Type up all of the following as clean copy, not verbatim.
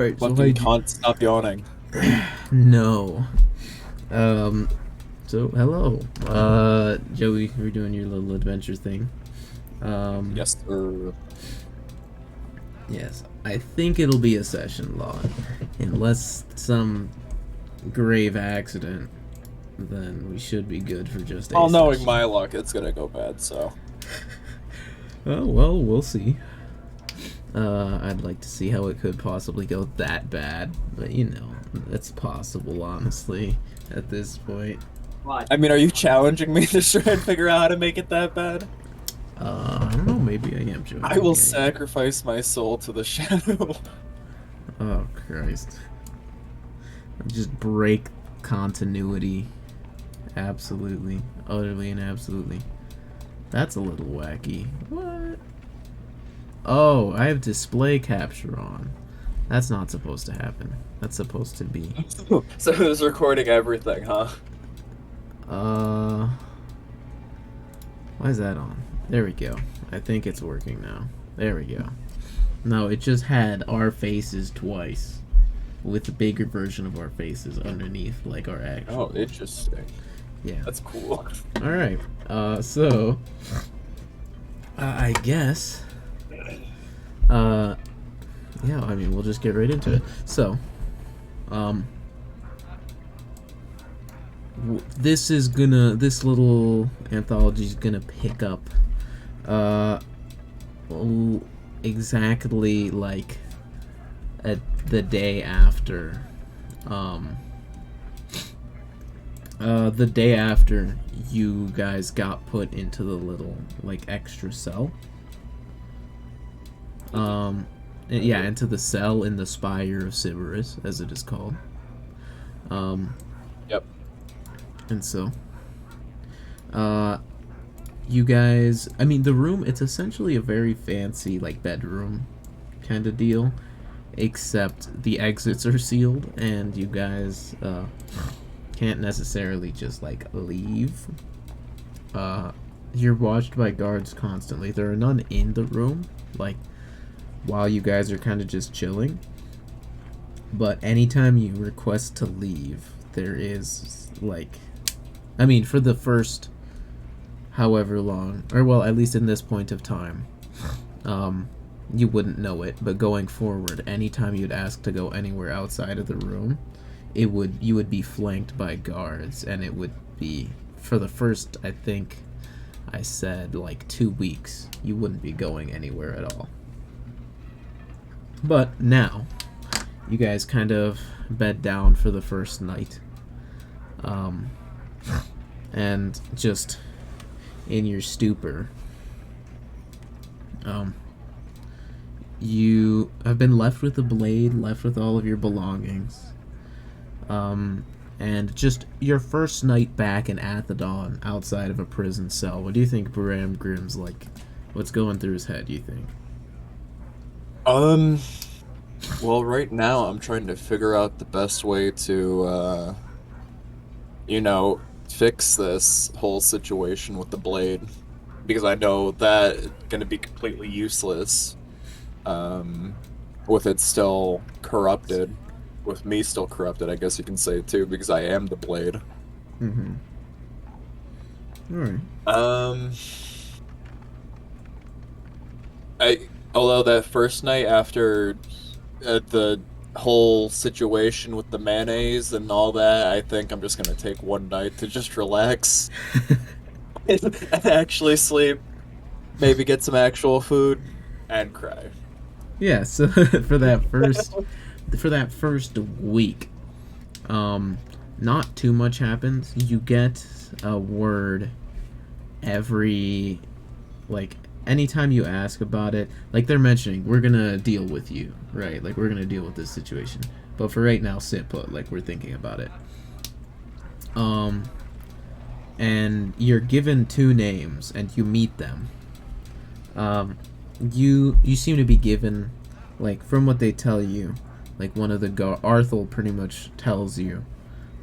Right, so Fucking can't stop yawning. no. Um, so hello. Joey, you're doing your little adventure thing. Um, Yes, sir. yes, I think it'll be a session log. Unless some grave accident, then we should be good for just a All knowing session. my luck, it's gonna go bad, so. Oh, well, we'll see. I'd like to see how it could possibly go that bad, but you know, it's possible, honestly, at this point. I mean, are you challenging me to try and figure out how to make it that bad? I don't know, maybe I am, Joey, I will maybe I am. sacrifice my soul to the shadow. Oh, Christ. Just break continuity. Absolutely. Utterly and absolutely. That's a little wacky. What? Oh, I have display capture on. That's not supposed to happen. That's supposed to be. So who's recording everything, huh? Uh. Why is that on? There we go. I think it's working now. There we go. No, it just had our faces twice. With a bigger version of our faces underneath, like our actual. Oh, interesting. Yeah. That's cool. Alright. So. I guess. Uh. Yeah, I mean, we'll just get right into it. So. Um. This little anthology is gonna pick up. Uh. Exactly like. The day after. The day after you guys got put into the little, like, extra cell. Yeah, into the cell in the Spire of Sybaris, as it is called. Um, Yep. and so, you guys, I mean, the room, it's essentially a very fancy, like, bedroom kind of deal, except the exits are sealed, and you guys, can't necessarily just, like, leave. You're watched by guards constantly. There are none in the room, like, while you guys are kind of just chilling. But anytime you request to leave, there is, like, I mean, for the first however long, or well, at least in this point of time, you wouldn't know it, but going forward, anytime you'd ask to go anywhere outside of the room, you would be flanked by guards, and it would be, for the first, I think I said, like, 2 weeks, you wouldn't be going anywhere at all. But now, you guys kind of bed down for the first night. And just in your stupor, you have been left with a blade, left with all of your belongings. And just your first night back in Athedon outside of a prison cell. What do you think Bramgrim's like? What's going through his head, do you think? Um, well, right now I'm trying to figure out the best way to, you know, fix this whole situation with the blade. Because I know that it's gonna be completely useless, um, with it still corrupted. With me still corrupted, I guess you can say too, because I am the blade. Mm-hmm. Alright. Um, although that first night after the whole situation with the mayonnaise and all that, I think I'm just gonna take one night to just relax and actually sleep, maybe get some actual food, and cry. Yeah, so for that first week, not too much happens. You get a word every, like, anytime you ask about it, like, they're mentioning, we're gonna deal with you, right? Like, we're gonna deal with this situation. But for right now, sit put, like, we're thinking about it. And you're given two names, and you meet them. You seem to be given, like, from what they tell you, like, one of the Arthel pretty much tells you,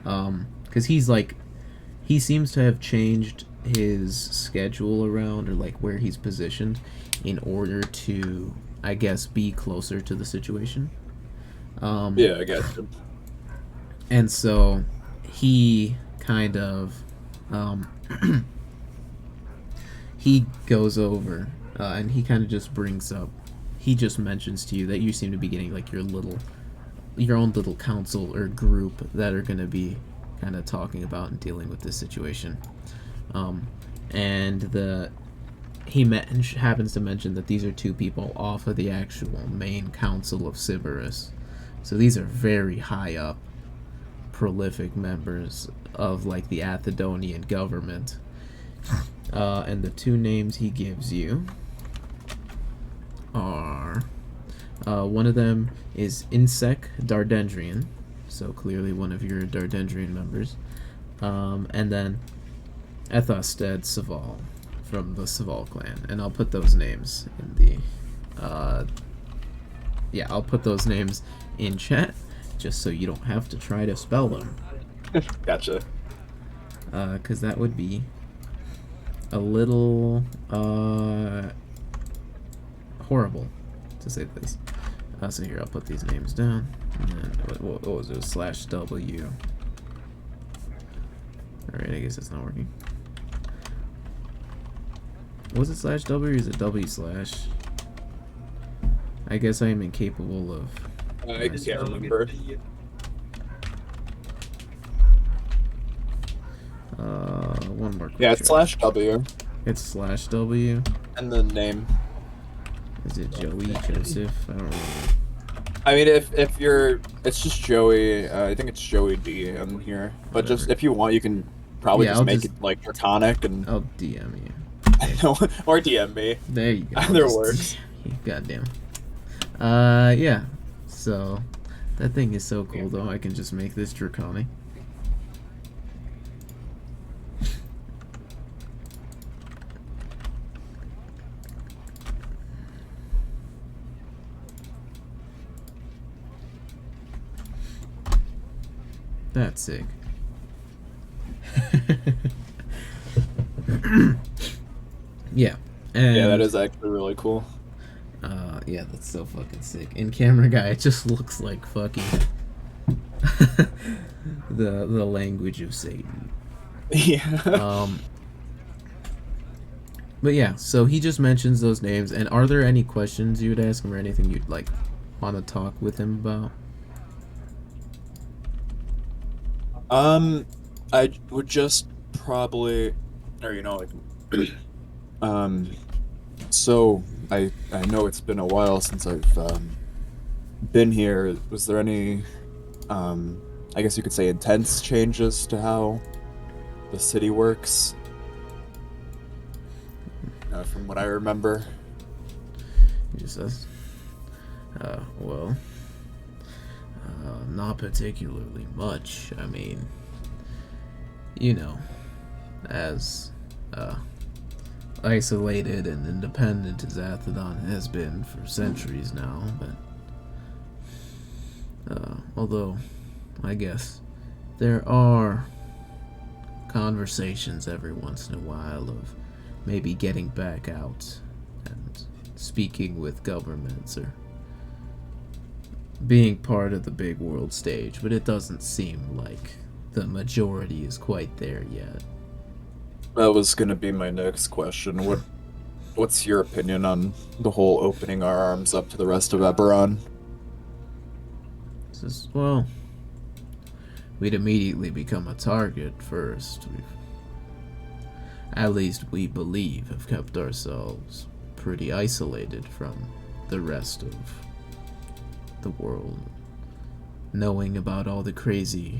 because he seems to have changed his schedule around, or like where he's positioned, in order to, I guess, be closer to the situation. Yeah, I get you. And so he kind of um, he goes over and he kind of just brings up. He just mentions to you that you seem to be getting like your own little council or group that are going to be kind of talking about and dealing with this situation. And happens to mention that these are two people off of the actual main council of Sybaris. So these are very high up, prolific members of like the Athedonian government. And the two names he gives you are one of them is Daardendrian, so clearly one of your Daardendrian members, and then Ethosted Saval from the Saval clan, and I'll put those names in the I'll put those names in chat just so you don't have to try to spell them. Gotcha. Because that would be a little horrible, to say the least. So here, I'll put these names down. And then, what was it? /W. Alright, I guess it's not working. Was it /W or is it W/? I guess I am incapable of... I can't remember. One more. Yeah, it's /W. It's /W. And the name. Is it Joey, Joseph? I don't remember. I mean, if you're, it's just Joey. I think it's Joey D on here. But Whatever. just if you want, you can probably just make it like Draconic and. I'll DM you. Or DM me. There you go. Either works. Goddamn. Yeah. So that thing is so cool though. I can just make this Draconic. That's sick. Yeah. And, yeah, that is actually really cool. Yeah, that's so fucking sick. In camera guy, it just looks like fucking the language of Satan. Yeah. But yeah, so he just mentions those names. And are there any questions you would ask him or anything you'd like want to talk with him about? I would just probably, or like, so I know it's been a while since I've been here. Was there any, I guess you could say, intense changes to how the city works? From what I remember. He just says, well, not particularly much. I mean, as isolated and independent as Athedon has been for centuries now, but although I guess there are conversations every once in a while of maybe getting back out and speaking with governments or being part of the big world stage, but it doesn't seem like the majority is quite there yet. That was gonna be my next question. What's your opinion on the whole opening our arms up to the rest of Eberron? Says, well, we'd immediately become a target first. At least we believe have kept ourselves pretty isolated from the rest of the world, knowing about all the crazy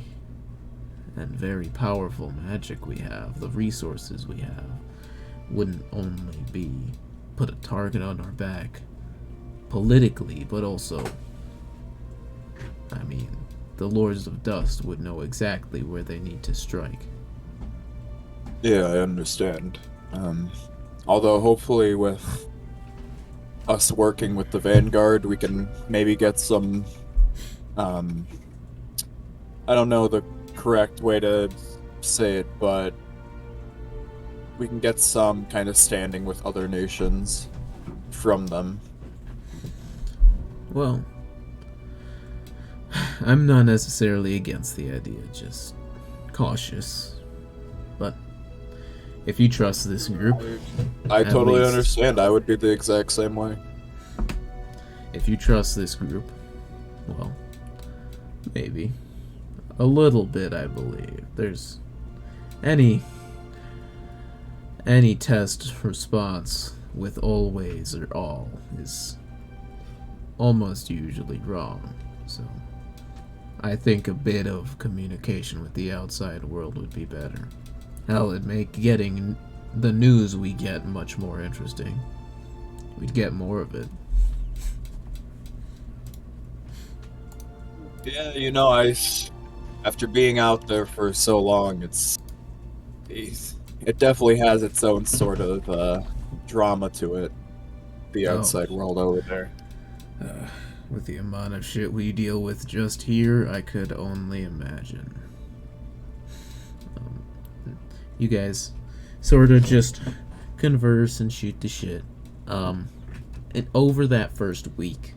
and very powerful magic we have, the resources we have, wouldn't only be put a target on our back politically, but also, I mean, the Lords of Dust would know exactly where they need to strike. Yeah, I understand. Although hopefully with us working with the Vanguard, we can maybe get some, I don't know the correct way to say it, but we can get some kind of standing with other nations from them. Well, I'm not necessarily against the idea, just cautious. But if you trust this group, I at totally least- understand. I would be the exact same way. if you trust this group, well, maybe. A little bit, I believe. There's any test response with always or all is almost usually wrong. So I think a bit of communication with the outside world would be better. Hell, it'd make getting the news we get much more interesting. We'd get more of it. Yeah, you know, after being out there for so long, it definitely has its own sort of drama to it. The outside world over there. With the amount of shit we deal with just here, I could only imagine. You guys sort of just converse and shoot the shit. And over that first week,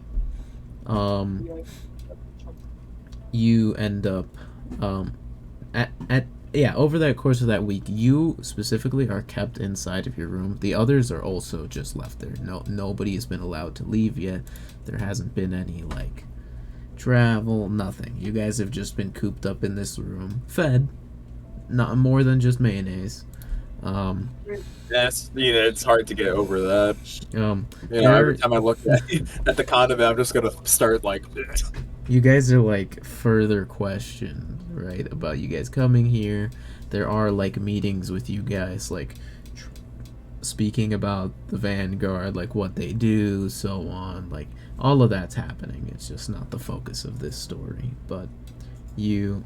you end up over that course of that week, you specifically are kept inside of your room. The others are also just left there. Nobody has been allowed to leave yet. There hasn't been any like travel, nothing. You guys have just been cooped up in this room, fed, not more than just mayonnaise. Yes, it's hard to get over that. Every time I look at the condiment, I'm just gonna start like. You guys are like further questioned, right, about you guys coming here. There are like meetings with you guys, like speaking about the Vanguard, like what they do, so on. Like all of that's happening. It's just not the focus of this story. But you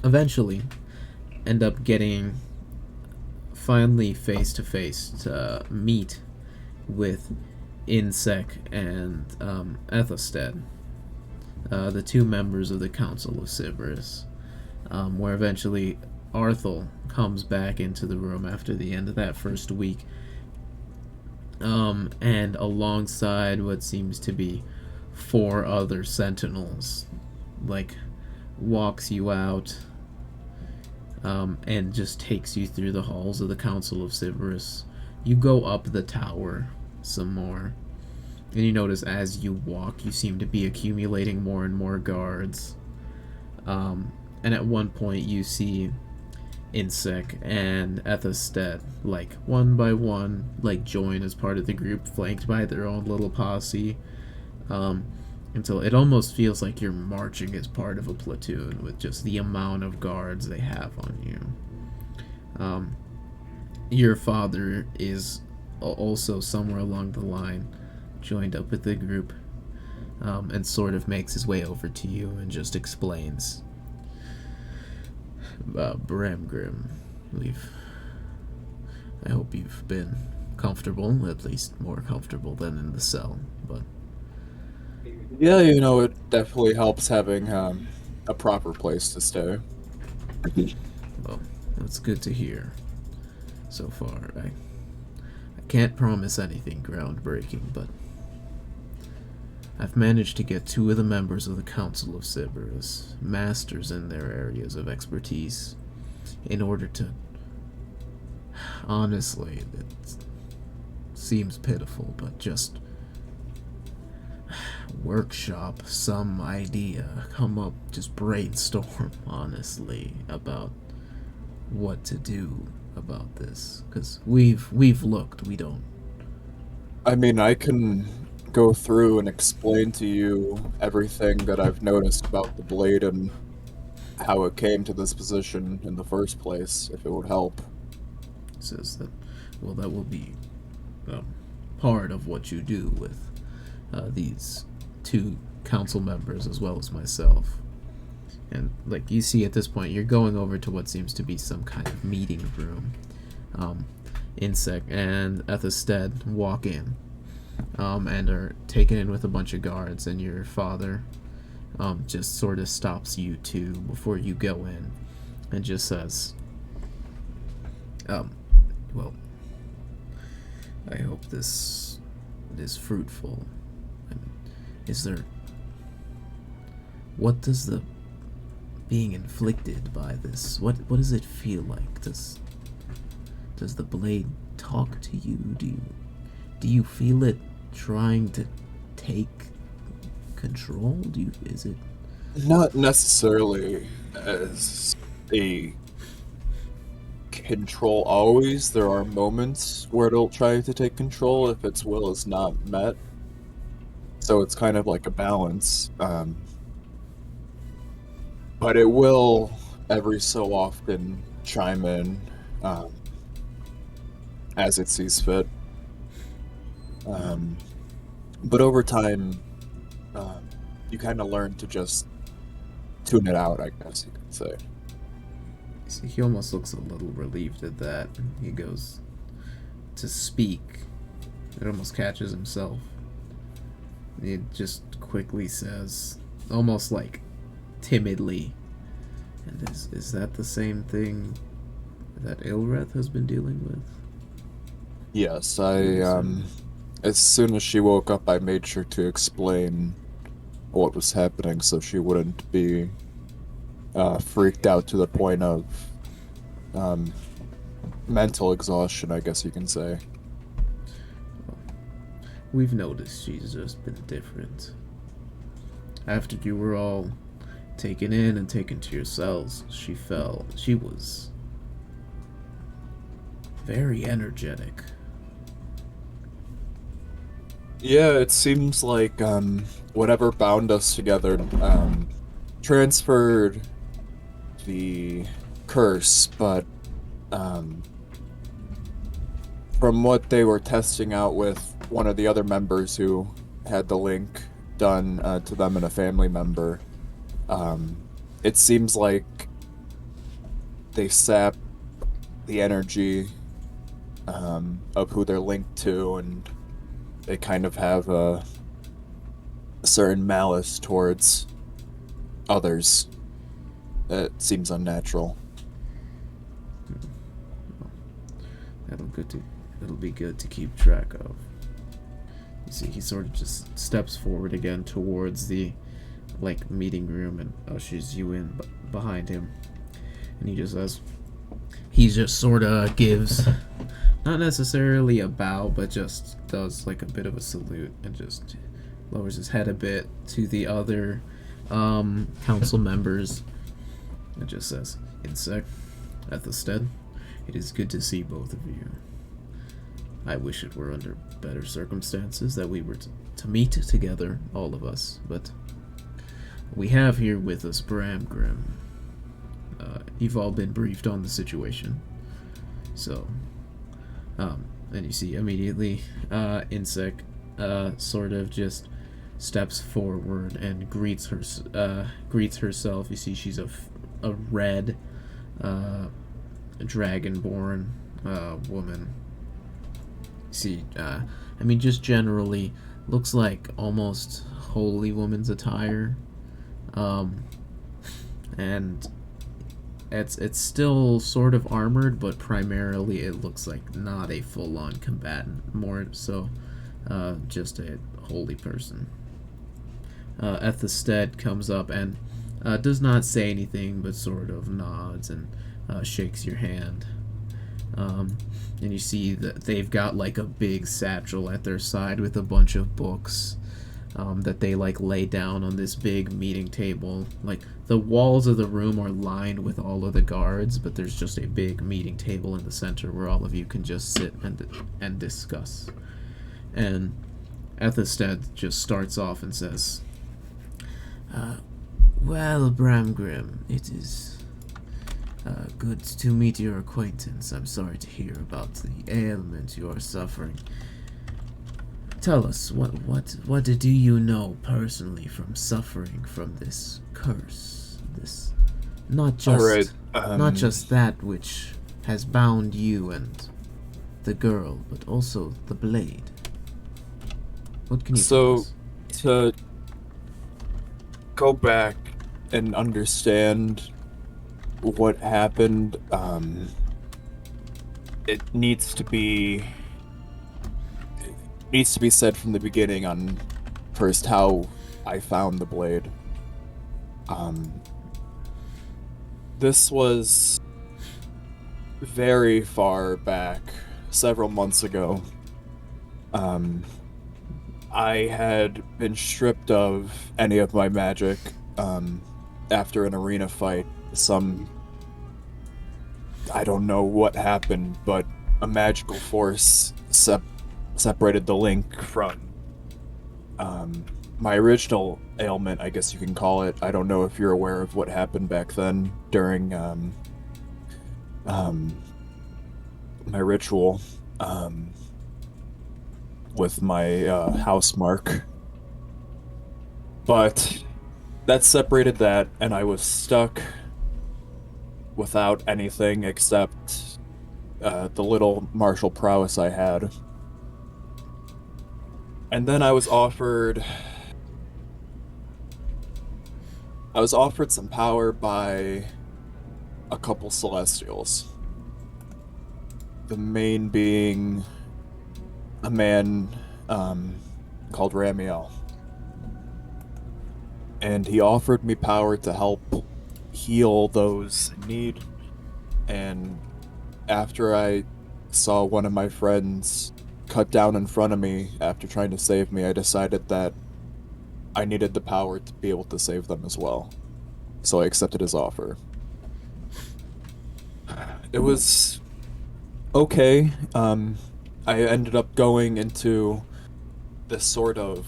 eventually end up getting finally face to face to meet with Insec and Ethosted. The two members of the Council of Sybaris, where eventually Arthel comes back into the room after the end of that first week, and alongside what seems to be 4 other sentinels, like, walks you out, and just takes you through the halls of the Council of Sybaris. You go up the tower some more. And you notice as you walk, you seem to be accumulating more and more guards. And at one point, you see Insec and Ethosted, like, one by one, like, join as part of the group, flanked by their own little posse. Until it almost feels like you're marching as part of a platoon with just the amount of guards they have on you. Your father is also somewhere along the line joined up with the group, and sort of makes his way over to you and just explains. Bramgrim, I hope you've been comfortable, at least more comfortable than in the cell, but... Yeah, it definitely helps having a proper place to stay. Well, that's good to hear. So far, I can't promise anything groundbreaking, but I've managed to get 2 of the members of the Council of Sybaris, masters in their areas of expertise, in order to... Honestly, it seems pitiful, but just workshop some idea, come up, just brainstorm, honestly, about what to do about this, because we've looked, we don't... I mean, I can go through and explain to you everything that I've noticed about the blade and how it came to this position in the first place, if it would help. Says that, well, that will be part of what you do with these 2 council members as well as myself. And, like, you see at this point, you're going over to what seems to be some kind of meeting room. Insec and Ethosted walk in, and are taken in with a bunch of guards, and your father just sort of stops you 2 before you go in, and just says, well, I hope this is fruitful. Is there what does the being inflicted by this, what does it feel like? Does the blade talk to you? Do you feel it trying to take control? Is it Not necessarily as a control always. There are moments where it'll try to take control if its will is not met. So it's kind of like a balance. But it will every so often chime in as it sees fit. But over time, you kind of learn to just tune it out, I guess you could say. See, he almost looks a little relieved at that. He goes to speak. It almost catches himself. He just quickly says, almost like timidly, and is that the same thing that Ilreth has been dealing with? Yes, as soon as she woke up, I made sure to explain what was happening so she wouldn't be freaked out to the point of mental exhaustion, I guess you can say. We've noticed she's just been different. After you were all taken in and taken to your cells, she was very energetic. Yeah, it seems like whatever bound us together transferred the curse, but from what they were testing out with one of the other members who had the link done to them and a family member, it seems like they sap the energy of who they're linked to, and they kind of have a certain malice towards others that seems unnatural. It'll be good to keep track of. You see, he sort of just steps forward again towards the meeting room and ushers you in behind him, and he just sort of gives, not necessarily a bow, but just does like a bit of a salute and just lowers his head a bit to the other council members and just says, "Insect, Athested, it is good to see both of you. I wish it were under better circumstances that we were to meet together, all of us, but we have here with us Bramgrim. You've all been briefed on the situation, so, and you see immediately, Insect, sort of just steps forward and greets herself. You see she's a red, dragonborn, woman. See, just generally looks like almost holy woman's attire, and it's still sort of armored, but primarily it looks like not a full-on combatant, more so just a holy person. Athested comes up and does not say anything, but sort of nods and shakes your hand. And you see that they've got like a big satchel at their side with a bunch of books that they lay down on this big meeting table. Like, the walls of the room are lined with all of the guards, but there's just a big meeting table in the center where all of you can just sit and discuss. And Athested just starts off and says, well, Bramgrim, it is good to meet your acquaintance. I'm sorry to hear about the ailment you are suffering. Tell us, what do you know personally from suffering from this curse? This, not just not just that which has bound you and the girl, but also the blade. What can you tell us? To go back and understand what happened, it needs to be said from the beginning on first how I found the blade. This was very far back, several months ago. I had been stripped of any of my magic after an arena fight. I don't know what happened, but a magical force separated the link from my original ailment, I guess you can call it. I don't know if you're aware of what happened back then during my ritual with my house mark. But that separated that, and I was stuck without anything except the little martial prowess I had. And then I was offered some power by a couple Celestials. The main being a man called Ramiel. And he offered me power to help heal those in need. And after I saw one of my friends cut down in front of me after trying to save me, I decided that I needed the power to be able to save them as well. So I accepted his offer. It was okay. I ended up going into this sort of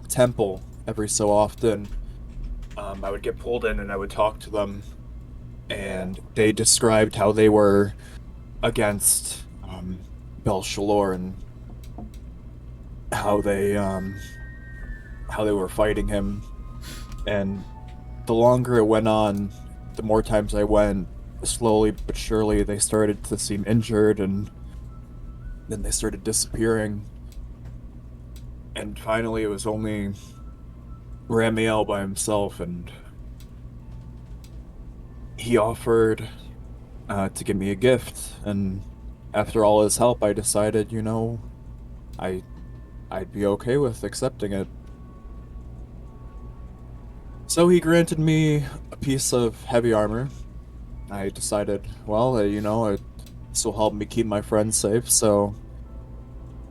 temple every so often. I would get pulled in and I would talk to them, and they described how they were against Belshalor and how they were fighting him. And the longer it went on, the more times I went, slowly but surely they started to seem injured, and then they started disappearing. And finally it was only Ramiel by himself, and he offered to give me a gift. And after all his help, I decided, I'd be okay with accepting it. So he granted me a piece of heavy armor. I decided, well, this will help me keep my friends safe, so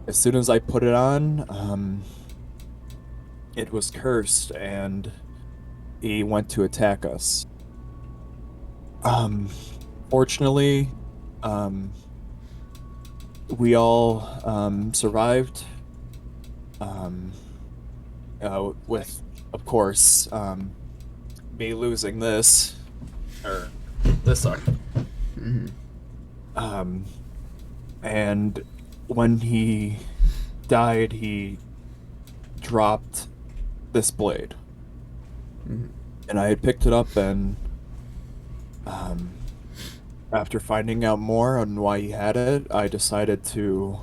as soon as I put it on, it was cursed, and he went to attack us. Fortunately, we all survived, with, of course, me losing this, or this arm. Mm-hmm. And when he died, he dropped this blade. Mm-hmm. And I had picked it up, and after finding out more on why he had it, I decided to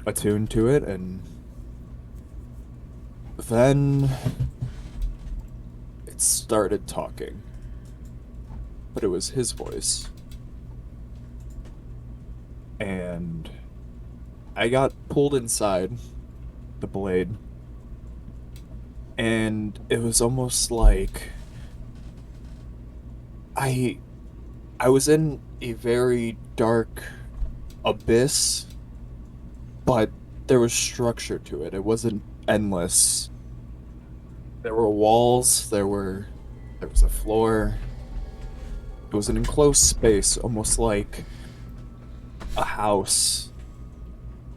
attune to it, and then it started talking. But it was his voice. And I got pulled inside the blade, and it was almost like I was in a very dark abyss, but there was structure to it. It wasn't endless. There were walls, there was a floor. It was an enclosed space, almost like a house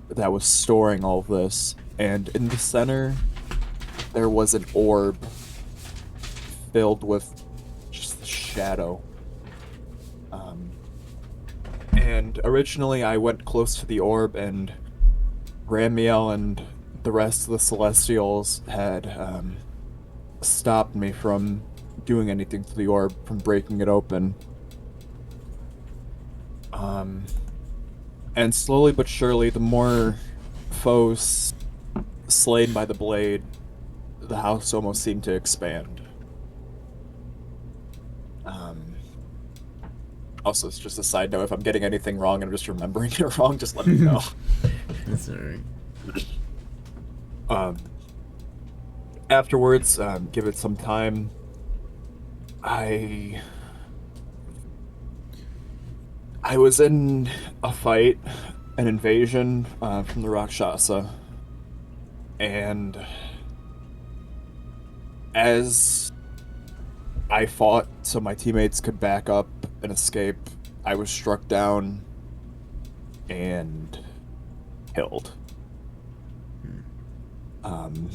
that was storing all of this. And in the center, there was an orb filled with just shadow. And originally I went close to the orb, and Ramiel and the rest of the Celestials had stopped me from doing anything to the orb, from breaking it open. And slowly but surely, the more foes slain by the blade, the house almost seemed to expand. Also, it's just a side note, if I'm getting anything wrong and I'm just remembering it wrong, just let me know. That's alright. afterwards, give it some time. I I was in a fight, an invasion from the Rakshasa, and as I fought so my teammates could back up and escape, I was struck down and killed. Um,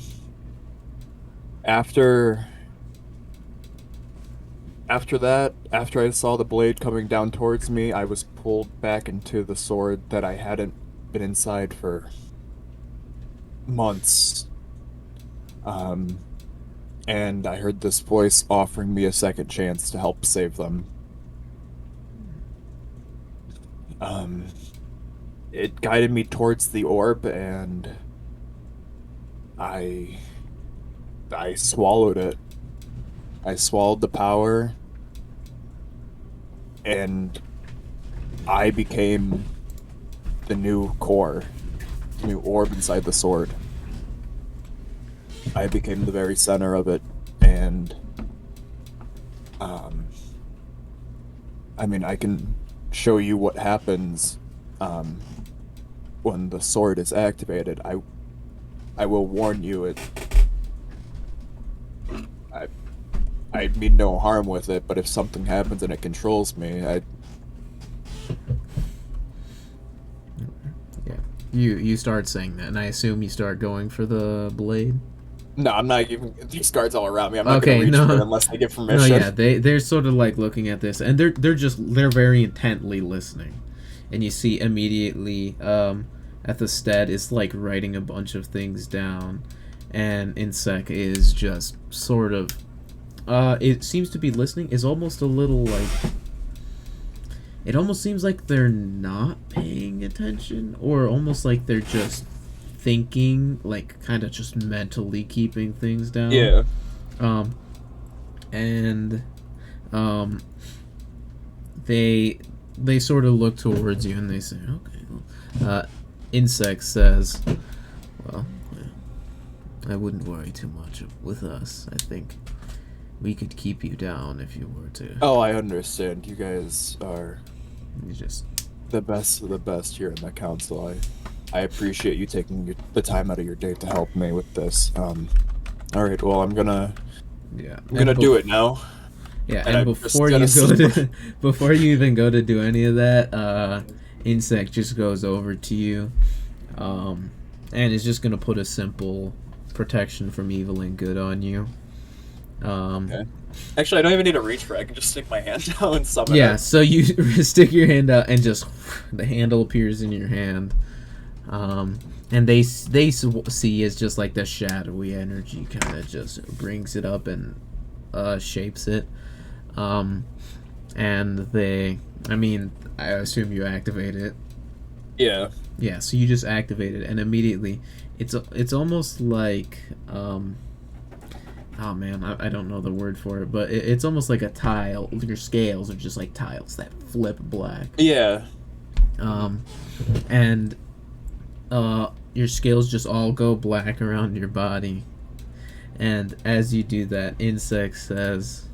after after I saw the blade coming down towards me, I was pulled back into the sword that I hadn't been inside for months. Um, and I heard this voice offering me a second chance to help save them. Um, it guided me towards the orb, and I I swallowed it. I swallowed the power, and I became the new core, the new orb inside the sword. I became the very center of it, and um, I mean, I can show you what happens um, when the sword is activated. I will warn you, I I mean no harm with it, but if something happens and it controls me, Yeah. You start saying that, and I assume you start going for the blade. no, I'm not even these guards all around me. I'm not Okay, gonna reach no. for it unless I get No, permission. yeah, they're sort of like looking at this, and they're very intently listening, and you see immediately Athested is like writing a bunch of things down, and Insec is just sort of it seems to be listening, is almost a little like, it almost seems like they're not paying attention, or almost like they're just thinking, like kind of just mentally keeping things down. Yeah. Um, and they sort of look towards you and they say, okay. Well, Insect says, well, I wouldn't worry too much with us. I think we could keep you down if you were to. Oh, I understand. You guys are You just. the best of the best here in the council. I appreciate you taking the time out of your day to help me with this. All right. Well, I'm gonna do it now. Yeah, And and I'm before just you gonna go to before you even go to do any of that, Insect just goes over to you, and is just gonna put a simple protection from evil and good on you. Okay. Actually, I don't even need to reach for it. I can just stick my hand out and summon Yeah, it. so you stick your hand out and just the handle appears in your hand, and they see as just like the shadowy energy kind of just brings it up and shapes it, and I mean, I assume you activate it. Yeah. Yeah, so you just activate it, and immediately, it's almost like oh man, I don't know the word for it, but it's almost like a tile. Your scales are just like tiles that flip black. Yeah. And your scales just all go black around your body. And as you do that, Insect says,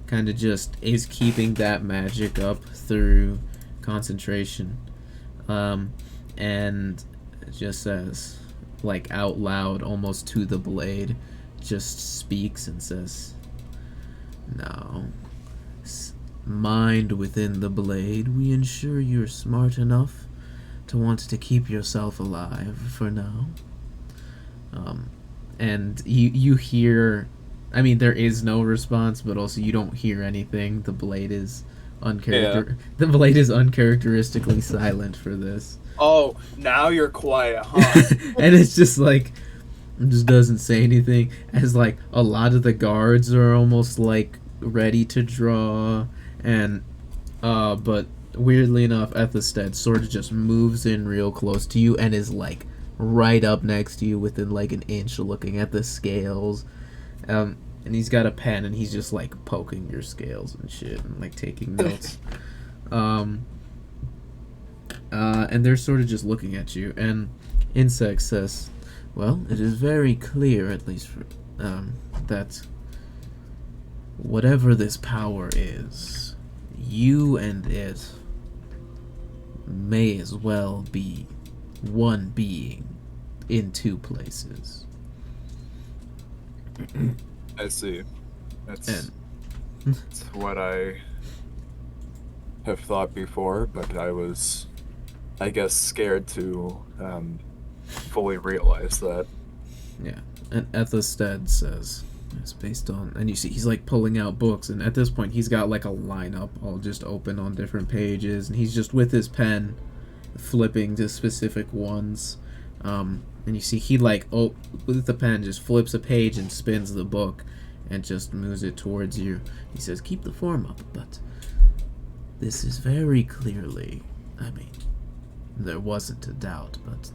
kind of just is keeping that magic up through concentration. And it just says, like out loud, almost to the blade, just speaks and says, now, mind within the blade, we ensure you're smart enough to want to keep yourself alive for now. And you hear, I mean, there is no response, but also you don't hear anything. The blade is the blade is uncharacteristically silent for this. Oh, now you're quiet, huh? And it's just like, it just doesn't say anything, as like a lot of the guards are almost like ready to draw, and but weirdly enough, Athested sort of just moves in real close to you and is like right up next to you within like an inch, looking at the scales, and he's got a pen and he's just like poking your scales and shit and like taking notes. And they're sort of just looking at you, and Insect says, well, it is very clear, at least that whatever this power is, you and it may as well be one being in two places. I see. That's And what I have thought before, but I was, I guess, scared to fully realize that. yeah, and Ethested says it's based on, and you see he's like pulling out books, and at this point he's got like a lineup all just open on different pages, and he's just with his pen flipping to specific ones. And you see he like with the pen just flips a page and spins the book and just moves it towards you. He says, keep the form up, but this is very clearly, I mean, there wasn't a doubt, but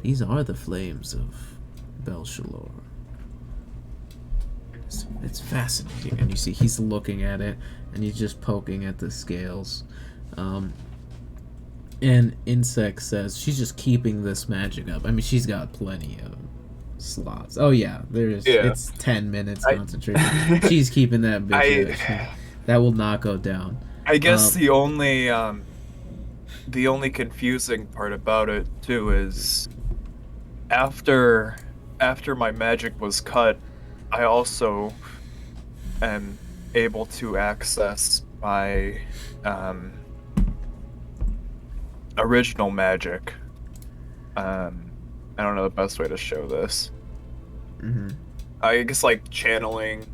these are the flames of Belshalor. It's fascinating. And you see he's looking at it and he's just poking at the scales. And Insect says she's just keeping this magic up. I mean, she's got plenty of slots. Oh yeah, it's 10 minutes concentration. She's keeping that bitch up. That will not go down. I guess the only confusing part about it too is after my magic was cut, I also am able to access my original magic. I don't know the best way to show this. Mm-hmm. I guess like channeling.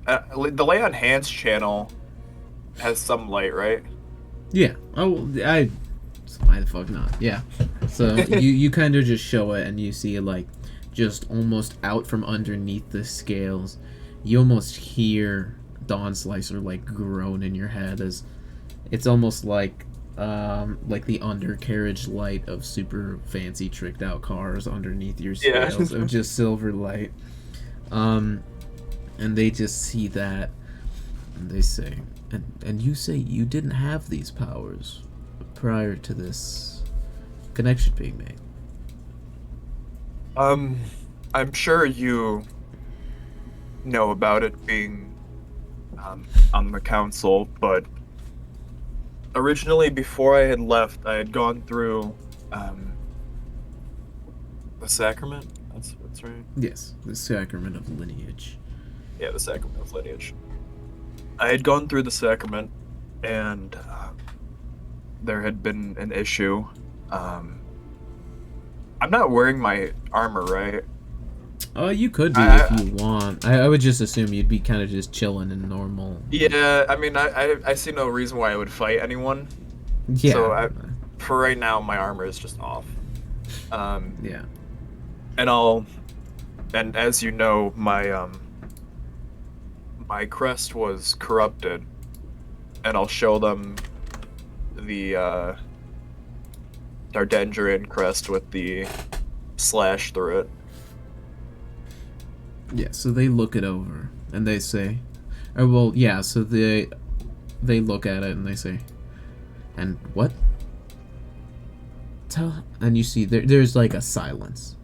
The Lay on Hands channel has some light, right? Yeah. Oh, why the fuck not? Yeah. So you kind of just show it, and you see like just almost out from underneath the scales. You almost hear Dawnslicer like groan in your head as it's almost like the undercarriage light of super fancy tricked out cars underneath your scales of just silver light. And they just see that and they say, and you say you didn't have these powers prior to this connection being made. I'm sure you know about it being on the council, but originally, before I had left, I had gone through The Sacrament? That's right. Yes, the Sacrament of Lineage. Yeah, the Sacrament of Lineage. I had gone through the Sacrament, and there had been an issue. I'm not wearing my armor, right? Oh, you could be if you want. I would just assume you'd be kind of just chilling in normal. Yeah, I mean, I see no reason why I would fight anyone. Yeah. So for right now, my armor is just off. Yeah. And as you know, my crest was corrupted, and I'll show them the Daardendrian crest with the slash through it. Yeah, so they look it over and they say, oh, well, yeah, so they look at it and they say, and what? And you see there's like a silence,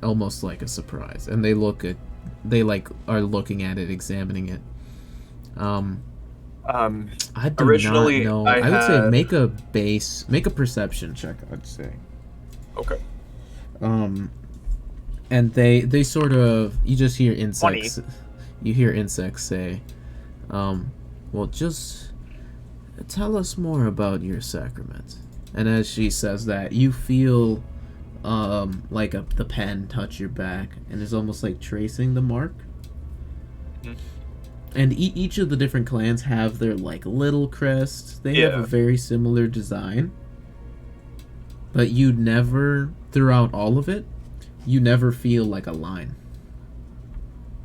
almost like a surprise, and they are looking at it, examining it. I do originally, not know. I would say make a perception check, I'd say. Okay. And they sort of, you just hear insects. 20. You hear insects say, well, just tell us more about your sacrament. And as she says that, you feel like the pen touch your back, and it's almost like tracing the mark. Mm-hmm. And each of the different clans have their like little crests. They have a very similar design, but you never, throughout all of it, you never feel like a line.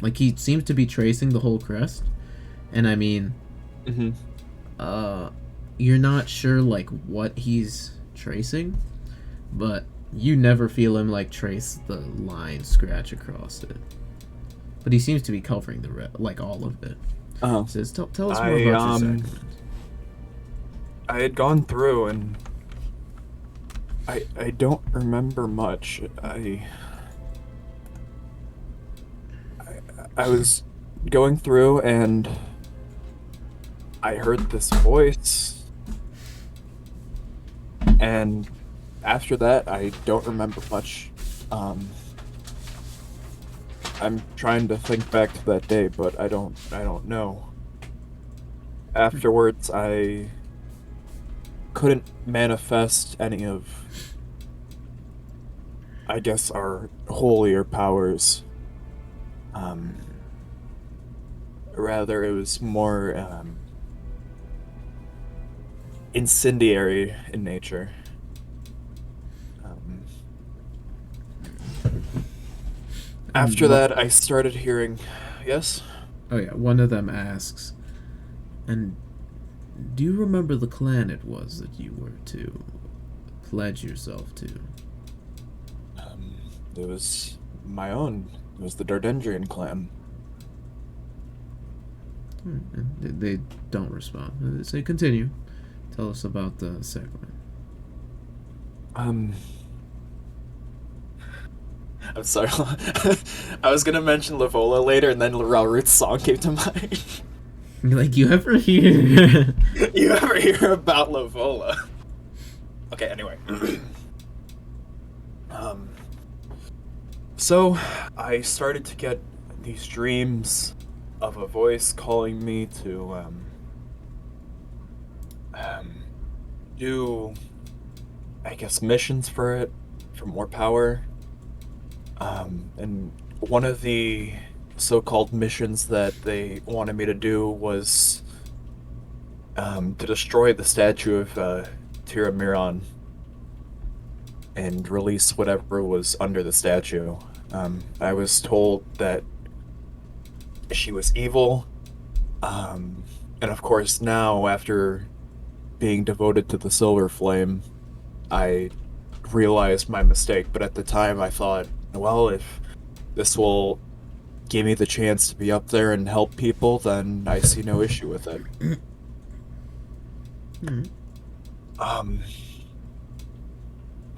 Like he seems to be tracing the whole crest, and I mean, you're not sure like what he's tracing, but you never feel him like trace the line, scratch across it. But he seems to be covering the like all of it. Says, tell us more about your sacrament. I had gone through and I don't remember much. I was going through and I heard this voice, and after that, I don't remember much. I'm trying to think back to that day, but I don't know. Afterwards, I couldn't manifest any of, I guess, our holier powers. Rather, it was more incendiary in nature. After that, I started hearing, yes? Oh yeah, one of them asks, and do you remember the clan it was that you were to pledge yourself to? It was my own. It was the Daardendrian clan. They don't respond. They say, continue. Tell us about the Sacrament. I'm sorry. I was gonna mention Lavola later, and then Ralroot's song came to mind. Like, you ever hear... You ever hear about Lavola? Okay, anyway. So, I started to get these dreams of a voice calling me to, do, I guess, missions for it, for more power. And one of the so-called missions that they wanted me to do was to destroy the statue of Tira Miron and release whatever was under the statue. I was told that she was evil, and of course now, after being devoted to the Silver Flame, I realized my mistake, but at the time I thought, well, if this will give me the chance to be up there and help people, then I see no issue with it.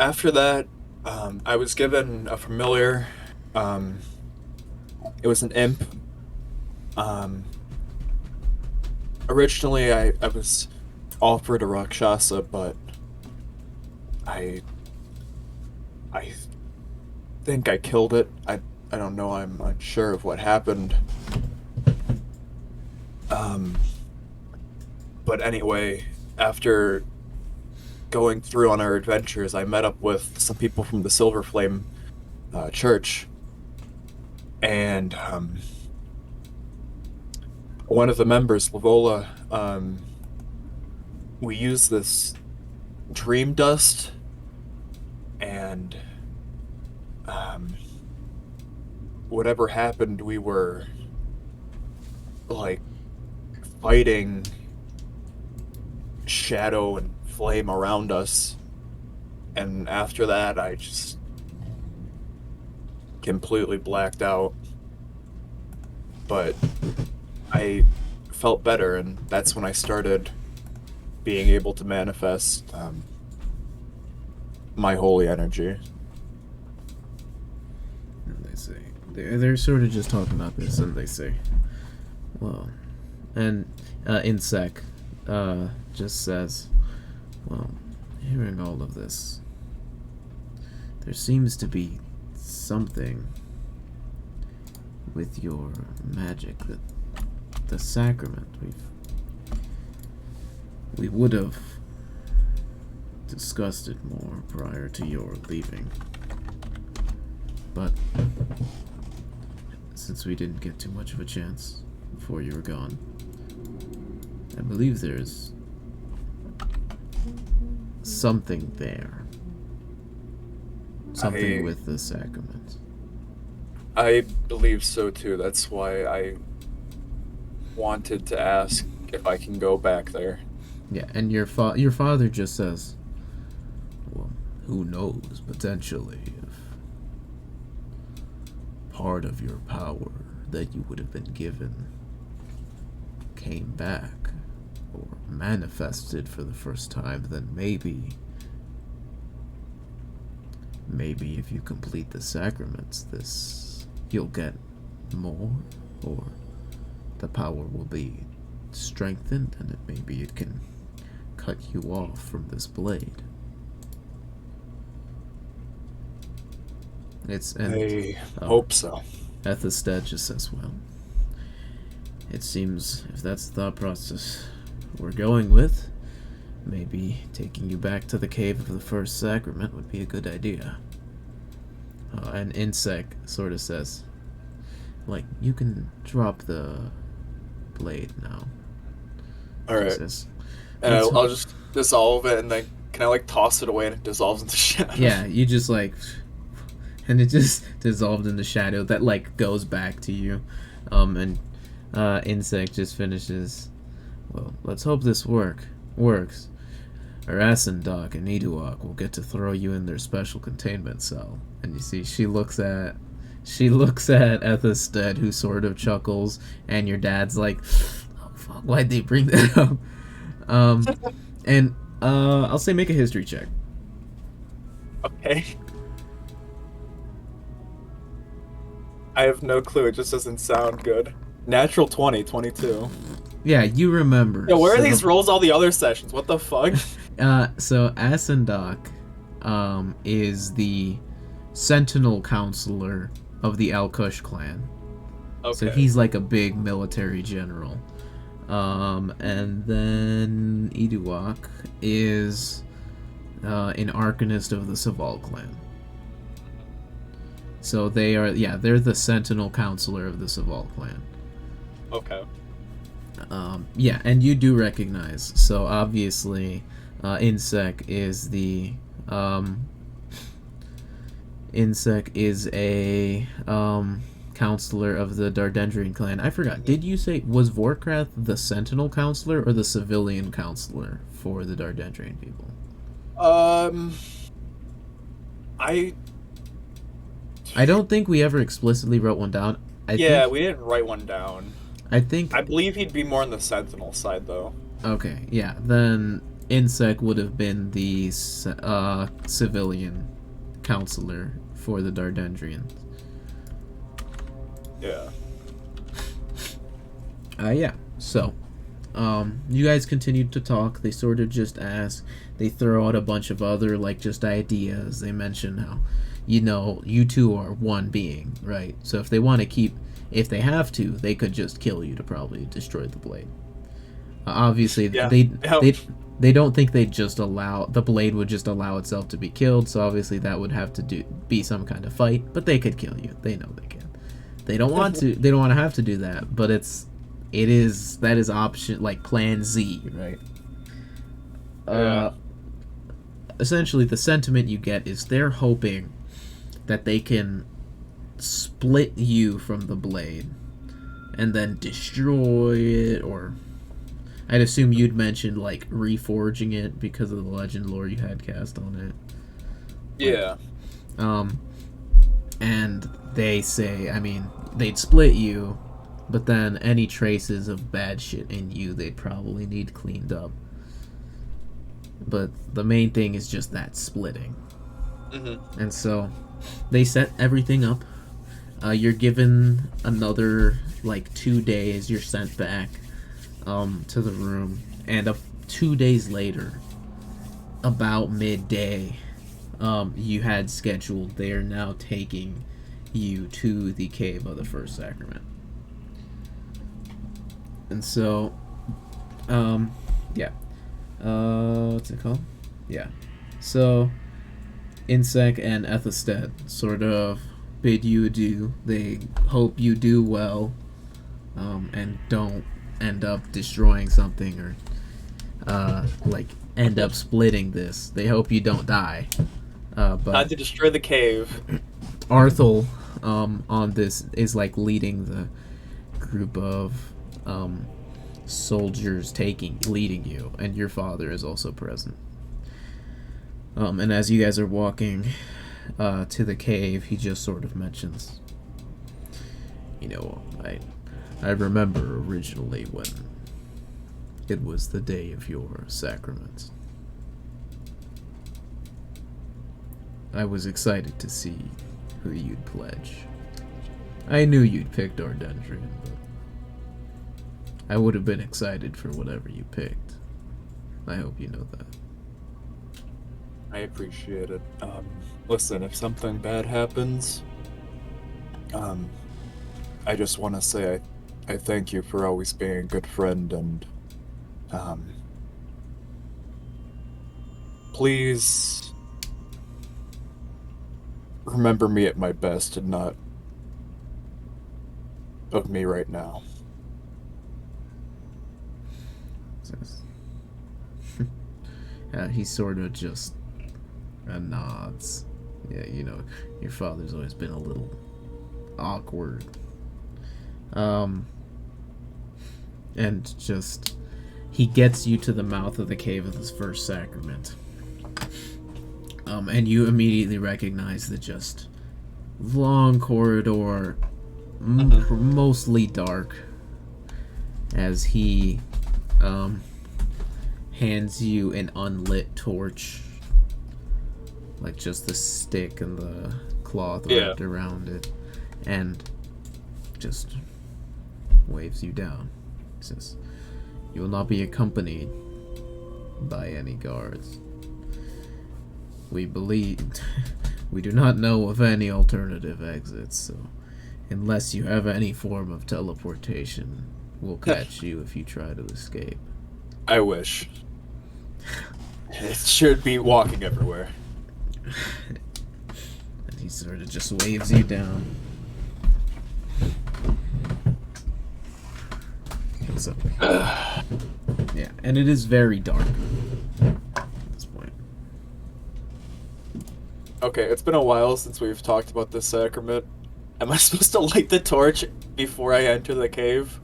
After that, I was given a familiar. It was an imp. Originally, I was offered a Rakshasa, but I think I killed it. I don't know. I'm unsure of what happened. But anyway, after going through on our adventures, I met up with some people from the Silver Flame church, and one of the members, Lavola, we used this dream dust, and whatever happened, we were like fighting shadow and flame around us, and after that I just completely blacked out, but I felt better, and that's when I started being able to manifest my holy energy. And they say, they're sort of just talking about this, and they say, well, and Insec just says, well, hearing all of this, there seems to be something with your magic, that the Sacrament, we would have discussed it more prior to your leaving, but since we didn't get too much of a chance before you were gone, I believe there's something there. Something with the Sacrament. I believe so too. That's why I wanted to ask if I can go back there. Yeah, and your father just says, well, who knows, potentially, if part of your power that you would have been given came back or manifested for the first time, then maybe if you complete the sacraments, you'll get more. or the power will be strengthened, and maybe it can cut you off from this blade. I hope so. Athested just says, well, it seems if that's the thought process we're going with, maybe taking you back to the cave of the first sacrament would be a good idea. And Insect sort of says, like, you can drop the blade now. Alright. And I'll just dissolve it, and then can I, like, toss it away and it dissolves into shadow? Yeah, you just, like, and it just dissolved into shadow that, like, goes back to you. And Insect just finishes, well, let's hope this works. Arasendok and Iduak will get to throw you in their special containment cell. And you see, she looks at Athested, who sort of chuckles, and your dad's like, oh fuck, why'd they bring that up? And I'll say make a history check. Okay. I have no clue, it just doesn't sound good. Natural 20, 22. Yeah, you remember. Yeah, where are these rolls all the other sessions? What the fuck? So Arasendok is the Sentinel Counselor of the Al-Kush clan. Okay. So he's like a big military general. And then Iduak is an Arcanist of the Saval clan. So they're the Sentinel Counselor of the Saval clan. Okay. Yeah, and you do recognize. So obviously, Insect is a counselor of the Daardendrian clan. I forgot. Did you say was Vorkrath the Sentinel counselor or the civilian counselor for the Daardendrian people? I don't think we ever explicitly wrote one down. We didn't write one down. I believe he'd be more on the Sentinel side, though. Okay, yeah. Then Insect would have been the civilian counselor for the Daardendrians. Yeah. Yeah. So, you guys continued to talk. They sort of just ask. They throw out a bunch of other, like, just ideas. They mention how, you two are one being, right? So if they want to if they have to, they could just kill you to probably destroy the blade. Obviously, they don't think they'd just allow the blade would just allow itself to be killed. So obviously that would have to be some kind of fight. But they could kill you. They know they can. They don't want to. They don't want to have to do that. But that is option, like plan Z, right? Essentially, the sentiment you get is they're hoping that they can split you from the blade and then destroy it, or I'd assume you'd mentioned like reforging it because of the legend lore you had cast on it. Yeah. And they say, they'd split you, but then any traces of bad shit in you they'd probably need cleaned up. But the main thing is just that splitting. Mm-hmm. And so they set everything up. You're given another, 2 days. You're sent back to the room. And 2 days later, about midday, you had scheduled, they are now taking you to the cave of the first sacrament. And so, what's it called? Yeah. So, Insect and Athested sort of bid you adieu. They hope you do well, and don't end up destroying something or, end up splitting this. They hope you don't die. But Not to destroy the cave. Arthel, on this, is, leading the group of, soldiers leading you, and your father is also present. And as you guys are walking to the cave, he just sort of mentions, I remember originally when it was the day of your sacrament. I was excited to see who you'd pledge. I knew you'd pick Daardendrian, but I would have been excited for whatever you picked. I hope you know that. I appreciate it. Listen, if something bad happens, I just want to say I thank you for always being a good friend, and please remember me at my best and not of me right now. He sort of just nods. Yeah, you know, your father's always been a little awkward. And just, he gets you to the mouth of the cave of this first sacrament. And you immediately recognize the just long corridor, mostly dark, as he hands you an unlit torch, like just the stick and the cloth wrapped around it, and just waves you down. He says, "You will not be accompanied by any guards. We do not know of any alternative exits, so unless you have any form of teleportation, we'll catch you if you try to escape." I wish. It should be walking everywhere. And he sort of just waves you down. So, yeah, and it is very dark at this point. Okay, it's been a while since we've talked about this sacrament. Am I supposed to light the torch before I enter the cave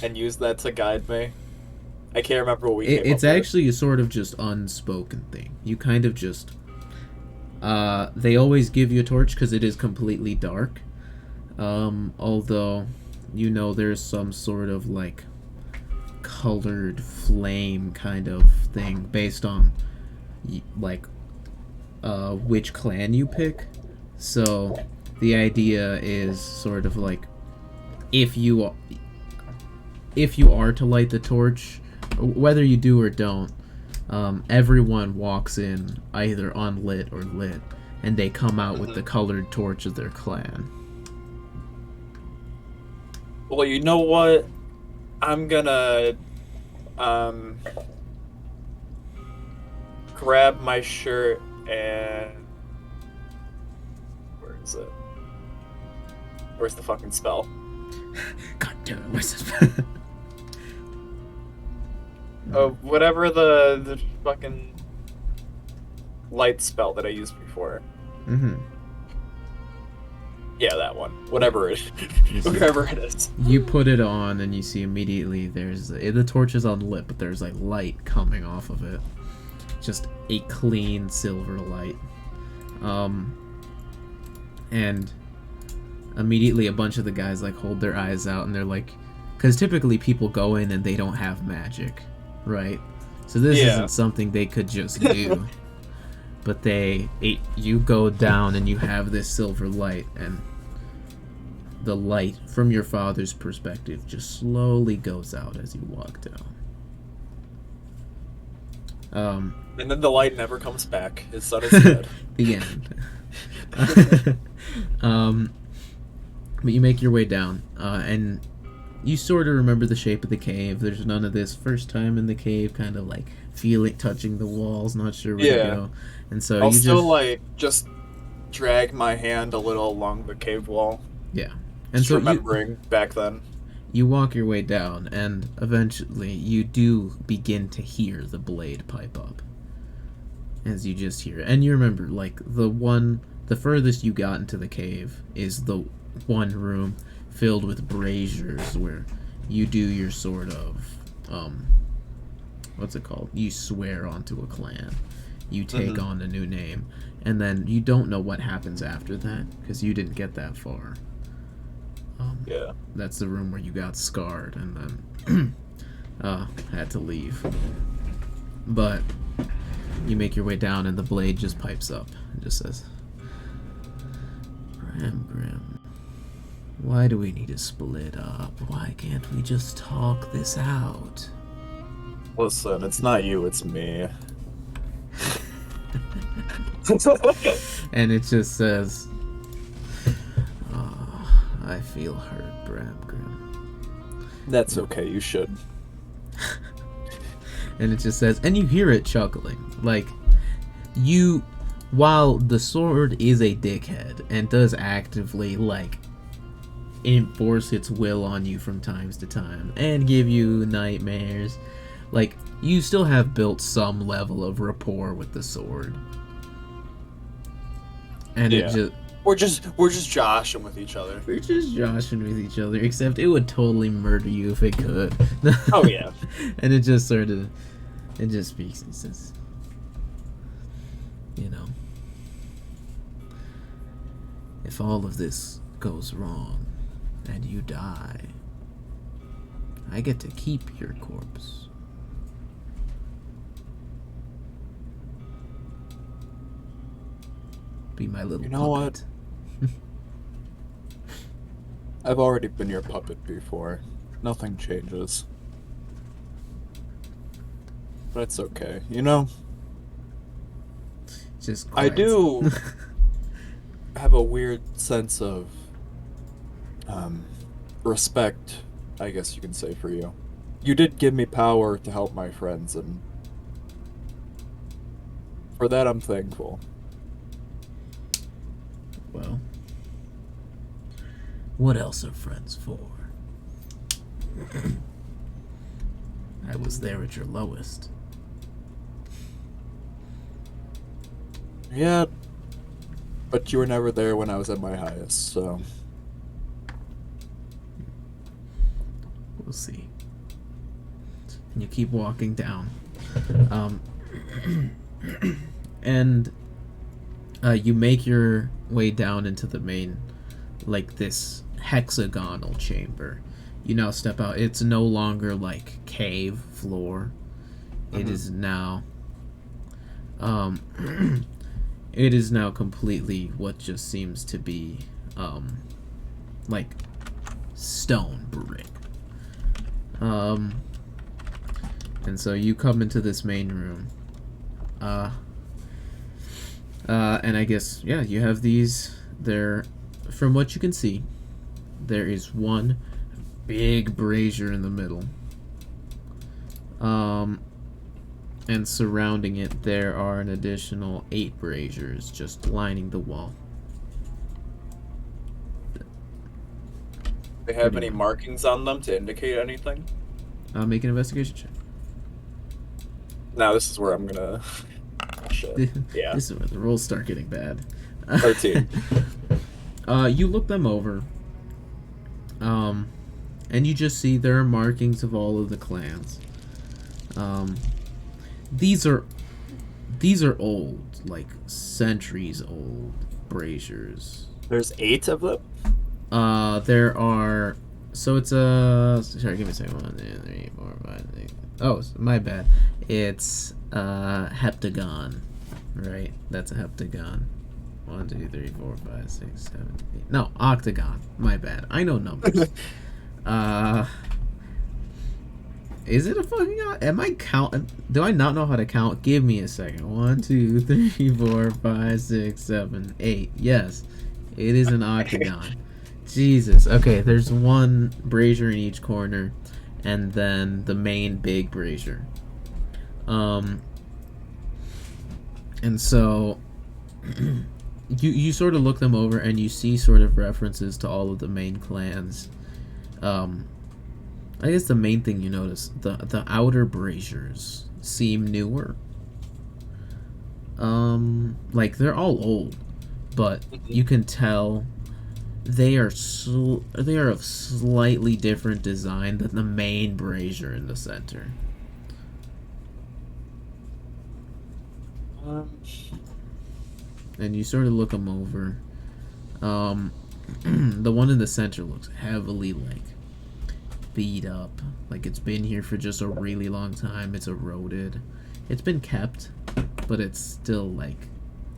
and use that to guide me? I can't remember what we came It's up with. actually a sort of just unspoken thing. You kind of just... they always give you a torch because it is completely dark. Although, you know, there's some sort of, like, colored flame kind of thing based on, like, which clan you pick. So, the idea is sort of like, if you are to light the torch, whether you do or don't, everyone walks in either unlit or lit, and they come out with the colored torch of their clan. Well, you know what? I'm gonna grab my shirt and where is it? Where's the fucking spell? God damn it, where's this? Whatever the fucking light spell that I used before. Mm-hmm. Yeah, that one. Whatever it is. Whatever it is. You put it on, and you see immediately the torch is unlit, but there's like light coming off of it. Just a clean silver light. And immediately a bunch of the guys like hold their eyes out, and they're like, because typically people go in and they don't have magic, right? So this isn't something they could just do. But you go down and you have this silver light, and the light from your father's perspective just slowly goes out as you walk down. And then the light never comes back. His son is dead. The end. But you make your way down, and you sort of remember the shape of the cave. There's none of this first time in the cave, kind of like touching the walls, not sure where to go. And so I'll you still just drag my hand a little along the cave wall. Yeah. And Just so remembering back then. You walk your way down, and eventually you do begin to hear the blade pipe up. As you just hear it. And you remember, like, the furthest you got into the cave is the one room filled with braziers where you do your sort of, what's it called? You swear onto a clan. You take on a new name. And then you don't know what happens after that, because you didn't get that far. That's the room where you got scarred and then had to leave. But you make your way down, and the blade just pipes up and just says, "Bramgrim, Why do we need to split up? Why can't we just talk this out? Listen, it's not you, it's me. And it just says, oh, I feel hurt, Bramgrim. That's okay, you should. And it just says, and you hear it chuckling. Like, while the sword is a dickhead and does actively, like, enforce its will on you from times to time and give you nightmares, like, you still have built some level of rapport with the sword. And Yeah. it just... We're just joshing with each other. We're just joshing with each other, except it would totally murder you if it could. Oh, yeah. And it just sort of... It just speaks and says... You know... If all of this goes wrong, and you die, I get to keep your corpse. Be my little You know puppet. I've already been your puppet before. Nothing changes. But it's okay, you know? Just I quiet. do have a weird sense of respect, I guess you can say, for you. You did give me power to help my friends, and for that I'm thankful. Well, what else are friends for? I was there at your lowest. Yeah, but you were never there when I was at my highest, so... We'll see. And you keep walking down. And you make your way down into the main, like, this hexagonal chamber. You now step out. It's no longer like cave floor. It is now it is now completely what just seems to be like stone brick. And so you come into this main room. And I guess, yeah, you have these there. From what you can see, there is one big brazier in the middle. And surrounding it, there are an additional 8 braziers just lining the wall. They have any markings on them to indicate anything? Make an investigation check. Now this is where I'm gonna... Shit. Yeah. This is where the rolls start getting bad. 13. You look them over. And you just see there are markings of all of the clans. These are old, like centuries old braziers. There's 8 of them? There are, so it's a, sorry, give me a second. 1, 2, 3, 4, 5, 6. Oh, my bad. It's heptagon, right? That's a heptagon. 1, 2, 3, 4, 5, 6, 7, 8. No, octagon. My bad. I know numbers. Is it a fucking... Am I counting? Do I not know how to count? Give me a second. 1, 2, 3, 4, 5, 6, 7, 8. Yes, it is an octagon. Jesus. Okay, there's one brazier in each corner, and then the main big brazier. And so you sort of look them over, and you see sort of references to all of the main clans. I guess the main thing you notice, the outer braziers seem newer. Like, they're all old, but you can tell they are of slightly different design than the main brazier in the center. And you sort of look them over. The one in the center looks heavily, like, beat up. Like, it's been here for just a really long time. It's eroded. It's been kept, but it's still, like,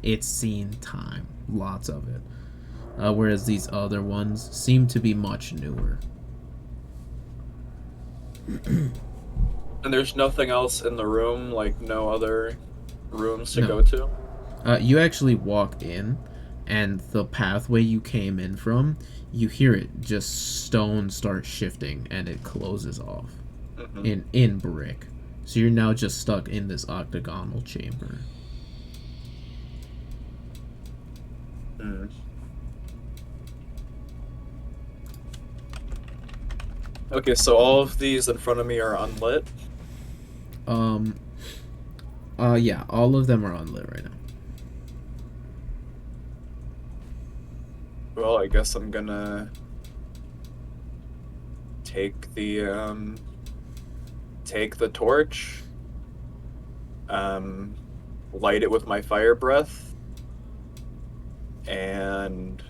it's seen time. Lots of it. whereas these other ones seem to be much newer. And there's nothing else in the room, like no other rooms to No. go to? You actually walk in, and the pathway you came in from, you hear it just stone start shifting, and it closes off in brick. So you're now just stuck in this octagonal chamber. Okay, so all of these in front of me are unlit? Yeah, all of them are unlit right now. Well, I guess I'm gonna take the torch, light it with my fire breath, and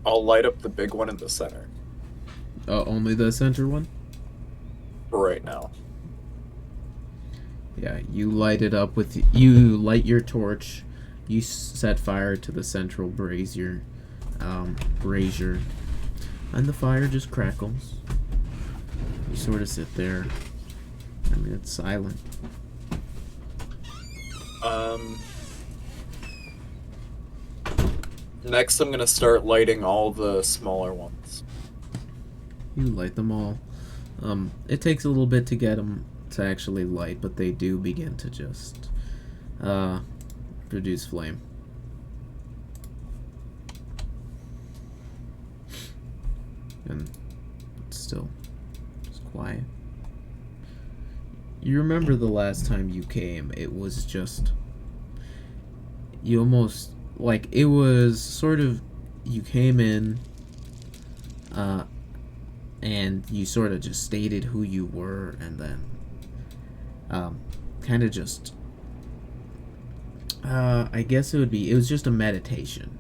I'll light up the big one in the center Only the center one? for right now. Yeah, you light it up with... You light your torch, you set fire to the central brazier, and the fire just crackles. You sort of sit there. I mean, it's silent. Next I'm gonna start lighting all the smaller ones. You light them all. It takes a little bit to get them to actually light, but they do begin to just produce flame. And it's still just quiet. You remember the last time you came, it was just... You almost... Like, it was sort of... You came in, and you sort of just stated who you were, and then kind of just... I guess it was just a meditation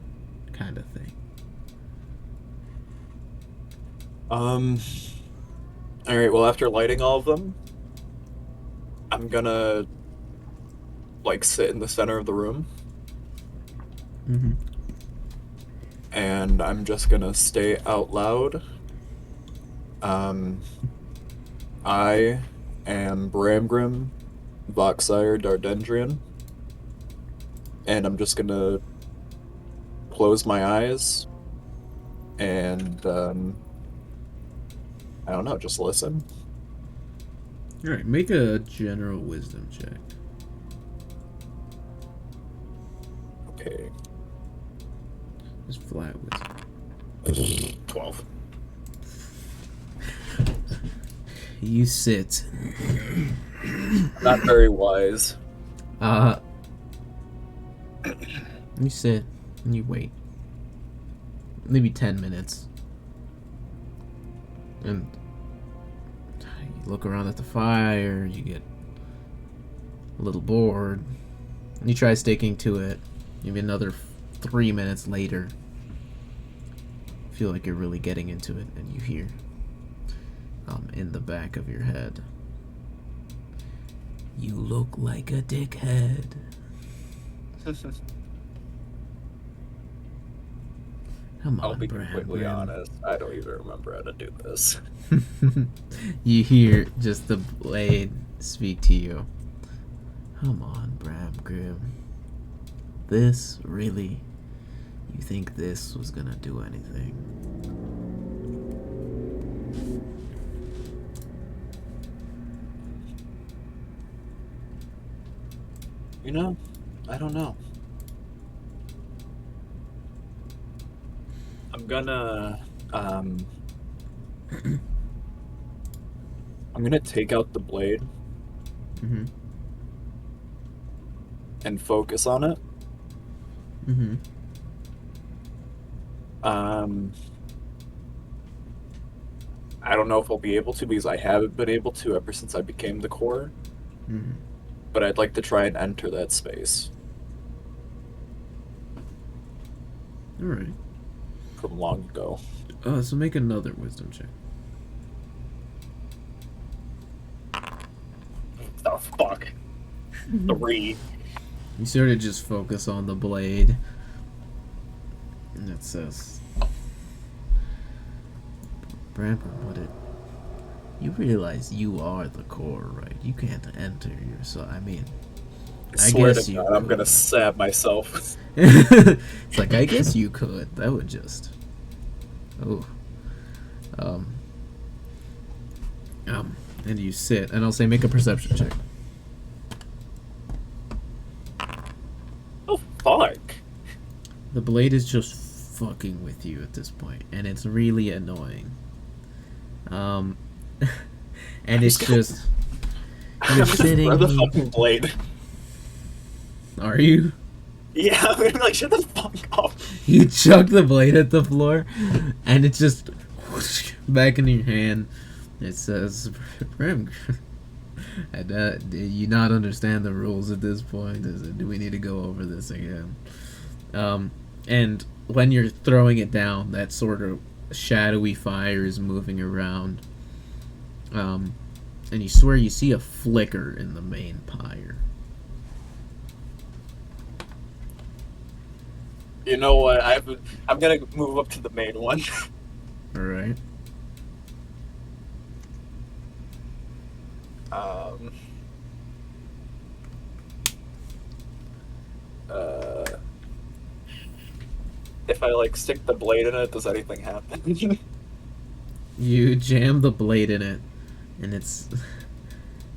kind of thing. Alright, well, after lighting all of them, I'm gonna, like, sit in the center of the room. And I'm just gonna stay out loud. I am Bramgrim, Vahxire, Daardendrian. And I'm just gonna close my eyes and, I don't know, just listen. Alright, make a general wisdom check. Okay. Just flat wisdom. 12. You sit. Not very wise. You sit and you wait. Maybe 10 minutes. And you look around at the fire, you get a little bored. You try sticking to it. Maybe another 3 minutes later. Feel like you're really getting into it, and you hear in the back of your head, "You look like a dickhead." Come on, I'll be Bram, completely Bram. honest. I don't even remember how to do this. You hear just the blade speak to you. Come on, Bramgrim. This, really? You think this was gonna do anything? You know, I don't know. I'm gonna, I'm gonna take out the blade Mm-hmm. and focus on it. Mm-hmm. I don't know if I'll be able to because I haven't been able to ever since I became the core, Mm-hmm. but I'd like to try and enter that space Alright. from long ago. So make another wisdom check. Oh, fuck. 3. You sort of just focus on the blade. And it says, Bramgrim, you realize you are the core, right? You can't enter yourself. I mean, I swear to God, I'm gonna stab myself. It's like, I guess you could. That would just... Oh. And you sit, and I'll say make a perception check. Oh, fuck. The blade is just fucking with you at this point, and it's really annoying. And it's just... You're sitting... Throw the fucking blade. Are you? Yeah, I'm gonna be like, shut the fuck up. You chuck the blade at the floor, and it's just whoosh, back in your hand. It says, Bram, do you not understand the rules at this point? Do we need to go over this again? And when you're throwing it down, that sort of shadowy fire is moving around. And you swear you see a flicker in the main pyre. You know what? I'm gonna move up to the main one. Alright. If I like stick the blade in it, does anything happen? You jam the blade in it, and it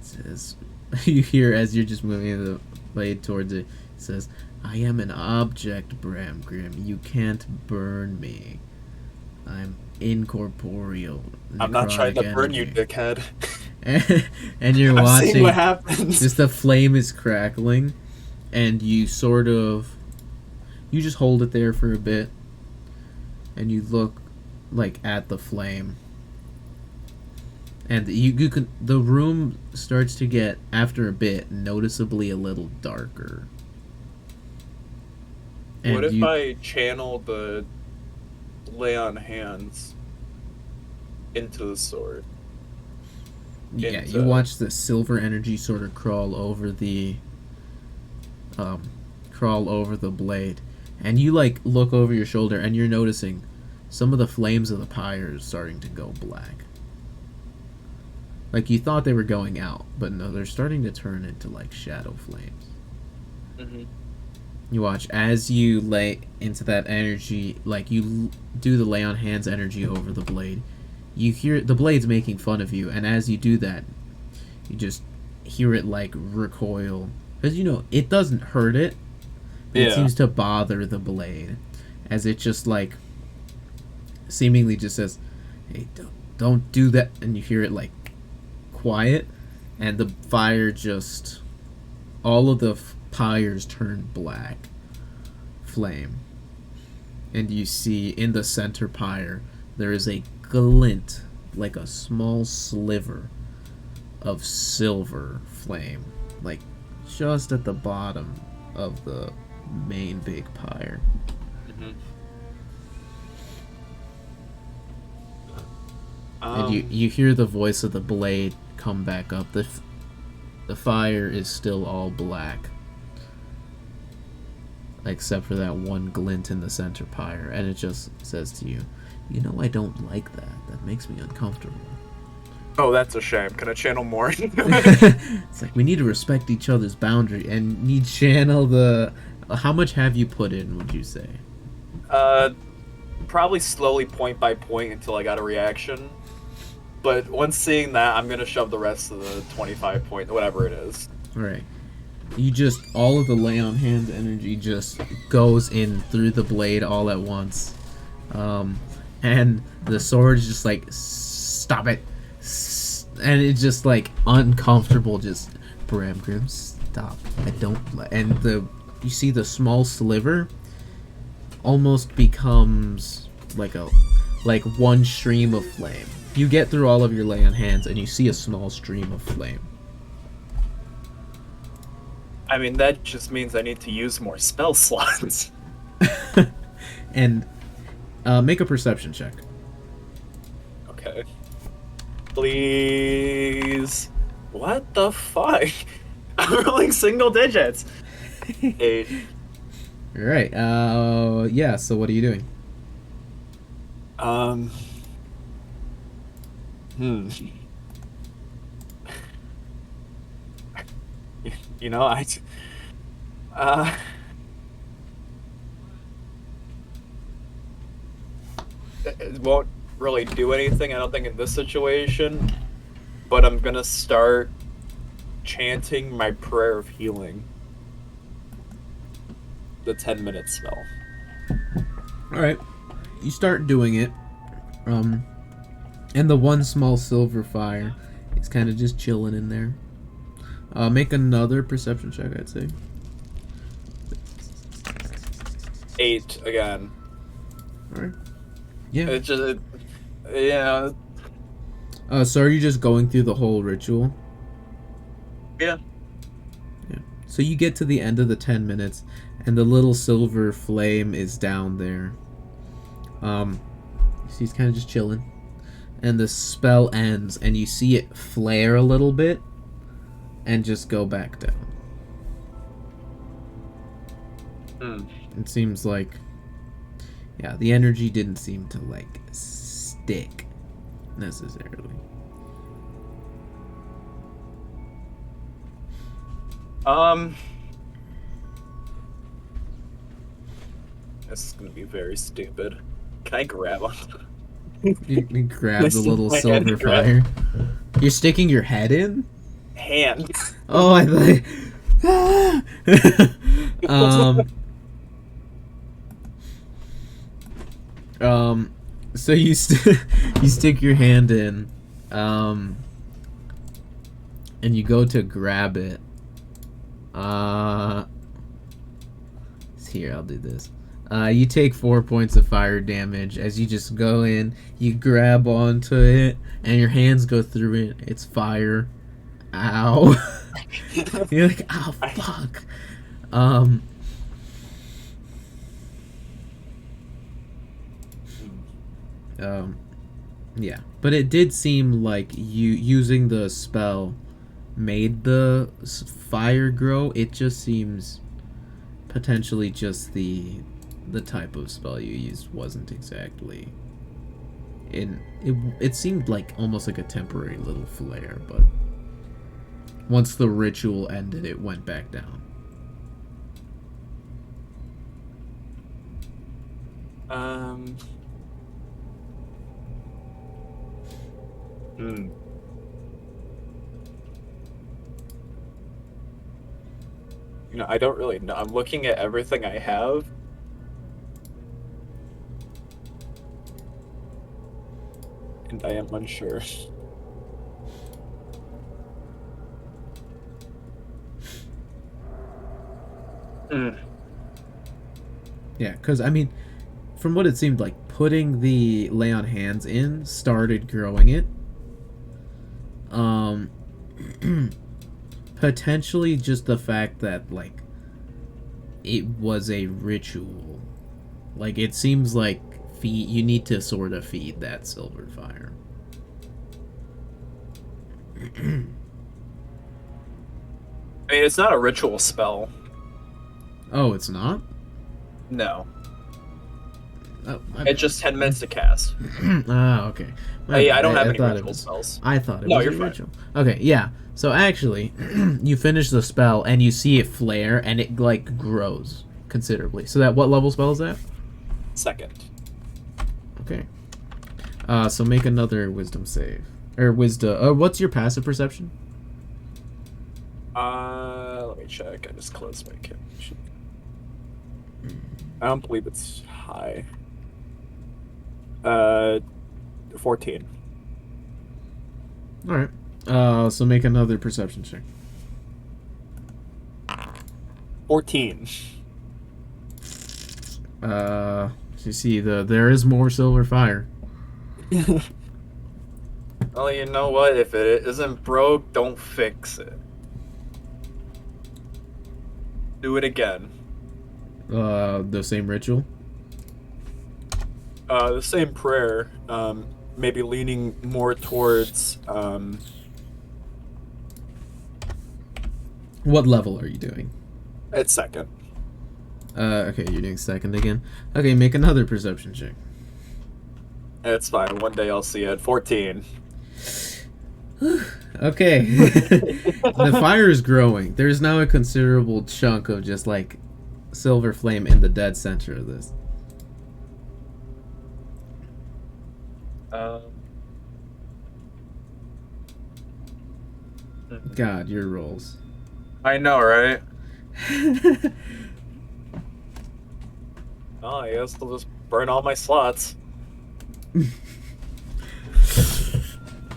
says, you hear as you're just moving the blade towards it, it says, I am an object, Bramgrim. You can't burn me. I'm incorporeal. I'm not trying to burn you, dickhead. And you're I'm watching. seeing what happens. Just the flame is crackling, and you sort of, you just hold it there for a bit, and you look like at the flame, and you can. The room starts to get, after a bit, noticeably a little darker. And what if I channel the lay on hands into the sword? Yeah, you watch the silver energy sort of crawl over the blade, and you like look over your shoulder, and you're noticing some of the flames of the pyre is starting to go black. Like, you thought they were going out, but no, they're starting to turn into like shadow flames. Mm-hmm. You watch as you lay into that energy, like you do the lay on hands energy over the blade. You hear the blade's making fun of you, and as you do that, you just hear it like recoil. Because, you know, it doesn't hurt it, but it seems to bother the blade. As it just like seemingly just says, hey, don't do that. And you hear it like quiet, and the fire just, all of the pyres turn black flame. And you see in the center pyre there is a glint, like a small sliver of silver flame, like just at the bottom of the main big pyre. Mm-hmm. And you hear the voice of the blade come back up. The fire is still all black, except for that one glint in the center pyre, and it just says to you, you know, I don't like that. That makes me uncomfortable. Oh, that's a shame. Can I channel more? It's like, we need to respect each other's boundary, and you channel the... How much have you put in, would you say? Probably slowly, point by point, until I got a reaction. But once seeing that, I'm gonna shove the rest of the 25 point, whatever it is. Alright. You just, all of the lay on hands energy just goes in through the blade all at once. And the sword is just like, stop it. And it's just like uncomfortable, just, Bramgrim, stop. I don't, and you see the small sliver almost becomes like one stream of flame. You get through all of your lay on hands, and you see a small stream of flame. I mean, that just means I need to use more spell slots. And make a perception check. Okay. Please. What the fuck? I'm rolling single digits. 8. Alright, yeah, so what are you doing? Hmm. You know, uh, it won't really do anything, I don't think, in this situation. But I'm gonna start chanting my prayer of healing. The 10-minute spell. Alright. You start doing it. And the one small silver fire is kind of just chilling in there. Make another perception check, I'd say. 8 again. Alright. Yeah. It's just, yeah. So are you just going through the whole ritual? Yeah. Yeah. So you get to the end of the 10 minutes, and the little silver flame is down there. You see he's kind of just chilling. And the spell ends, and you see it flare a little bit, and just go back down. It seems like, yeah, the energy didn't seem to, like, stick, necessarily. This is gonna be very stupid. Can I grab on? You grab the little My silver hand grab. fire. You're sticking your head in? Hand. Oh, I thought. So you you stick your hand in, and you go to grab it. Here, I'll do this. You take 4 points of fire damage as you just go in, you grab onto it, and your hands go through it. It's fire. Ow. You're like, oh, fuck. Yeah. But it did seem like you using the spell made the fire grow. It just seems potentially just the type of spell you used wasn't exactly in it seemed like almost like a temporary little flare, but once the ritual ended it went back down. You know, I don't really know. I'm looking at everything I have. And I am unsure. Yeah, because I mean, from what it seemed like, putting the lay on hands in started growing it. Potentially just the fact that, like, it was a ritual. Like, it seems like you need to sort of feed that silver fire. I mean, it's not a ritual spell. Oh, it's not? No. Oh, It's just 10 minutes to cast. Okay. I don't have any thought ritual it was, spells. I thought it No, was you're a fine. ritual. Okay, yeah. So actually, you finish the spell and you see it flare and it like grows considerably. So that what level spell is that? Second. Okay. So make another wisdom save. Or wisdom. What's your passive perception? Let me check. I just closed my camera. I don't believe it's high. 14. All right. So make another perception check. 14. So you see there is more silver fire. Well, you know what? If it isn't broke, don't fix it. Do it again. The same ritual. The same prayer. Maybe leaning more towards. What level are you doing? It's second. Okay, you're doing second again. Okay, make another perception check. It's fine. One day I'll see it. 14. Okay. The fire is growing. There's now a considerable chunk of just like silver flame in the dead center of this. God, your rolls. I know, right? Oh, I guess I'll just burn all my slots.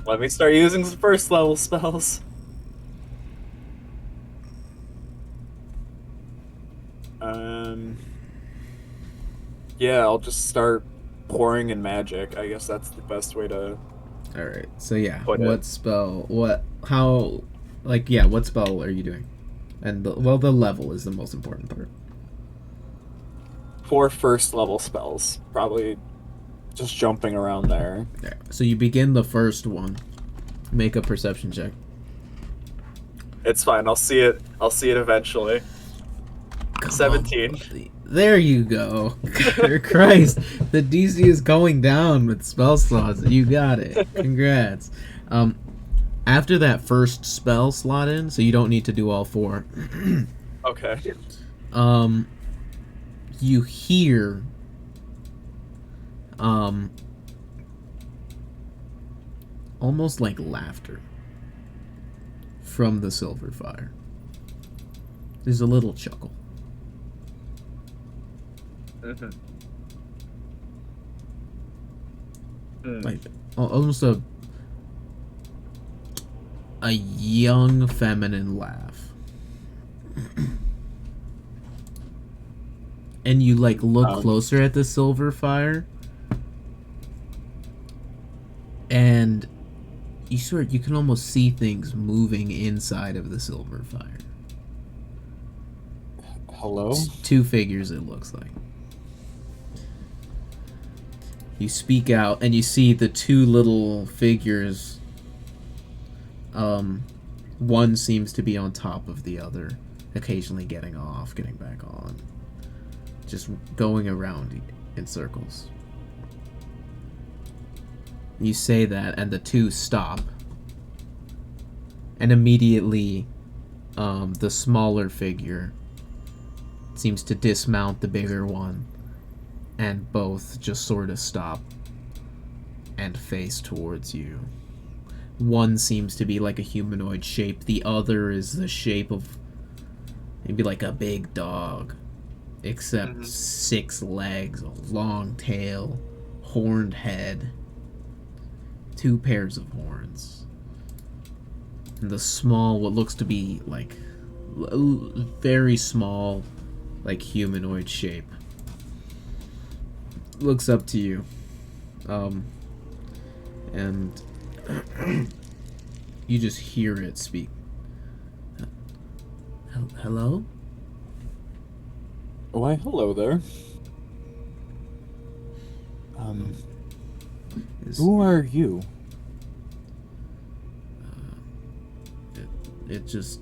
Let me start using some first level spells. Yeah, I'll just start pouring in magic. I guess that's the best way to. All right. So yeah, Put what it. spell? What? How? Like yeah, what spell are you doing? And the level is the most important part. 4 first level spells. Probably just jumping around there. Yeah. So you begin the first one. Make a perception check. It's fine. I'll see it. I'll see it eventually. Come 17. on. There you go. Christ, the DC is going down with spell slots. You got it. Congrats. After that first spell slot in, so you don't need to do all 4. Okay. You hear almost like laughter from the silver fire. There's a little chuckle. Like almost a young feminine laugh. And you like look closer at the silver fire, and you can almost see things moving inside of the silver fire. Hello? It's 2 figures, it looks like. You speak out, and you see the 2 little figures. One seems to be on top of the other, occasionally getting off, getting back on. Just going around in circles. You say that, and the 2 stop. And immediately, the smaller figure seems to dismount the bigger one, and both just sort of stop and face towards you. One seems to be like a humanoid shape, the other is the shape of maybe like a big dog, except 6 legs, a long tail, horned head, 2 pairs of horns, and the small, what looks to be like very small, like humanoid shape looks up to you, and you just hear it speak. Hello? Why, hello there. Who are you? It just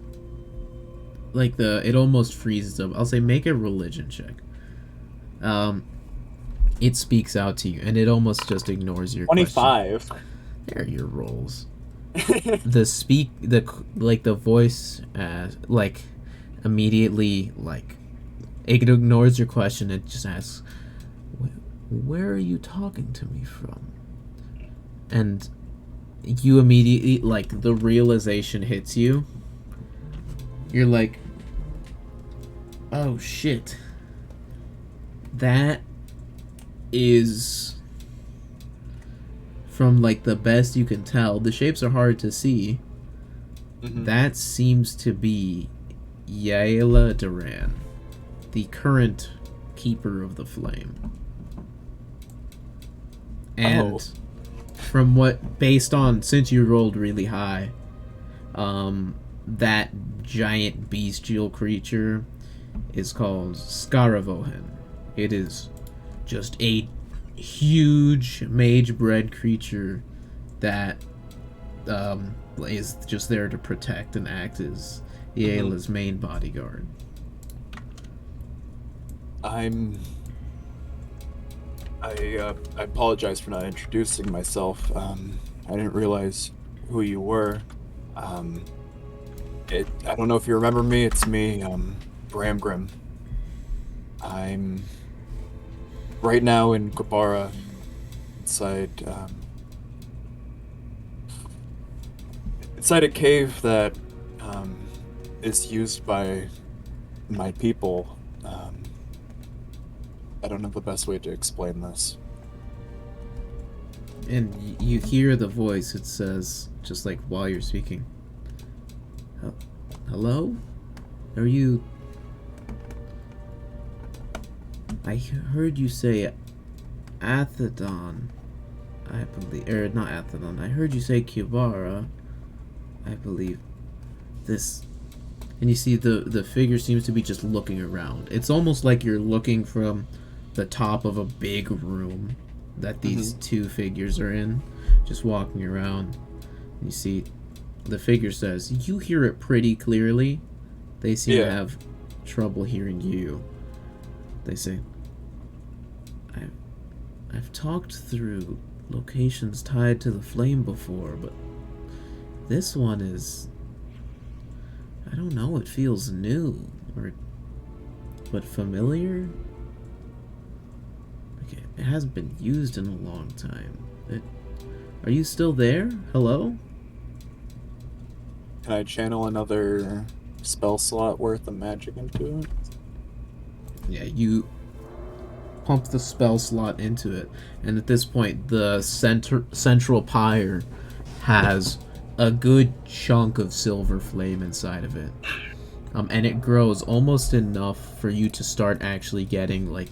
like it almost freezes up. I'll say make a religion check. It speaks out to you, and it almost just ignores your 25. question. There are your rolls. The voice, like immediately, like it ignores your question. It just asks, "Where are you talking to me from?" And you immediately, like, the realization hits you. You're like, "Oh shit! That is." From, like, the best you can tell, the shapes are hard to see. That seems to be Daardendrian, the current keeper of the flame. And from what, based on, since you rolled really high, that giant bestial creature is called Scaravohen. It is just a huge mage-bred creature that is just there to protect and act as Yala's main bodyguard. I'm I apologize for not introducing myself. I didn't realize who you were. I don't know if you remember me. It's me, Bramgrim. I'm right now in Gabara, inside a cave that is used by my people. I don't know the best way to explain this. And you hear the voice. It says, just like while you're speaking, hello? Are you... I heard you say Athedon, I believe. Or not Athedon. I heard you say Kibara, I believe. This... And you see the figure seems to be just looking around. It's almost like you're looking from the top of a big room that these two figures are in, just walking around. You see the figure says, you hear it pretty clearly. They seem to have trouble hearing you. They say, I've talked through locations tied to the flame before, but this one is, I don't know, it feels new, but familiar? Okay, it hasn't been used in a long time. Are you still there? Hello? Can I channel another spell slot worth of magic into it? Yeah, you pump the spell slot into it, and at this point, the central pyre has a good chunk of silver flame inside of it. And it grows almost enough for you to start actually getting, like,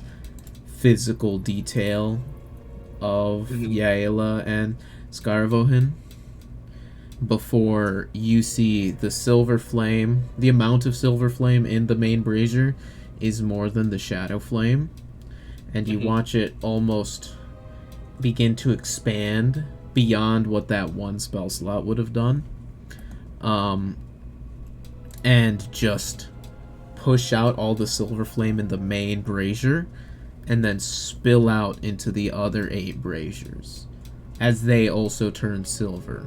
physical detail of Yaela and Scarvohin before you see the silver flame. The amount of silver flame in the main brazier is more than the shadow flame, and you watch it almost begin to expand beyond what that one spell slot would have done, and just push out all the silver flame in the main brazier and then spill out into the other 8 braziers as they also turn silver.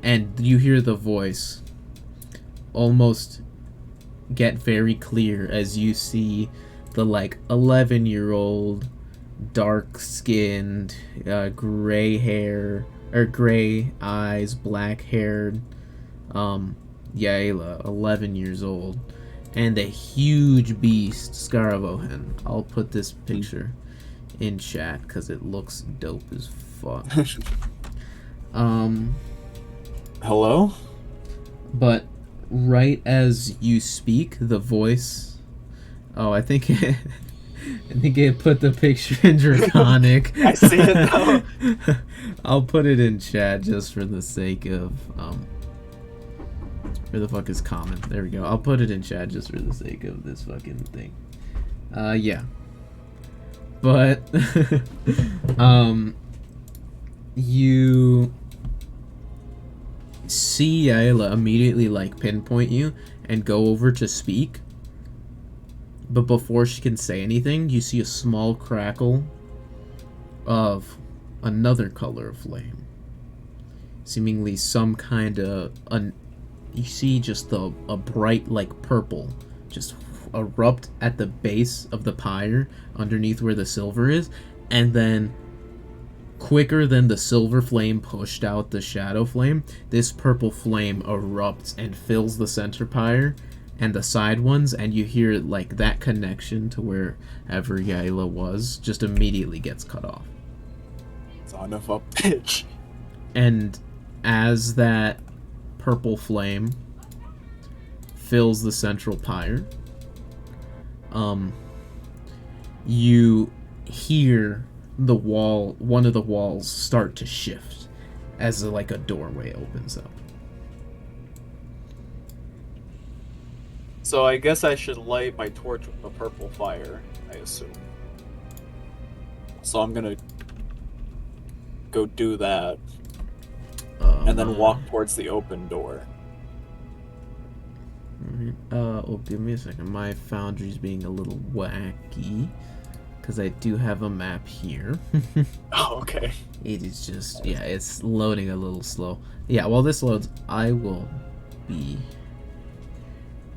And you hear the voice almost get very clear as you see the, like, 11-year-old, dark-skinned, gray hair, or gray eyes, black-haired, Yaela, 11 years old, and a huge beast, Scaravohin. I'll put this picture in chat because it looks dope as fuck. Hello? But right as you speak, the voice... Oh, I think it put the picture in Draconic. I see it now. I'll put it in chat just for the sake of... Where the fuck is common? There we go. I'll put it in chat just for the sake of this fucking thing. Yeah. But... you... see Yaela immediately, like, pinpoint you and go over to speak. But before she can say anything, you see a small crackle of another color of flame. Seemingly some kind of... you see just a bright, like, purple just erupt at the base of the pyre underneath where the silver is, and then quicker than the silver flame pushed out the shadow flame, this purple flame erupts and fills the center pyre and the side ones, and you hear, like, that connection to wherever Yaela was just immediately gets cut off. Son of a bitch. And as that purple flame fills the central pyre, you hear the wall, one of the walls, start to shift as a doorway opens up. So I guess I should light my torch with a purple fire, I assume. So I'm gonna go do that, and then walk towards the open door. Oh, give me a second. My foundry's being a little wacky, because I do have a map here. Oh, okay. It is just, yeah, it's loading a little slow. Yeah, while this loads, I will be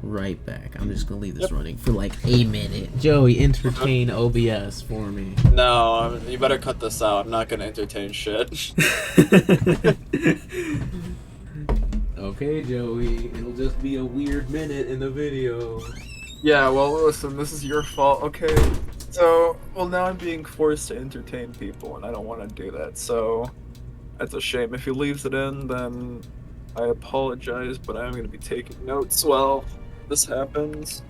right back. I'm just gonna leave this running for like a minute. Joey, entertain OBS for me. No, you better cut this out. I'm not gonna entertain shit. Okay, Joey, it'll just be a weird minute in the video. Yeah, well, listen, this is your fault, okay? So, well, now I'm being forced to entertain people, and I don't want to do that, so that's a shame. If he leaves it in, then I apologize, but I'm going to be taking notes while this happens.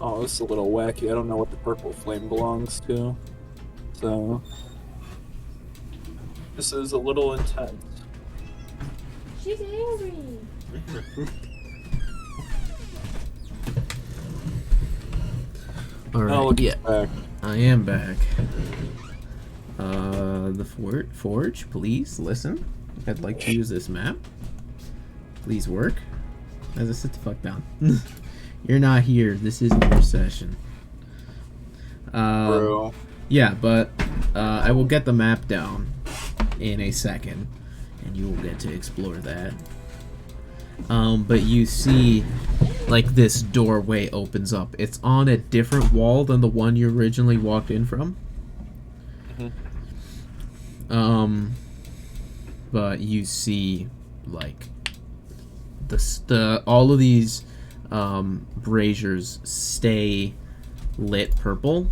Oh, this is a little wacky. I don't know what the purple flame belongs to. So, this is a little intense. She's angry. Alright, Oh, look, yeah, back. I am back. The forge, please listen. I'd like to use this map. Please work. As I sit the fuck down. You're not here. This isn't your session. Bro. Yeah, but I will get the map down in a second, and you will get to explore that. But you see, like, this doorway opens up. It's on a different wall than the one you originally walked in from. But you see, like, all of these braziers stay lit purple.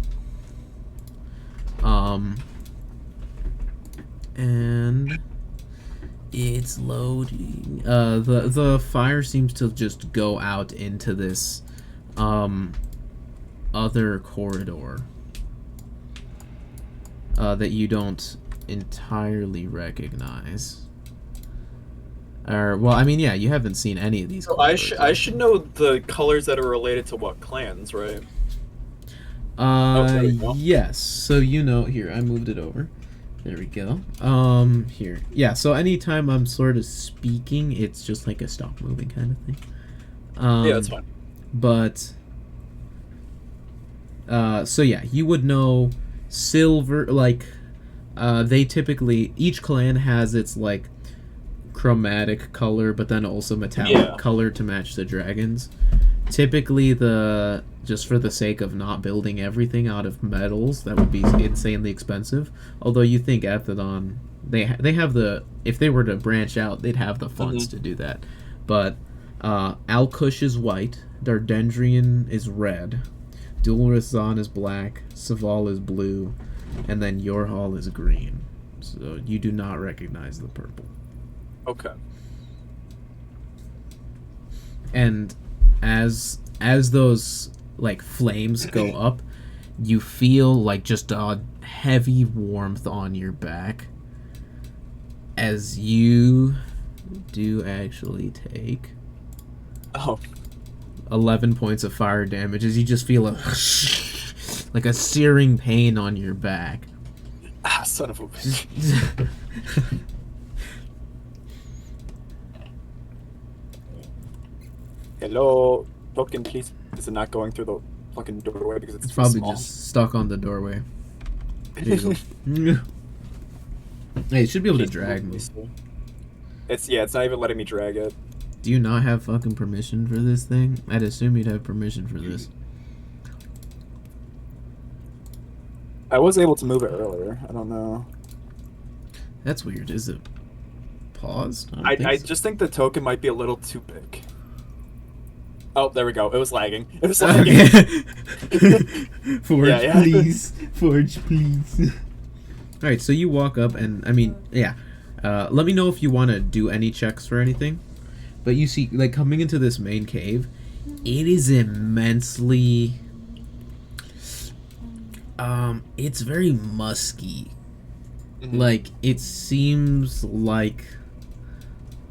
And it's loading. The fire seems to just go out into this other corridor that you don't entirely recognize. Or, well, I mean, yeah, you haven't seen any of these. So I should know the colors that are related to what clans, right? Yes. So you know, here, I moved it over. There we go. Here. Yeah, so anytime I'm sort of speaking, it's just like a stop moving kind of thing. Yeah, that's fine. But so yeah, you would know silver, like they typically, each clan has its like chromatic color, but then also metallic color to match the dragons. Typically, just for the sake of not building everything out of metals, that would be insanely expensive. Although you think Athedon, they have the, if they were to branch out, they'd have the funds to do that. But Alcush is white, Daardendrian is red, Dulrazan is black, Saval is blue, and then your hall is green. So you do not recognize the purple. Okay. And as those like flames go up, you feel like just a heavy warmth on your back as you do actually take 11 points of fire damage, as you just feel like a searing pain on your back. Ah, son of a bitch. Hello, token, please. Is it not going through the fucking doorway because it's too probably small? just stuck on the doorway. There you go. Hey, it should be able to drag me. It's not even letting me drag it. Do you not have fucking permission for this thing? I'd assume you'd have permission for this. I was able to move it earlier. I don't know. That's weird. Is it paused? I just think the token might be a little too big. Oh, there we go. It was lagging. It was lagging. Forge, please. Forge, please. Alright, so you walk up and, I mean, yeah. Let me know if you want to do any checks for anything. But you see, like, coming into this main cave, it is immensely... it's very musky. Like, it seems like...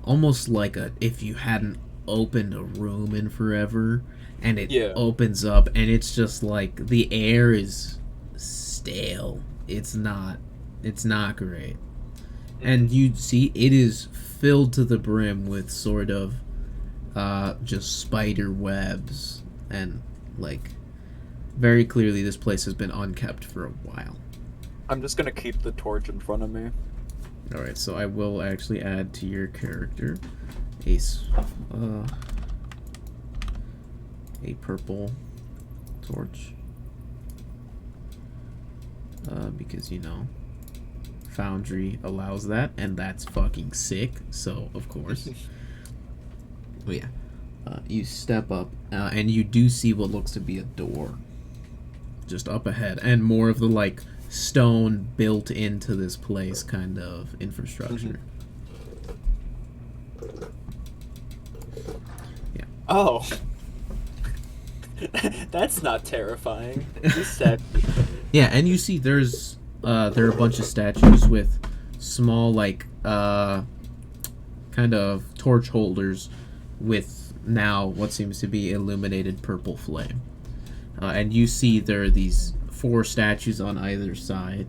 almost like if you hadn't opened a room in forever, and it Yeah. opens up, and it's just like the air is stale. It's not great. And you see it is filled to the brim with sort of just spider webs, and like very clearly this place has been unkept for a while. I'm just gonna keep the torch in front of me. Alright, so I will actually add to your character a purple torch. Because, you know, Foundry allows that, and that's fucking sick, so of course. But yeah, you step up, and you do see what looks to be a door just up ahead, and more of the, like, stone built into this place kind of infrastructure. Yeah. Oh. That's not terrifying. You said. Yeah, and you see there are a bunch of statues with small, like, kind of torch holders with now what seems to be illuminated purple flame. And you see there are these 4 statues on either side.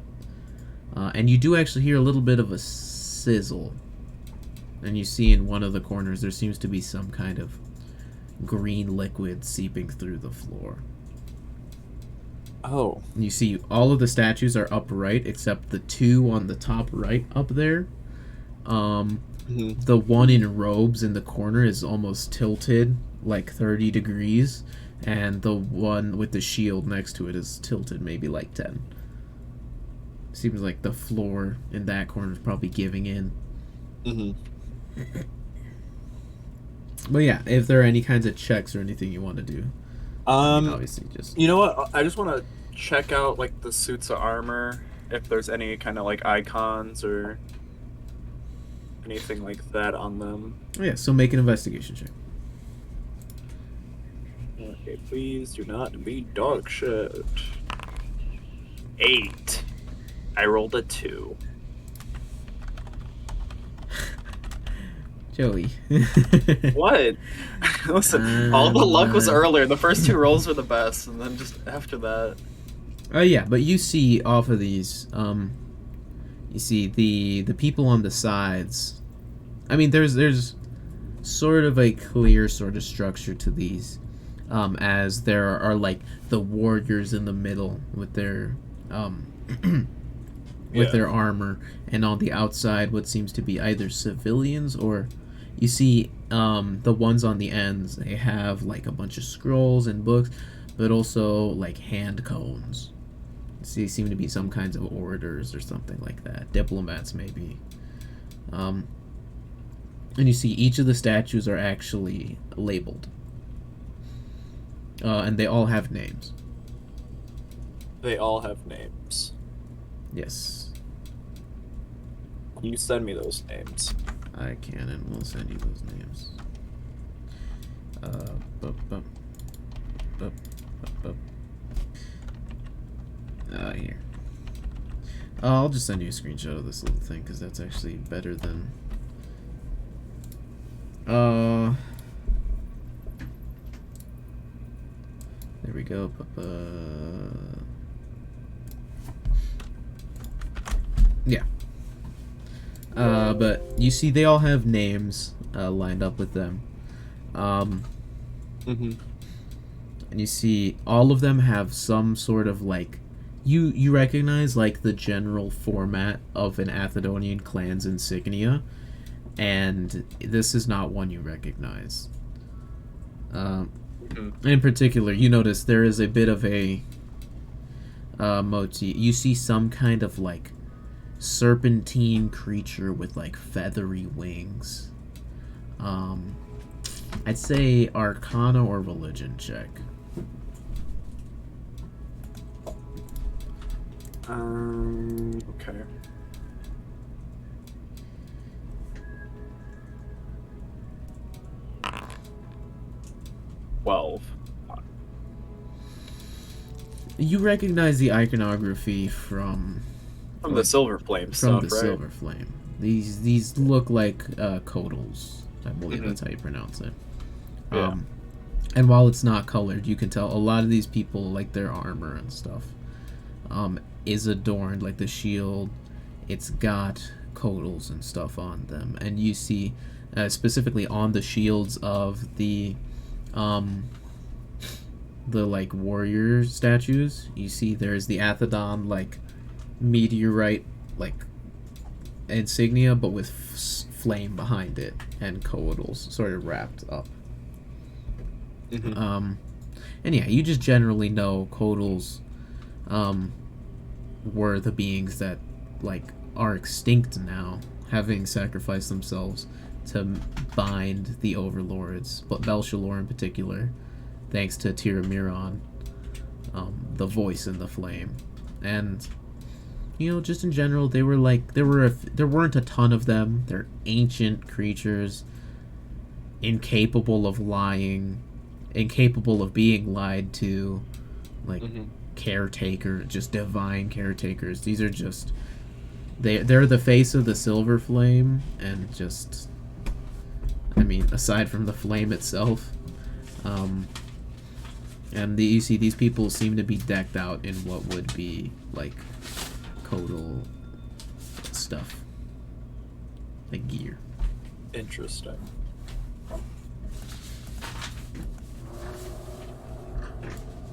And you do actually hear a little bit of a sizzle. And you see in one of the corners there seems to be some kind of green liquid seeping through the floor. Oh. You see all of the statues are upright except the 2 on the top right up there. The one in robes in the corner is almost tilted like 30 degrees, and the one with the shield next to it is tilted maybe like 10. Seems like the floor in that corner is probably giving in. But yeah, if there are any kinds of checks or anything you want to do, obviously just... You know what? I just want to check out, like, the suits of armor, if there's any kind of, like, icons or anything like that on them. Oh yeah, so make an investigation check. Okay, please do not be dog shit. 8. I rolled a 2. Joey. What? Listen, all the luck was earlier. The first 2 rolls were the best, and then just after that... Oh yeah, but you see off of these, you see the people on the sides. I mean, there's sort of a clear sort of structure to these, as there are like the warriors in the middle with their their armor, and on the outside what seems to be either civilians, or you see the ones on the ends, they have like a bunch of scrolls and books, but also like hand cones. So they seem to be some kinds of orators or something like that, diplomats maybe. And you see each of the statues are actually labeled, and they all have names. They all have names. Yes. Can you send me those names? I can, and we'll send you those names. Here. I'll just send you a screenshot of this little thing, because that's actually better than... There we go. Yeah. But you see they all have names lined up with them. And you see all of them have some sort of like... You recognize like the general format of an Athedonian clan's insignia, and this is not one you recognize. In particular, you notice there is a bit of a motif. You see some kind of like serpentine creature with like feathery wings. I'd say Arcana or Religion check. Okay. You recognize the iconography from the Silver Flame from stuff, the right? Silver Flame. These look like codals. I believe that's how you pronounce it. Yeah. And while it's not colored, you can tell a lot of these people, like their armor and stuff, is adorned, like the shield. It's got codals and stuff on them, and you see specifically on the shields of the like warrior statues, you see there's the Athedon like meteorite like insignia, but with flame behind it and codals sort of wrapped up. Mm-hmm. And yeah, you just generally know codals were the beings that like are extinct now, having sacrificed themselves to bind the overlords, but Belshalor in particular, thanks to Tiramiron, the voice in the flame. And you know, just in general, they were like there weren't a ton of them. They're ancient creatures, incapable of lying, incapable of being lied to, like caretaker, just divine caretakers. These are just they're the face of the silver flame, and just, I mean, aside from the flame itself, and you see these people seem to be decked out in what would be like codal stuff, like gear. Interesting.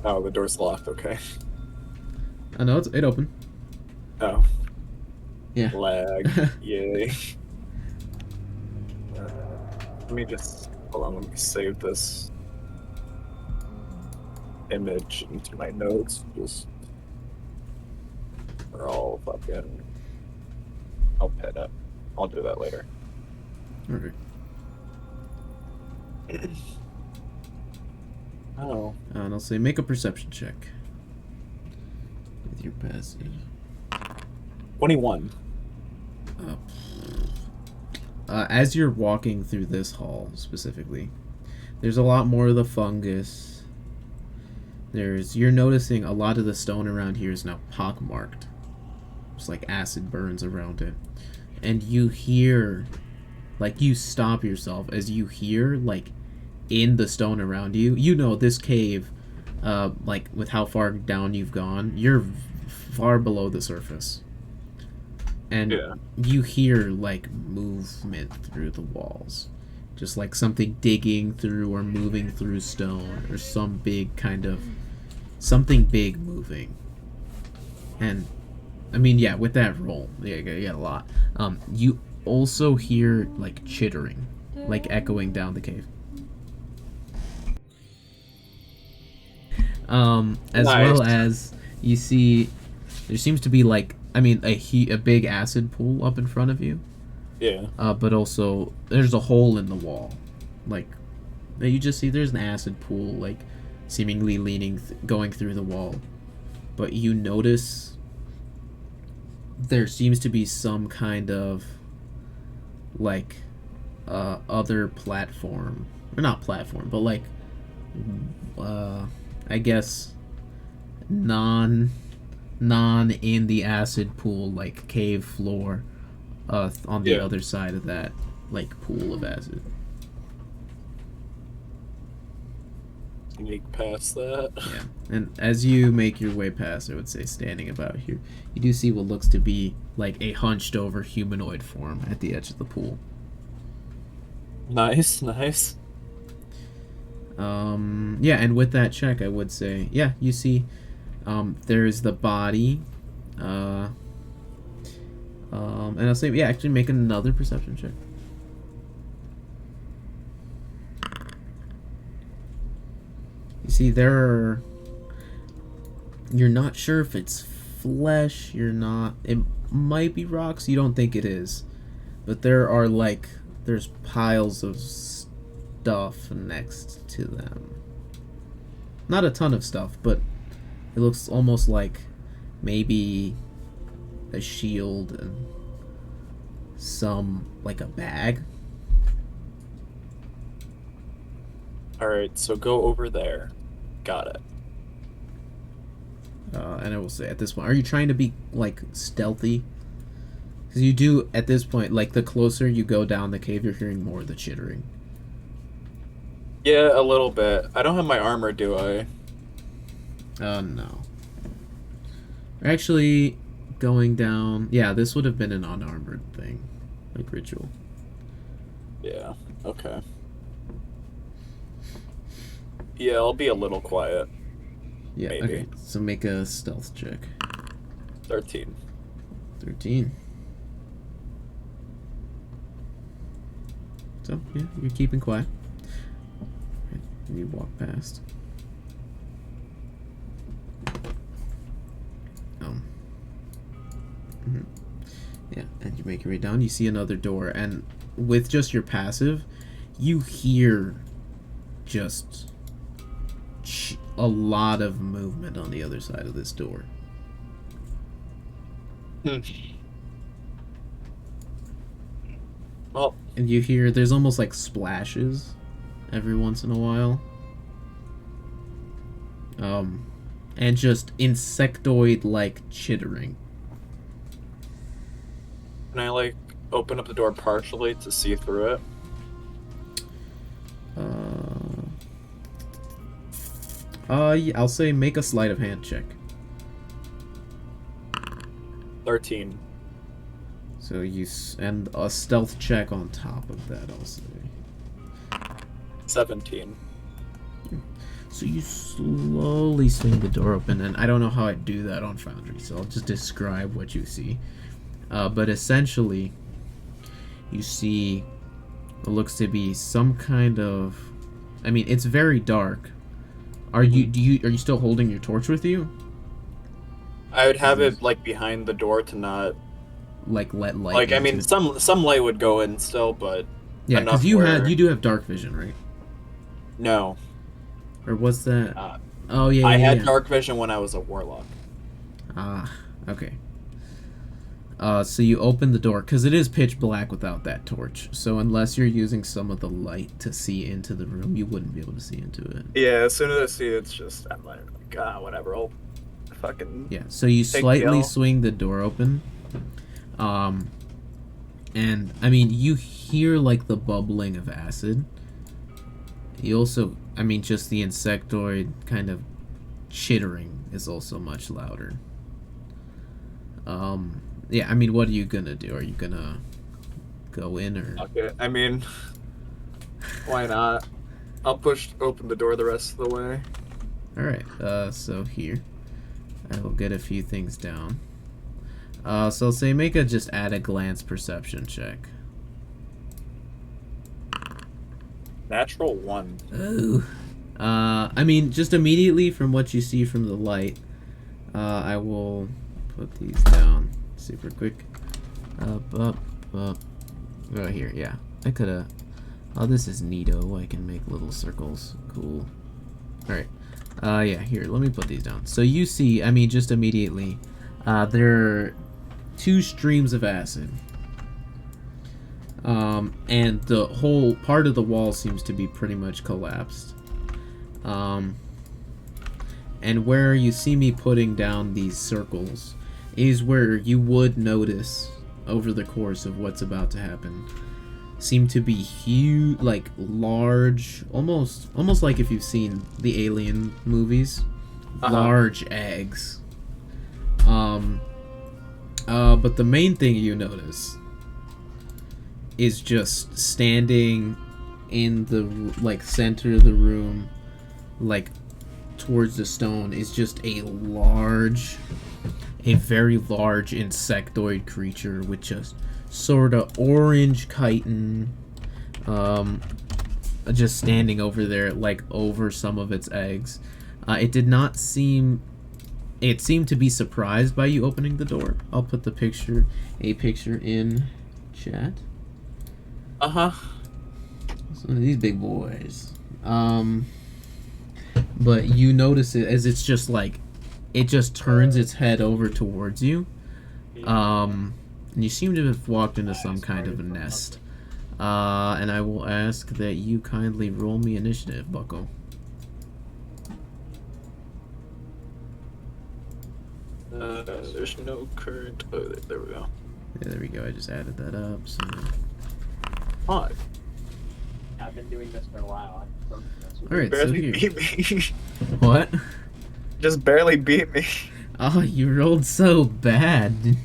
Oh, the door's locked. Okay. I know it opened. Oh. Yeah. Lag. Yay. Let me just hold on. Let me save this image into my notes. Just we're all fucking. I'll pin it. I'll do that later. Alright. Oh. And I'll say make a perception check with your passive. 21. As you're walking through this hall specifically, there's a lot more of the fungus. You're noticing a lot of the stone around here is now pockmarked. It's like acid burns around it. And you hear, like, you stop yourself as you hear, like, in the stone around you. You know this cave, like, with how far down you've gone, you're far below the surface. And Yeah. you hear, like, movement through the walls. Just like something digging through or moving through stone, or some big kind of, something big moving. And, I mean, yeah, with that roll, yeah, you got a lot. You also hear, like, chittering, like, echoing down the cave. As well as you see, there seems to be, like, I mean, a big acid pool up in front of you. Yeah. But also, there's a hole in the wall. Like, you just see there's an acid pool, like, seemingly going through the wall. But you notice there seems to be some kind of, like, other platform. Or not platform, but, like, I guess, non in the acid pool, like, cave floor, on the other side of that, like, pool of acid. Sneak past that. Yeah, and as you make your way past, I would say, standing about here, you do see what looks to be, like, a hunched over humanoid form at the edge of the pool. Nice, nice. Yeah, and with that check, I would say, yeah, you see, there's the body, and I'll say, yeah, actually make another perception check. You see, you're not sure if it's flesh, it might be rocks, you don't think it is, but there's piles of stuff next to them. Not a ton of stuff, but it looks almost like maybe a shield and like a bag. Alright, so go over there. Got it. And I will say, at this point, are you trying to be, like, stealthy? Because you do, at this point, like, the closer you go down the cave, you're hearing more of the chittering. Yeah, a little bit. I don't have my armor, do I? No. Actually, going down... Yeah, this would have been an unarmored thing. Like ritual. Yeah, okay. Yeah, I'll be a little quiet. Yeah, Maybe. okay. So make a stealth check. 13. 13. So, yeah, you're keeping quiet. Right, and you walk past. Mhm. Yeah, and you make your way down. You see another door, and with just your passive, you hear just a lot of movement on the other side of this door. Well, And you hear there's almost like splashes every once in a while. And just insectoid-like chittering. can I, like, open up the door partially to see through it? Yeah, I'll say make a sleight of hand check. 13. So and a stealth check on top of that, I'll say. 17. So you slowly swing the door open, and I don't know how I do that on Foundry, so I'll just describe what you see. But essentially, you see what looks to be some kind of... I mean, it's very dark. Are you still holding your torch with you? I would have it, like, behind the door to not... Like, let light Like, I into mean, it? some light would go in still, but... Yeah, because enough you do have dark vision, right? No. Or was that... oh, yeah, I yeah, had yeah. dark vision when I was a warlock. Ah, okay. So you open the door, because it is pitch black without that torch. So unless you're using some of the light to see into the room, you wouldn't be able to see into it. Yeah, as soon as I see it, it's just, I'm like, whatever, I'll fucking... Yeah, so you Take slightly the L. swing the door open. And, I mean, you hear, like, the bubbling of acid. You also, I mean, just the insectoid kind of chittering is also much louder. Yeah, I mean, what are you gonna do? Are you gonna go in, or... Okay, I mean... Why not? I'll push open the door the rest of the way. Alright, so here. I will get a few things down. So I'll say make a just at-a-glance perception check. Natural 1. Ooh. I mean, just immediately from what you see from the light, I will put these down super quick. Up. Right here, yeah. I could've... Oh, this is neato. I can make little circles. Cool. Alright. Yeah, here, let me put these down. So you see, I mean, just immediately, there are 2 streams of acid. And the whole part of the wall seems to be pretty much collapsed. And where you see me putting down these circles is where you would notice over the course of what's about to happen seem to be huge, like large, almost like if you've seen the Alien movies, large eggs. But the main thing you notice is just standing in the like center of the room, like towards the stone, is just a very large insectoid creature with just sort of orange chitin, just standing over there, like over some of its eggs. It did not seem... It seemed to be surprised by you opening the door. I'll put a picture in chat. Some of these big boys. But you notice it as it's just like, it just turns its head over towards you. And you seem to have walked into some kind of a nest. And I will ask that you kindly roll me initiative, Bucko. There's no current... Oh, there we go. Yeah, there we go. I just added that up. So. 5. I've been doing this for a while. Alright, so Barely here. beat me. What? Just barely beat me. Oh, you rolled so bad.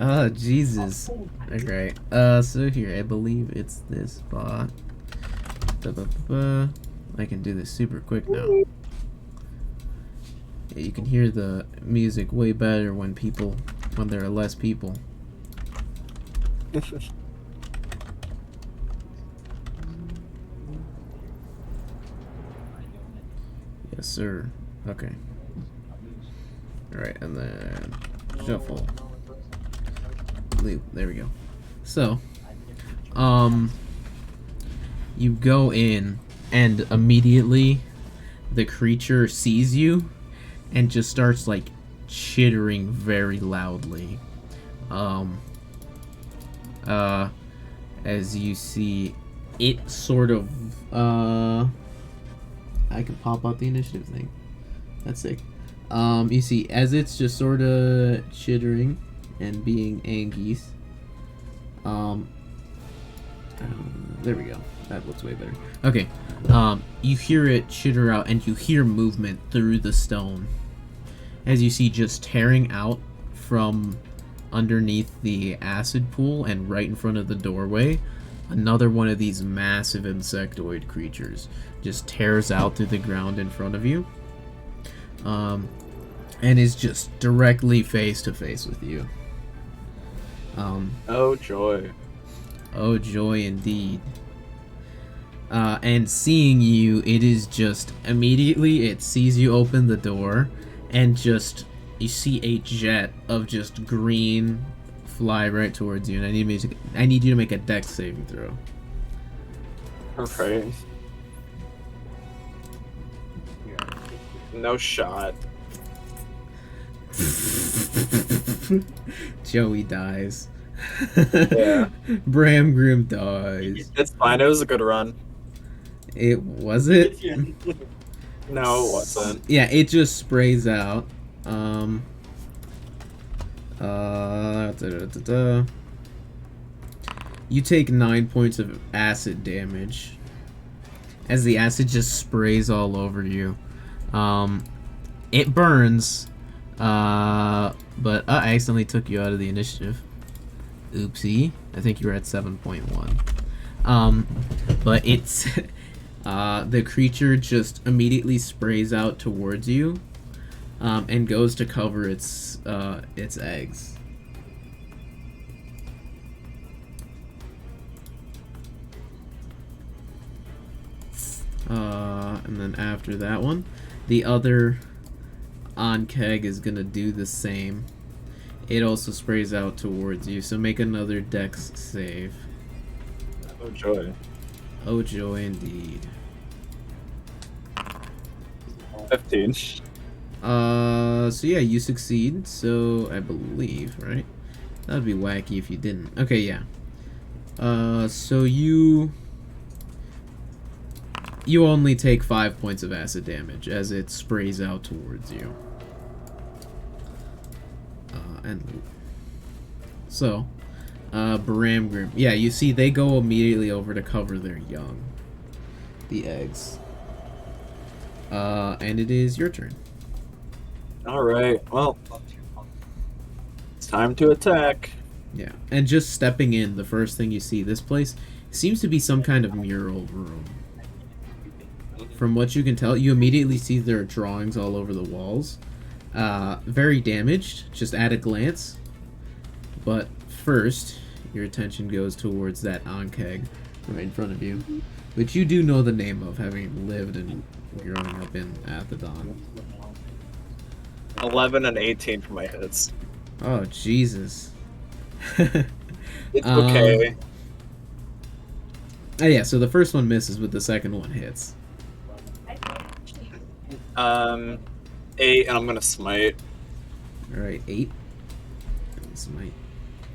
Oh, Jesus. Okay. So here, I believe it's this spot. I can do this super quick now. Yeah, you can hear the music way better when there are less people. Yes, sir. Okay. Alright, and then shuffle. Loop. There we go. So, you go in, and immediately the creature sees you and just starts like chittering very loudly. As you see, it sort of I can pop out the initiative thing. That's sick. You see, as it's just sort of chittering and being angies. There we go. That looks way better. Okay. You hear it chitter out, and you hear movement through the stone. As you see, just tearing out from underneath the acid pool and right in front of the doorway, another one of these massive insectoid creatures just tears out through the ground in front of you. And is just directly face to face with you. Oh joy. Oh joy indeed. And seeing you, it is just immediately it sees you open the door, and just you see a jet of just green fly right towards you, and I need you to make a dex saving throw. Okay. No shot. Joey dies. Yeah. Bramgrim dies. It's fine. It was a good run. It was it? No, it wasn't. Yeah, it just sprays out. You take 9 points of acid damage as the acid just sprays all over you. It burns, but I accidentally took you out of the initiative. Oopsie. I think you were at 7.1. But it's the creature just immediately sprays out towards you, and goes to cover its eggs. And then after that one, the other on-keg is gonna do the same. It also sprays out towards you, so make another dex save. Oh joy. Oh joy indeed. 15. So yeah, you succeed, so I believe, right? That would be wacky if you didn't. Okay, yeah. So you only take 5 points of acid damage as it sprays out towards you. And so, Bramgrim. Yeah, you see, they go immediately over to cover their young, the eggs. And it is your turn. Alright, well. It's time to attack. Yeah, and just stepping in, the first thing you see, this place seems to be some kind of mural room. From what you can tell, you immediately see there are drawings all over the walls. Very damaged, just at a glance. But first, your attention goes towards that on-keg right in front of you, which you do know the name of, having lived and grown up in Athedon. 11 and 18 for my hits. Oh, Jesus. It's okay. Oh yeah, so the first one misses, but the second one hits. 8, and I'm gonna smite. Alright, 8. Smite.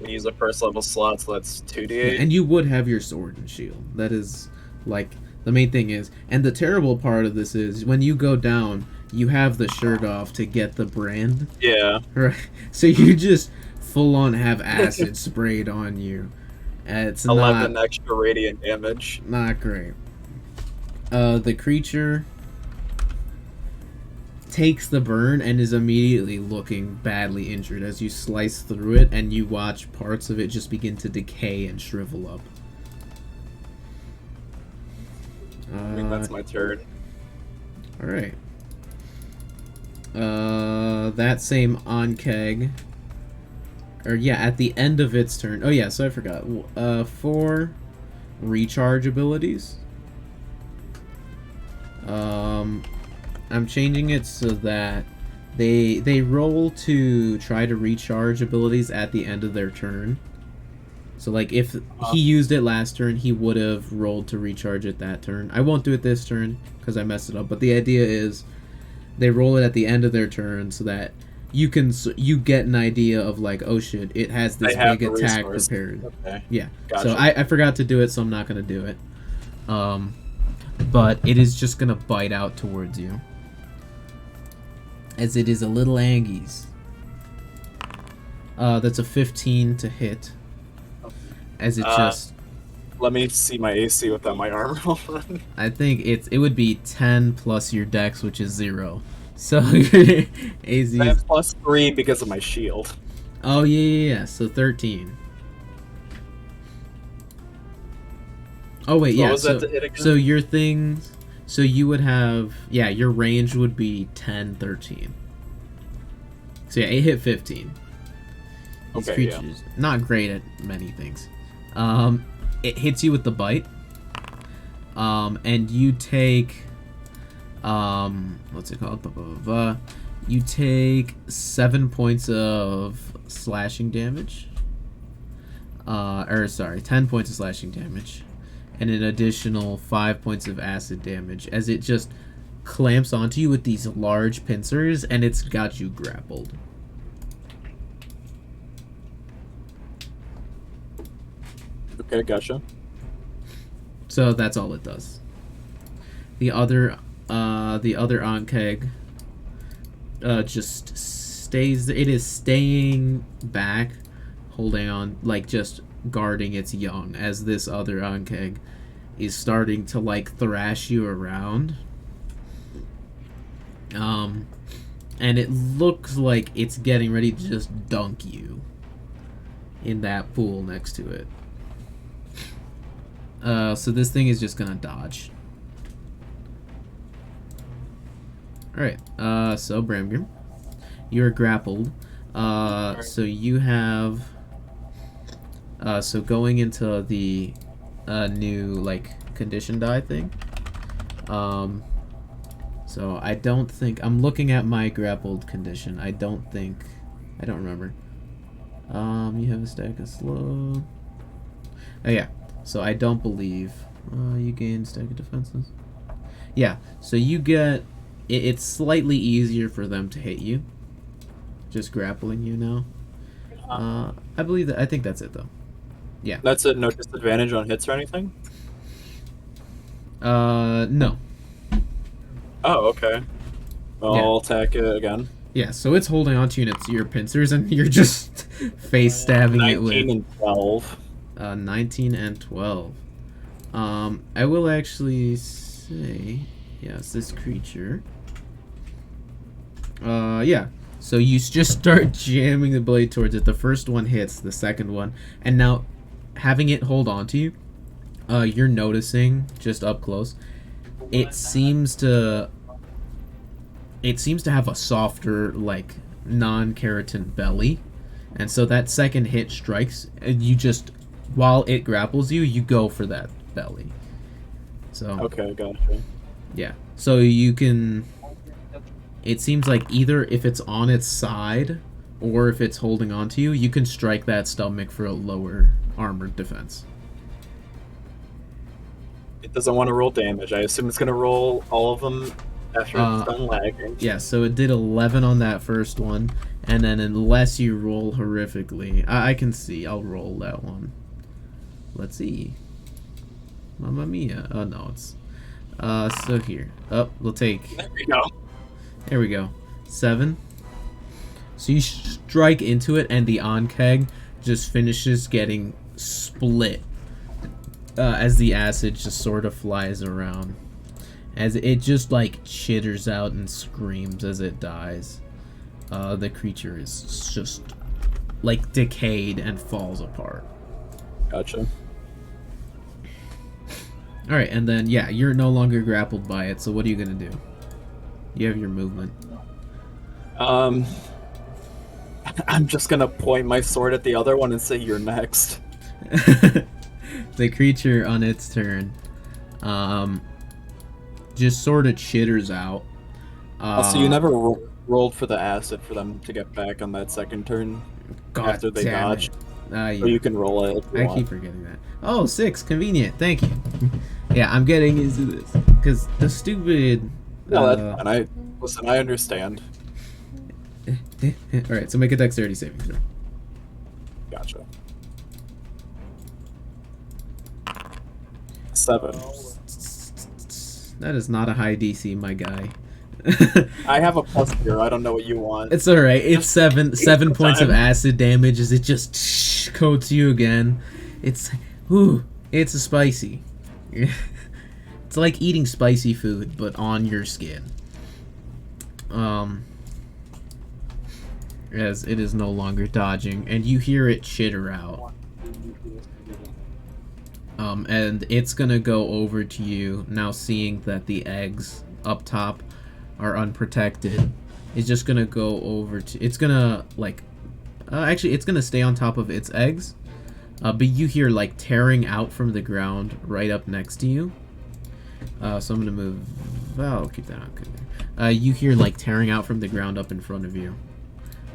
Use a first level slot, so that's 2d8. Yeah, and you would have your sword and shield. That is, like, the main thing is. And the terrible part of this is, when you go down, you have the shirt off to get the brand. Yeah. Right. So you just full on have acid sprayed on you. It's 11 not extra radiant damage. not great. The creature takes the burn and is immediately looking badly injured as you slice through it, and you watch parts of it just begin to decay and shrivel up. I think that's my turn. Alright. That same Onkeg. Or yeah, at the end of its turn. Oh yeah, so I forgot. 4 recharge abilities. I'm changing it so that they roll to try to recharge abilities at the end of their turn. So like if he used it last turn, he would have rolled to recharge it that turn. I won't do it this turn because I messed it up. But the idea is they roll it at the end of their turn so that you get an idea of like, oh shit, it has this big attack prepared. Okay. Yeah. Gotcha. So I forgot to do it, so I'm not gonna do it. But it is just gonna bite out towards you, as it is a little Angies. That's a 15 to hit. As it just. Let me see my AC without my armor on. I think it would be 10 plus your dex, which is 0. So your AC I have is... plus 3 because of my shield. Oh yeah. So 13. Oh wait, So yeah. was that to hit again? So your things. So you would have, yeah, your range would be 10, 13. So yeah, it hit 15. These Okay, creatures not great at many things. It hits you with the bite. And you take what's it called? You take 7 points of slashing damage. 10 points of slashing damage. And an additional 5 points of acid damage as it just clamps onto you with these large pincers, and it's got you grappled. Okay, gotcha. So that's all it does. The other Onkeg just stays. It is staying back, holding on, like just guarding its young, as this other Onkeg is starting to like thrash you around. And it looks like it's getting ready to just dunk you in that pool next to it. So this thing is just gonna dodge. Alright, so Bramgrim, you're grappled. So you have... so going into the new, like, condition die thing. So I don't think... I'm looking at my grappled condition. I don't remember. You have a stack of slow... Oh, yeah. So I don't believe... you gain stack of defenses. Yeah, so you get... It's slightly easier for them to hit you. Just grappling you now. I believe that... I think that's it, though. Yeah. That's it, no disadvantage on hits or anything? No. Oh, okay. Well, Yeah. I'll attack it again. Yeah, so it's holding onto you and it's your pincers, and you're just face stabbing it with... 19 and 12. 19 and 12. I will actually say... Yes, this creature... yeah. So you just start jamming the blade towards it. The first one hits, the second one. And now, having it hold on to you, you're noticing, just up close, it seems to have a softer, like, non-keratin belly. And so that second hit strikes, and you just, while it grapples you, you go for that belly. So... Okay, gotcha. Yeah. So you can... It seems like either if it's on its side or if it's holding on to you, you can strike that stomach for a lower armored defense. It doesn't want to roll damage. I assume it's going to roll all of them after it's done lagging. Yeah, so it did 11 on that first one, and then unless you roll horrifically... I can see. I'll roll that one. Let's see. Mamma mia. Oh, no, it's... so here. Oh, we'll take... There we go. There we go. 7. So you strike into it, and the Onkeg just finishes getting split as the acid just sort of flies around. As it just like chitters out and screams as it dies. The creature is just like decayed and falls apart. Gotcha. Alright, and then yeah, you're no longer grappled by it, so what are you gonna do? You have your movement. I'm just gonna point my sword at the other one and say, "You're next." The creature on its turn just sort of chitters out. So you never rolled for the acid for them to get back on that second turn after they dodge. Yeah. Or you can roll it if you I want. keep forgetting that. Oh, 6. Convenient. Thank you. Yeah, I'm getting into this. Because the stupid... No, that's fine. Listen, I understand. Alright, so make a dexterity saving throw. Gotcha. 7. That is not a high DC, my guy. I have a plus here. I don't know what you want. It's alright. It's 7 points of time. acid damage as it just coats you again. It's... Ooh, it's spicy. It's like eating spicy food, but on your skin. As it is no longer dodging, and you hear it chitter out. And it's gonna go over to you, now seeing that the eggs up top are unprotected. It's just gonna go over to... It's gonna, like... actually, it's gonna stay on top of its eggs. But you hear, like, tearing out from the ground right up next to you. So I'm gonna move... I'll keep that on. You hear, like, tearing out from the ground up in front of you.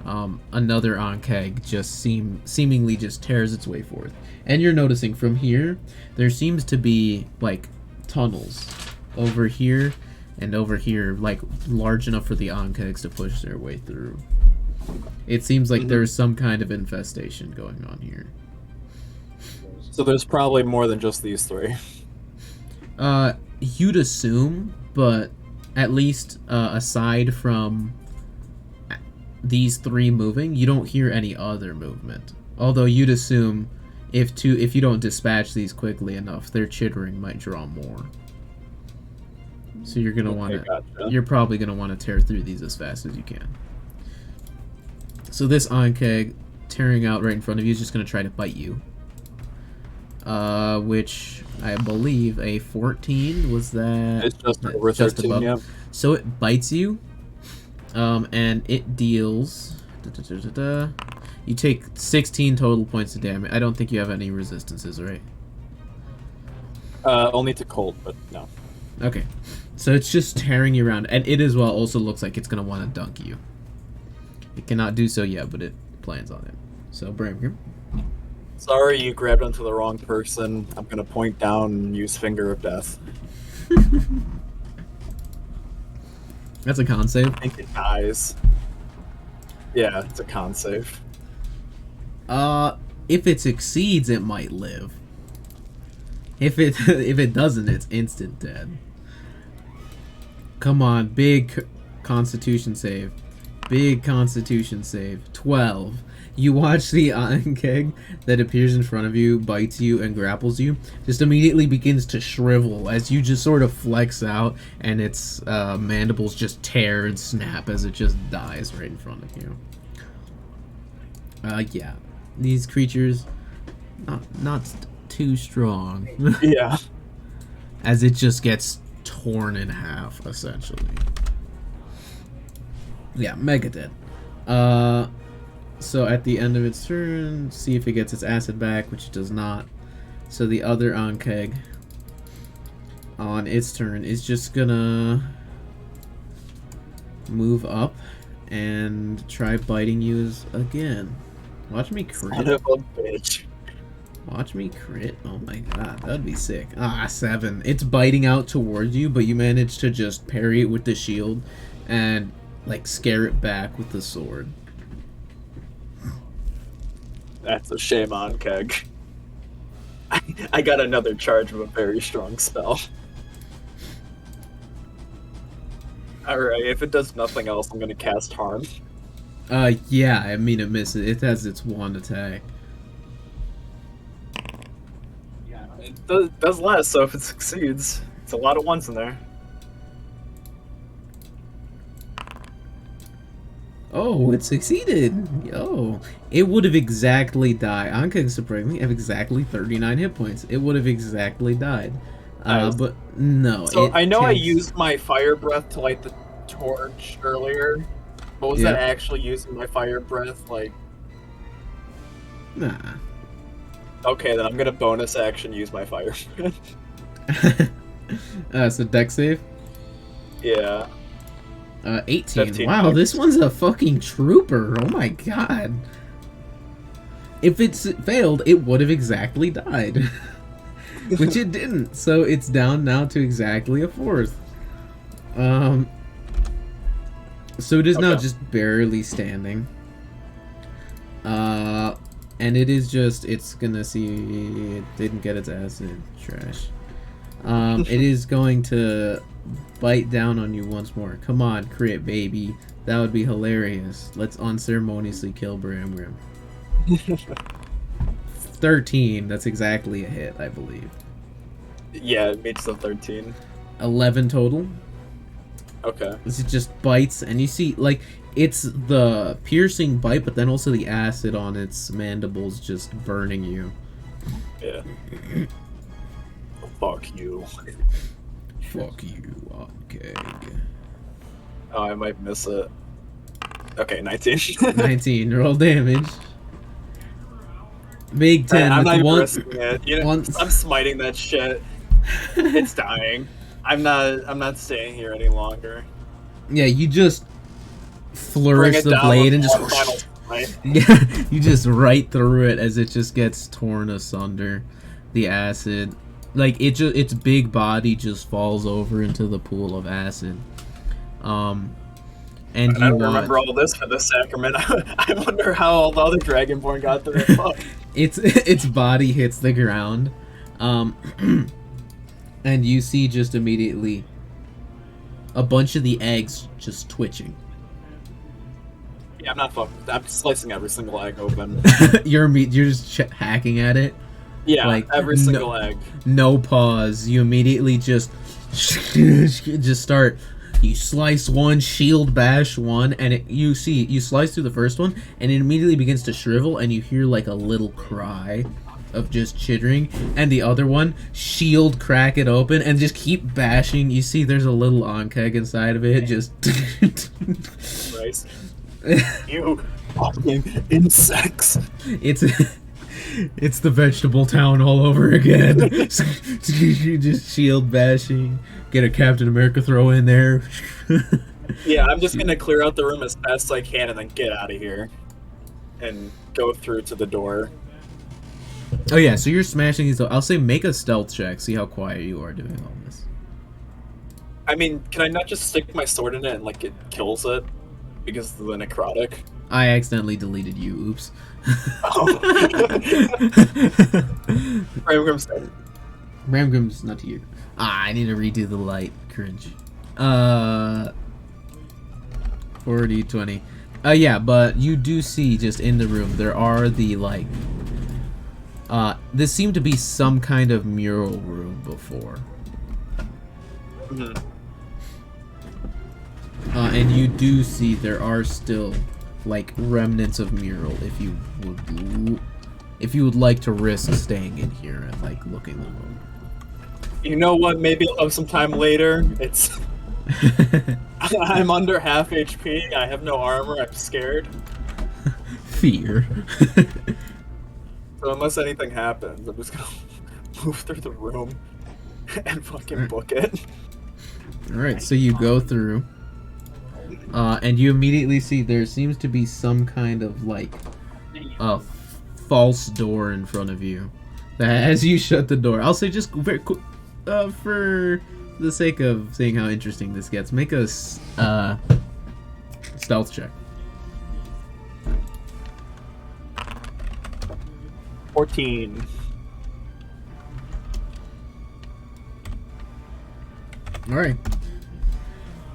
Another Ankeg just seemingly just tears its way forth. And you're noticing from here, there seems to be, like, tunnels over here and over here, like, large enough for the Ankegs to push their way through. It seems like there's some kind of infestation going on here. So there's probably more than just these 3. You'd assume, but at least aside from these 3 moving, you don't hear any other movement. Although you'd assume if you don't dispatch these quickly enough, their chittering might draw more. So you're gonna want to. Gotcha. You're probably gonna want to tear through these as fast as you can. So this Ankeg tearing out right in front of you is just gonna try to bite you. Which I believe a 14 was that. It's just over 13, above. yep. So it bites you, and it deals. You take 16 total points of damage. I don't think you have any resistances, right? Only to cold, but no. Okay, so it's just tearing you around, and it as well also looks like it's gonna want to dunk you. It cannot do so yet, but it plans on it. So Bramgrim. Sorry, you grabbed onto the wrong person. I'm gonna point down and use Finger of Death. That's a con save. I think it dies. Yeah, it's a con save. If it succeeds, it might live. If it doesn't, it's instant dead. Come on, big Constitution save. Big Constitution save. 12. You watch the Ankeg that appears in front of you, bites you, and grapples you, just immediately begins to shrivel as you just sort of flex out, and its mandibles just tear and snap as it just dies right in front of you. Yeah. These creatures, not too strong. Yeah. As it just gets torn in half, essentially. Yeah, mega dead. So at the end of its turn, see if it gets its acid back, which it does not. So the other Ankeg on its turn is just gonna move up and try biting you again. Watch me crit. Son of a bitch. Watch me crit. Oh my god, that'd be sick. 7. It's biting out towards you, but you manage to just parry it with the shield and like scare it back with the sword. That's a shame on Keg. I got another charge of a very strong spell. Alright, if it does nothing else, I'm gonna cast Harm. Yeah, I mean it misses. It has its one attack. does less, so if it succeeds, it's a lot of ones in there. Oh, it succeeded. Yo, it would have exactly died. Anka surprisingly have exactly 39 hit points. It would have exactly died. Nice. But no. So I know I takes- used my fire breath to light the torch earlier. But was that actually using my fire breath? Like, Nah. okay, then I'm gonna bonus action use my fire breath. So deck save. Yeah. 18. 15 Wow, bucks. this one's a fucking trooper. Oh my god. If it's failed, it would have exactly died. Which it didn't. So it's down now to exactly a fourth. So it is now Okay. just barely standing. And it is just, it's gonna see, it didn't get its acid. Trash. It is going to bite down on you once more. Come on, crit, baby. That would be hilarious. Let's unceremoniously kill Bramgrim. 13, that's exactly a hit, I believe. Yeah, it meets the 13. 11 total. Okay. It just bites, and you see, like, it's the piercing bite, but then also the acid on its mandibles just burning you. Yeah. Fuck you. Fuck you, okay. Oh, I might miss it. Okay, 19. 19, roll damage. Big 10 I'm with not even one. risking it. You know, once- I'm smiting that shit. It's dying. I'm not staying here any longer. Yeah, you just Bring flourish it the down blade with and just one final smite. yeah, you just right through it as it just gets torn asunder. The acid, like its big body just falls over into the pool of acid. And I you don't watch remember all this for the Sacrament. I wonder how all the other Dragonborn got through it. Fuck. its body hits the ground, and you see just immediately a bunch of the eggs just twitching. Yeah, I'm not fucking. I'm slicing every single egg open. You're just hacking at it. Yeah, Like, every no- single egg. No pause. You immediately just start. You slice one, shield bash one, and you slice through the first one, and it immediately begins to shrivel, and you hear like a little cry of just chittering, and the other one, shield crack it open, and just keep bashing. You see there's a little onkeg inside of it, just Christ. You fucking insects. It's the vegetable town all over again. You just shield bashing. Get a Captain America throw in there. Yeah, I'm just gonna clear out the room as fast as I can and then get out of here. And go through to the door. Oh yeah, so you're smashing these. I'll say make a stealth check. See how quiet you are doing all this. I mean, can I not just stick my sword in it and like it kills it? Because of the necrotic? I accidentally deleted you. Oops. Oh. Bramgrim's dead. Bramgrim's not to you. I need to redo the light. Cringe. 40, 20. Yeah, but you do see just in the room, there are the, like... this seemed to be some kind of mural room before. Mhm. And you do see there are still, like, remnants of mural if you would like to risk staying in here and, like, looking alone. You know what? Maybe I'll have some time later. It's... I'm under half HP. I have no armor. I'm scared. Fear. So unless anything happens, I'm just gonna move through the room and fucking book it. Alright, so you go through, and you immediately see there seems to be some kind of, like, false door in front of you. As you shut the door, I'll say just very quick, for the sake of seeing how interesting this gets, make a stealth check. 14. Alright.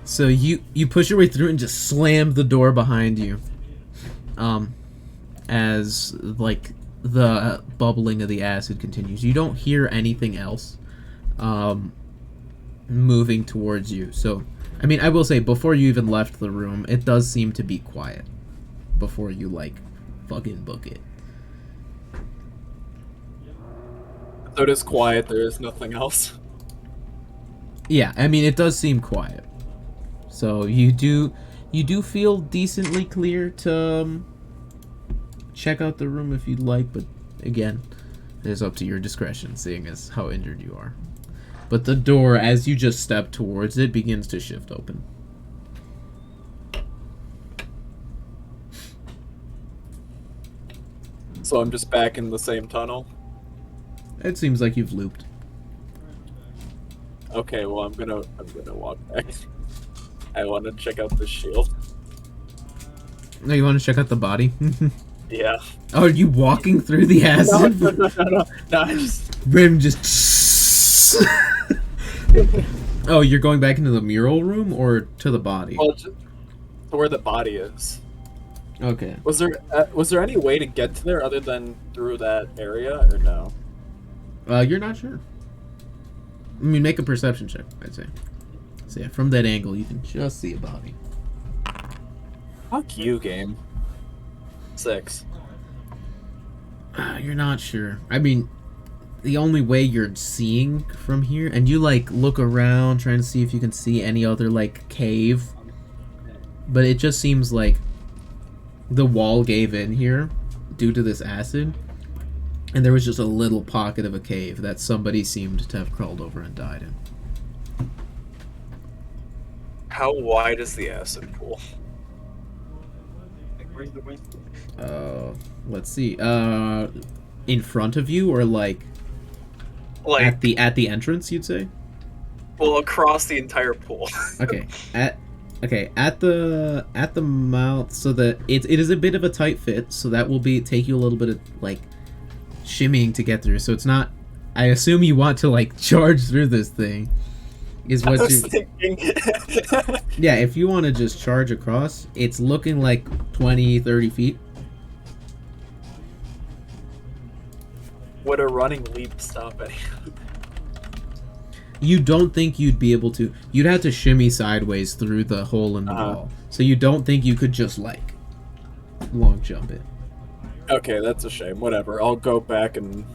So you push your way through and just slam the door behind you. As, like, the bubbling of the acid continues. You don't hear anything else moving towards you. So, I mean, I will say, before you even left the room, it does seem to be quiet before you, like, fucking book it. So it is quiet, there is nothing else. Yeah, I mean, it does seem quiet. So you do feel decently clear to check out the room if you'd like, but again, it's up to your discretion, seeing as how injured you are. But the door, as you just step towards it, begins to shift open. So I'm just back in the same tunnel? It seems like you've looped. Okay, well I'm gonna walk back. I want to check out the shield. No, you want to check out the body? Yeah. Oh, are you walking through the acid? No, I just... Rim just... Oh, you're going back into the mural room or to the body? Well, just to where the body is. Okay. Was there any way to get to there other than through that area, or no? You're not sure. I mean, make a perception check, I'd say. So yeah, from that angle, you can just see a body. Fuck you, game. 6. You're not sure. I mean, the only way you're seeing from here, and you, like, look around trying to see if you can see any other, like, cave, but it just seems like the wall gave in here due to this acid, and there was just a little pocket of a cave that somebody seemed to have crawled over and died in. How wide is the acid pool? Let's see. In front of you, or like Like, at the entrance, you'd say? well, across the entire pool. Okay. At the mouth, so that it is a bit of a tight fit, so that will take you a little bit of, like, shimmying to get through. So it's not, I assume you want to, like, charge through this thing. Is what I was you thinking. Yeah, if you want to just charge across, it's looking like 20-30 feet. Would a running leap stop any? You don't think you'd be able to. You'd have to shimmy sideways through the hole in the wall. So you don't think you could just, like, long jump it. Okay, that's a shame. Whatever. I'll go back and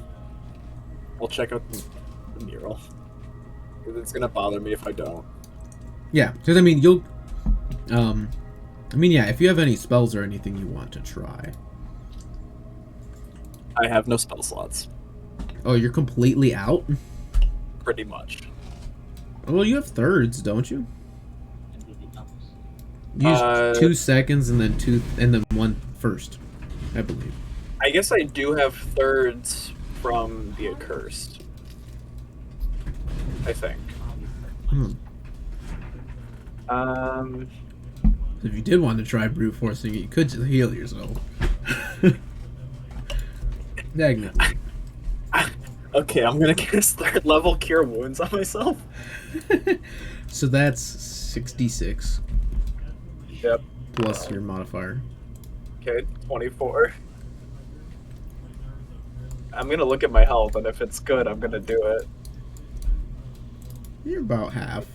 I'll check out the mural. It's gonna bother me if I don't. Yeah, because I mean, you'll. I mean, yeah, if you have any spells or anything you want to try. I have no spell slots. Oh, you're completely out? Pretty much. Well, you have thirds, don't you? Use 2 seconds and then 1 first, I believe. I guess I do have thirds from the Accursed. I think. If you did want to try brute forcing it, you could just heal yourself. Technically. Okay, I'm gonna cast 3rd level Cure Wounds on myself. So that's 66. Yep. Plus your modifier. Okay, 24. I'm gonna look at my health, and if it's good, I'm gonna do it. You're about half.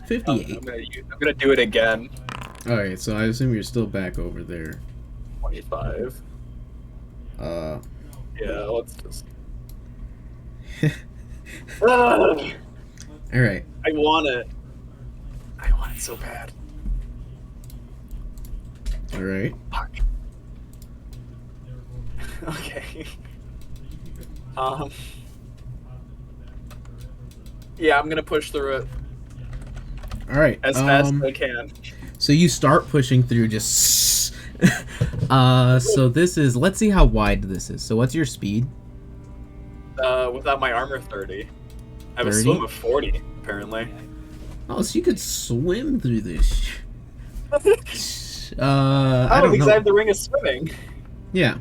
58. I'm gonna do it again. Alright, so I assume you're still back over there. 25. Yeah, let's just... Ugh, Alright. I want it. I want it so bad. Alright. Fuck. Okay. Yeah, I'm gonna push through it Alright. as fast as I can. So you start pushing through just... so this is... Let's see how wide this is. So what's your speed? Without my armor, 30. I have 30? a swim of 40, apparently. Oh, so you could swim through this. I Oh, don't because know. I have the ring of swimming. Yeah.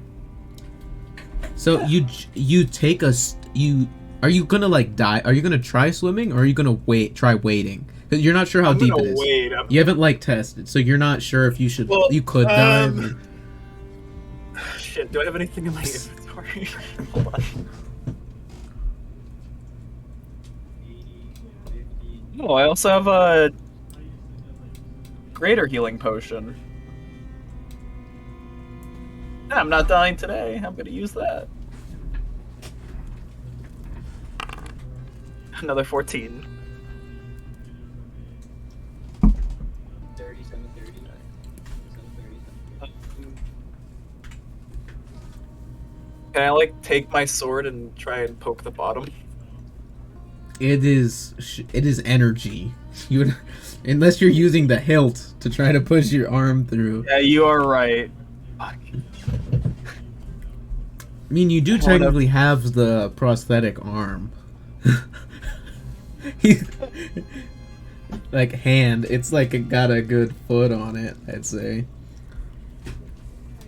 So you take a... Are you gonna, like, die? Are you gonna try swimming, or are you gonna try wading? Because you're not sure how I'm deep gonna it is. wade. You haven't, like, tested, so you're not sure if you should... Well, you could dive. Shit. shit, do I have anything in my inventory? Hold on. Oh, I also have a greater healing potion. Yeah, I'm not dying today. I'm gonna use that. Another 14. 3739. Can I like take my sword and try and poke the bottom? It is energy. You would, unless you're using the hilt to try to push your arm through. Yeah, you are right. Fuck. I mean, you do technically have the prosthetic arm. Like hand, it's like it got a good foot on it, I'd say.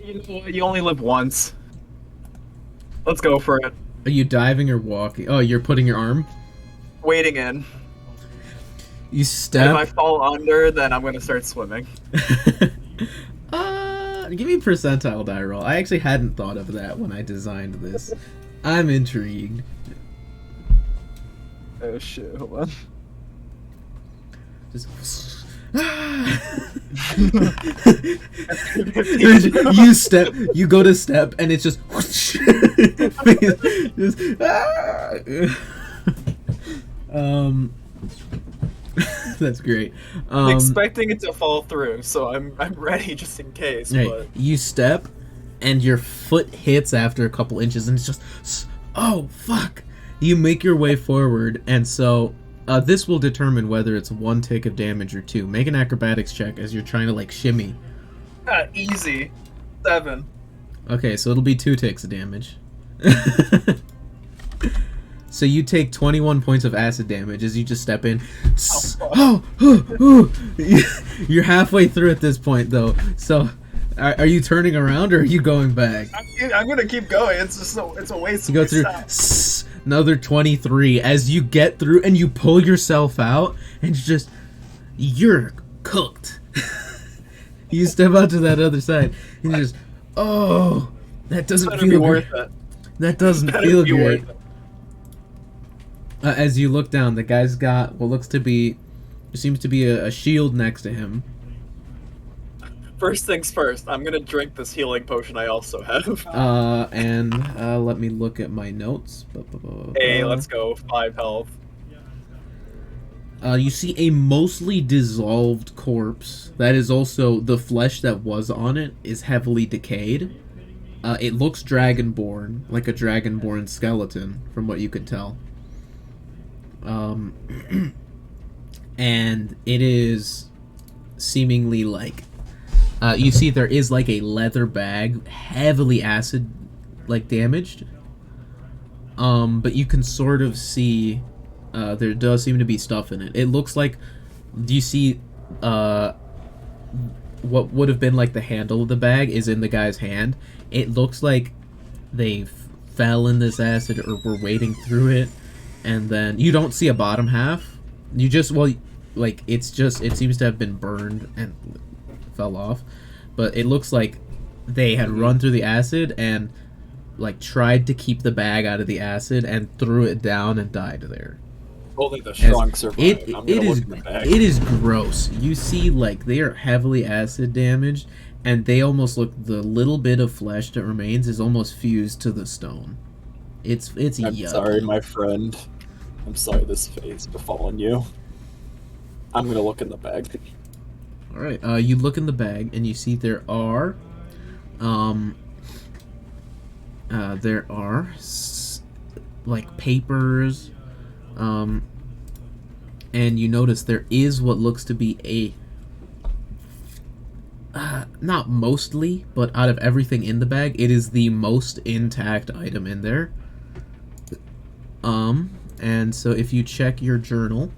You know what? You only live once. Let's go for it. Are you diving or walking? Oh, you're putting your arm? Wading in. You If step. I fall under, then I'm gonna start swimming. Give me a percentile die roll. I actually hadn't thought of that when I designed this. I'm intrigued. Oh shit, hold on. Just you step, you go to step, and it's just, that's great. Expecting it to fall through, so I'm ready just in case. Right, But you step, and your foot hits after a couple inches, and it's just, oh fuck! You make your way forward, and so this will determine whether it's 1 tick of damage or 2. Make an acrobatics check as you're trying to like shimmy. easy. 7. Okay, so it'll be 2 ticks of damage. So you take 21 points of acid damage as you just step in. You're halfway through at this point, though. So, are you turning around or are you going back? I'm gonna keep going. It's just it's a waste. You go through another 23 as you get through and you pull yourself out and you're cooked. You step out to that other side and you just, oh, that doesn't feel worth great. it. That doesn't feel great. As you look down, the guy's got what looks to be, seems to be a shield next to him. First things first, I'm gonna drink this healing potion I also have. And let me look at my notes. Hey, let's go. 5 health. You see a mostly dissolved corpse. That is also, the flesh that was on it is heavily decayed. It looks dragonborn, like a dragonborn skeleton, from what you could tell. And it is seemingly like, you see there is like a leather bag, heavily acid, like damaged. But you can sort of see, there does seem to be stuff in it. It looks like, do you see, what would have been like the handle of the bag is in the guy's hand. It looks like they fell in this acid or were wading through it, and then you don't see a bottom half. You just, well, like, it's just, it seems to have been burned and fell off, but it looks like they had run through the acid and like tried to keep the bag out of the acid and threw it down and died there. Only the strong survive. It I'm gonna look in the bag. is gross. You see, like, they are heavily acid damaged, and they almost look, the little bit of flesh that remains is almost fused to the stone. It's I'm yucky. sorry, my friend. I'm sorry this fate's befallen you. I'm gonna look in the bag. All right. You look in the bag and you see there are like papers, and you notice there is what looks to be a not mostly, but out of everything in the bag, it is the most intact item in there. And so if you check your journal,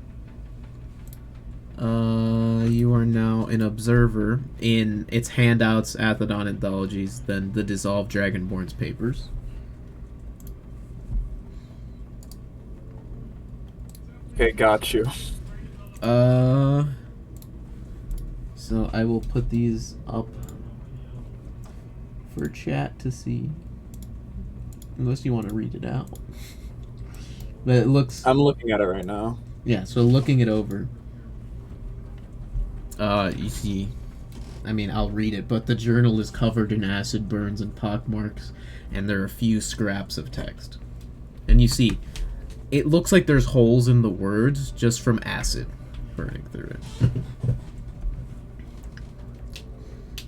you are now an observer in its handouts, Athedon Anthologies, then the Dissolved Dragonborn's papers. Okay, got you. So I will put these up for chat to see. Unless you want to read it out. But it looks... I'm looking at it right now. Yeah, so looking it over. You see... I mean, I'll read it, but the journal is covered in acid burns and pockmarks, and there are a few scraps of text. And you see, it looks like there's holes in the words just from acid burning through it.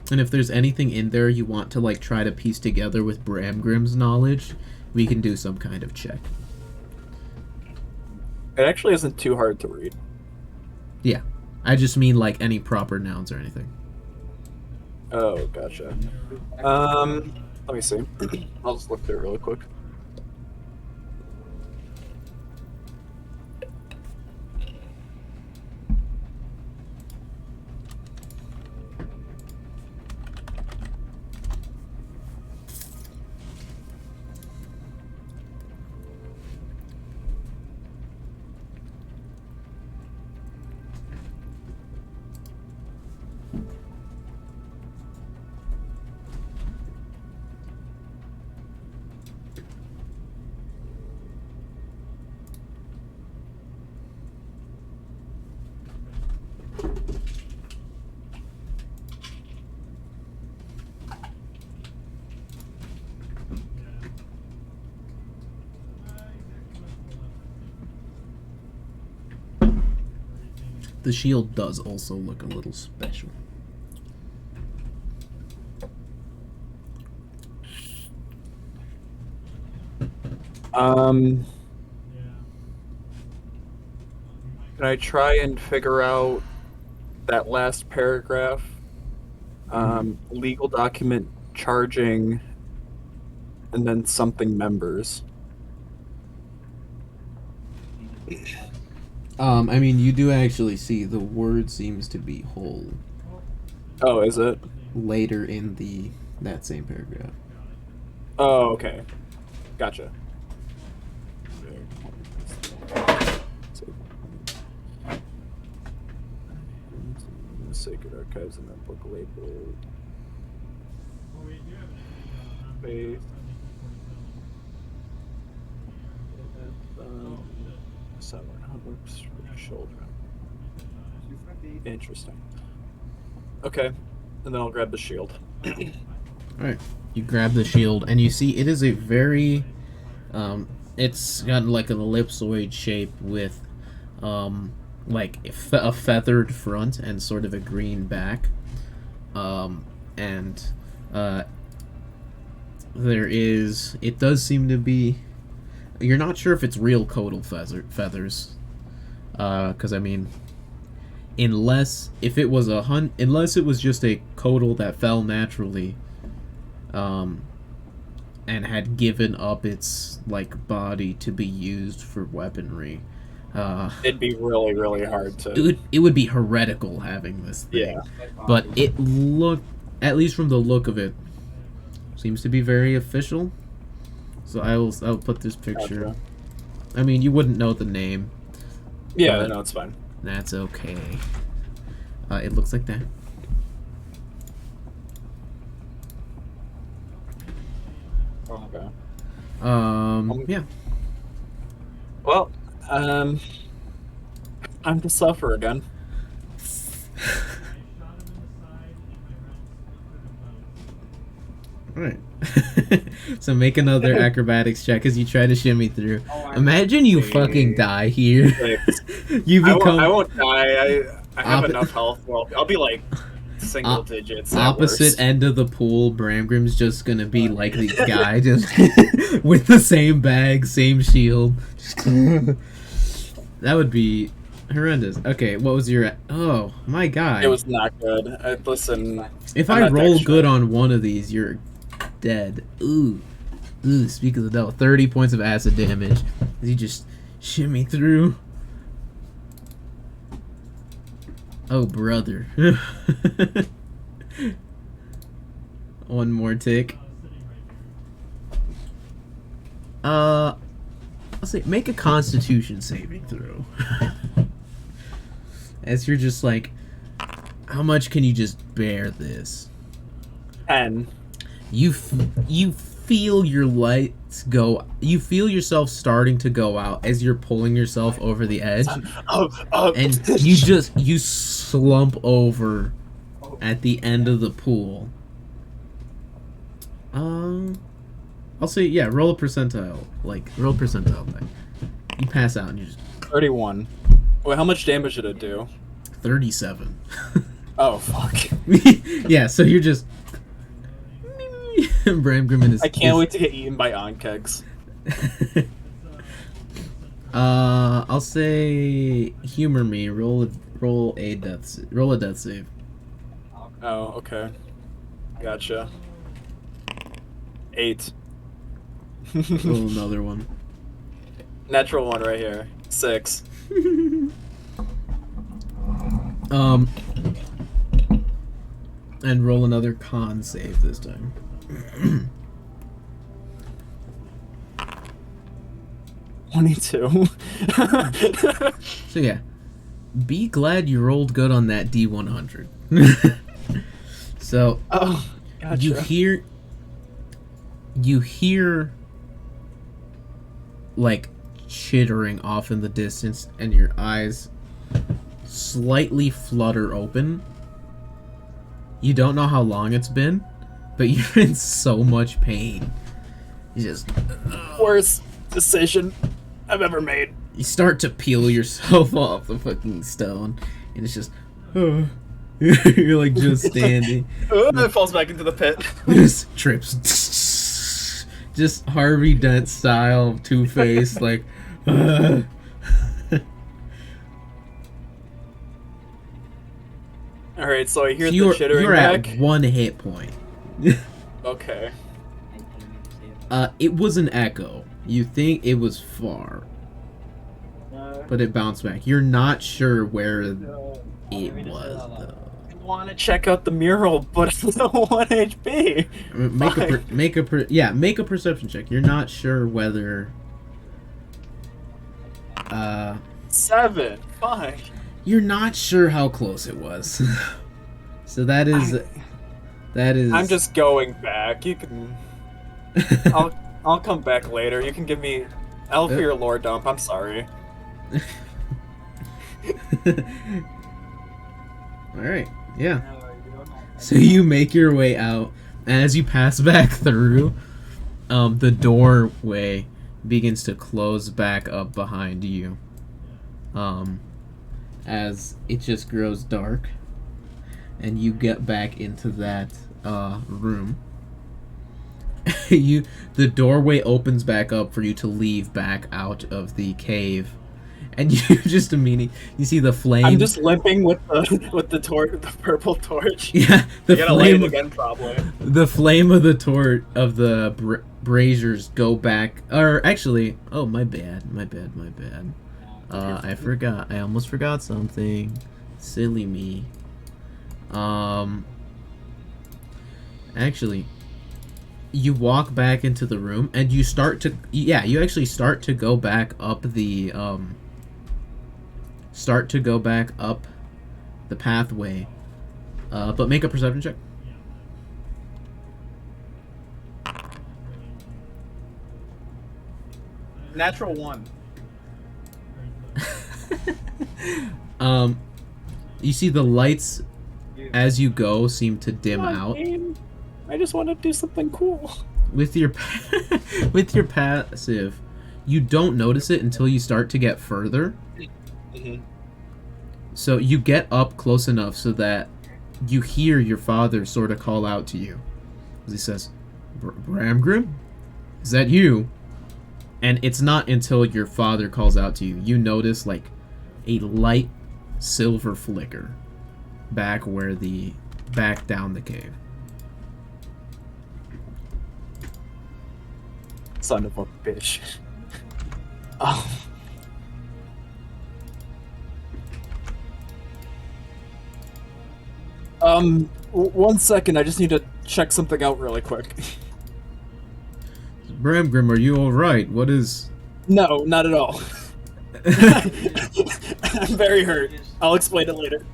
And if there's anything in there you want to, like, try to piece together with Bramgrim's knowledge, we can do some kind of check. It actually isn't too hard to read. Yeah. I just mean, like, any proper nouns or anything. Oh, gotcha. Let me see. I'll just look through it really quick. The shield does also look a little special. Can I try and figure out that last paragraph? Legal document charging, and then something members. I mean, you do actually see the word seems to be whole Oh, is it? later in that same paragraph. Oh, okay. Gotcha. Sacred Archives and that book label. Faith. Sovereign Huntworks for children. Interesting. Okay, and then I'll grab the shield. Alright, you grab the shield, and you see it is a very, it's got like an ellipsoid shape with, like a feathered front and sort of a green back, it does seem to be, you're not sure if it's real caudal feathers, because I mean, unless it was just a caudal that fell naturally, and had given up its like body to be used for weaponry, it'd be really, really hard to. It would be heretical having this thing. Yeah. But it at least from the look of it, seems to be very official. So I'll put this picture. Gotcha. I mean, you wouldn't know the name. Yeah, no, it's fine. That's okay. It looks like that. Okay. Yeah. Well, time to suffer again. Alright. So make another acrobatics check as you try to shimmy through. Imagine you fucking die here. You become I won't die. I have enough health. Well, I'll be like single digits. at opposite worst. end of the pool. Bramgrim's just gonna be like the guy just with the same bag, same shield. That would be horrendous. Okay, what was your... Oh, my God. It was not good. Listen, If I'm I not roll that good sure. on one of these, you're dead. Ooh. Speak of the devil. 30 points of acid damage. As you just shimmy through. Oh, brother. One more tick. I'll say, make a Constitution saving throw. As you're just like, how much can you just bear this? 10. You feel your lights go. You feel yourself starting to go out as you're pulling yourself over the edge, and you slump over at the end of the pool. I'll say roll a percentile. Roll a percentile die. You pass out and you just 31. Wait, how much damage did it do? 37. Oh fuck. Yeah, so you're just Bramgrim is. I can't wait to get eaten by onkegs. I'll say humor me. Roll a death save. Oh, okay. Gotcha. 8. Roll another one. Natural 1 right here. 6. And roll another con save this time. 22. So yeah, be glad you rolled good on that D100. So Oh, gotcha. you hear like chittering off in the distance, and your eyes slightly flutter open. You don't know how long it's been, but you're in so much pain. You just Worst decision I've ever made. you start to peel yourself off the fucking stone, and it's just you're like just standing. It falls back into the pit. Just trips. Just Harvey Dent style, Two-Face, like. Alright, so I hear you're, the chittering you're back. at 1 hit point. Okay. It was an echo. You think it was far, but it bounced back. You're not sure where it was, though. I want to check out the mural, but it's still 1 HP. Make a perception check. You're not sure whether 7. Fine. you're not sure how close it was. So that is I'm just going back. You can. I'll come back later. You can give me. I'll for your lore dump. I'm sorry. Alright, yeah. So you make your way out, and as you pass back through, the doorway begins to close back up behind you. As it just grows dark, and you get back into that room. The doorway opens back up for you to leave back out of the cave, and you just immediately you see the flame. I'm just limping with the torch, the purple torch. Yeah, the I gotta light flame it again, probably. The flame of the torch of the braziers go back. Or actually, oh my bad. I forgot. I almost forgot something. Silly me. Actually, you walk back into the room and you start to you actually start to go back up the pathway. But make a perception check. Natural 1. You see the lights as you go seem to dim out. I just want to do something cool. With your passive, you don't notice it until you start to get further. Mm-hmm. So you get up close enough so that you hear your father sort of call out to you. As he says, Bramgrim? Is that you? And it's not until your father calls out to you, you notice like a light silver flicker back down the cave. Son of a bitch. Oh. 1 second, I just need to check something out really quick. Bramgrim, are you alright? What is... No, not at all. I'm very hurt. I'll explain it later.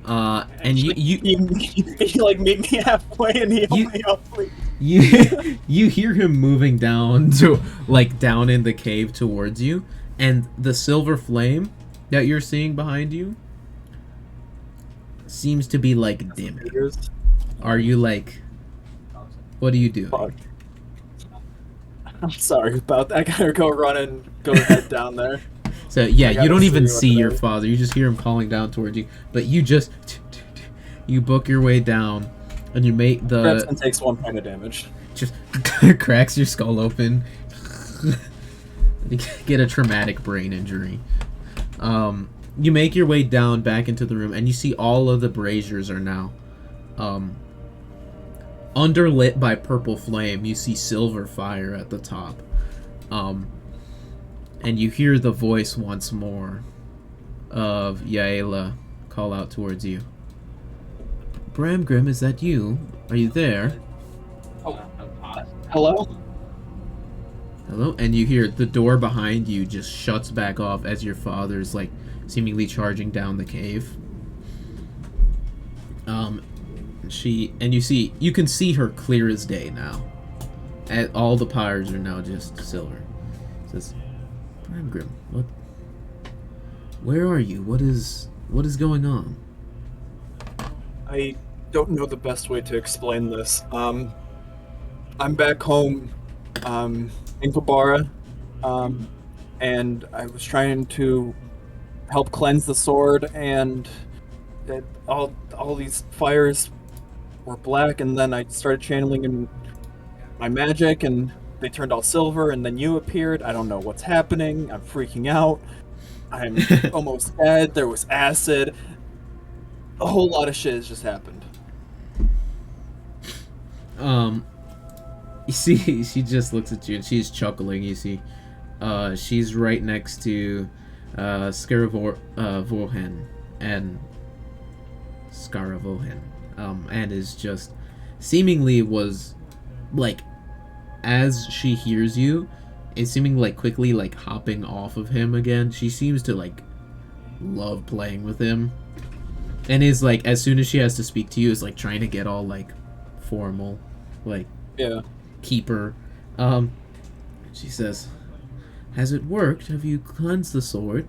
And you he like meet me halfway and he only halfway. you hear him moving down to down in the cave towards you, and the silver flame that you're seeing behind you seems to be dimming. Are you what do you do? Fuck. I'm sorry about that. I gotta go head down there. So yeah, you don't even see your there. father. You just hear him calling down towards you, but you just you book your way down, and you make the Crimson takes 1 point of damage. just cracks your skull open. You get a traumatic brain injury. You make your way down back into the room, and you see all of the braziers are now underlit by purple flame. You see silver fire at the top. And you hear the voice once more of Yaela call out towards you. Bramgrim, is that you? Are you there? Hello? Hello? And you hear the door behind you just shuts back off as your father's seemingly charging down the cave. You can see her clear as day now. All the pyres are now just silver. It says, Bramgrim, where are you? What is going on? I don't know the best way to explain this. I'm back home in Kabara, and I was trying to help cleanse the sword, and all these fires were black, and then I started channeling in my magic, and they turned all silver, and then you appeared. I don't know what's happening. I'm freaking out. I'm almost dead. There was acid. A whole lot of shit has just happened. You see, she just looks at you and she's chuckling. You see, she's right next to Scaravohen and Scaravohen, and is just seemingly was as she hears you, is seeming quickly hopping off of him again. She seems to love playing with him, and is as soon as she has to speak to you, is trying to get all formal, Yeah. keeper. She says, "Has it worked? Have you cleansed the sword?"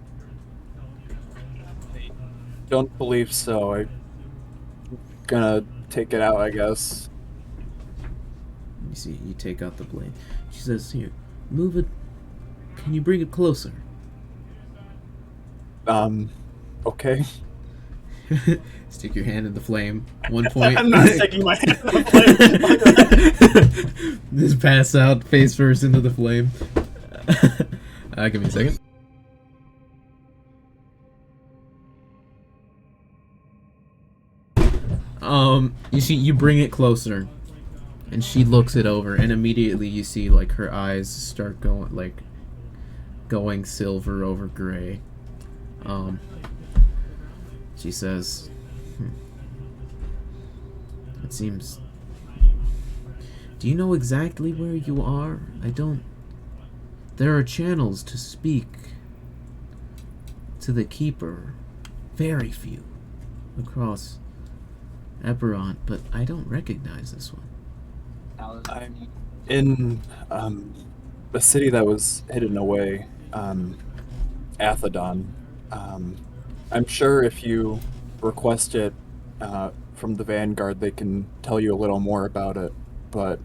Don't believe so. I'm gonna take it out, I guess. You see, you take out the blade. She says, "Here, move it. Can you bring it closer?" Okay. Stick your hand in the flame. 1 point. I'm not sticking my hand in the flame. Just pass out face first into the flame. Give me a second. You see, you bring it closer, and she looks it over, and immediately you see her eyes start going silver over gray. She says, "It seems. Do you know exactly where you are? I don't. There are channels to speak to the Keeper. Very few. Across Eberron, but I don't recognize this one." I'm in a city that was hidden away, Athedon. I'm sure if you request it from the Vanguard, they can tell you a little more about it, but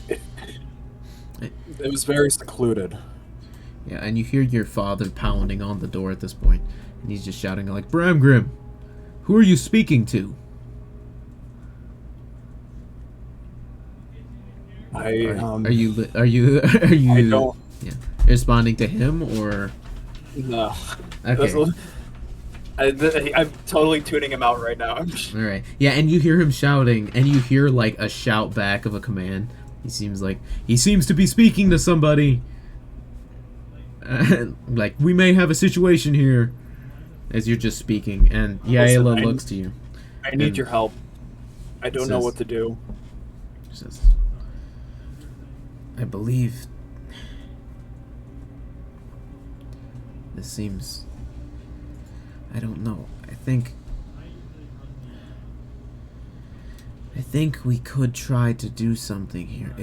it was very secluded. Yeah, and you hear your father pounding on the door at this point, and he's just shouting Bramgrim, who are you speaking to? Are you I don't. Yeah, responding to him or? No. Okay. I'm totally tuning him out right now. All right. Yeah, and you hear him shouting, and you hear a shout back of a command. He seems to be speaking to somebody. We may have a situation here, as you're just speaking, and Yaela looks to you. I need your help. I don't know what to do. Says, I believe this seems I don't know. I think we could try to do something here.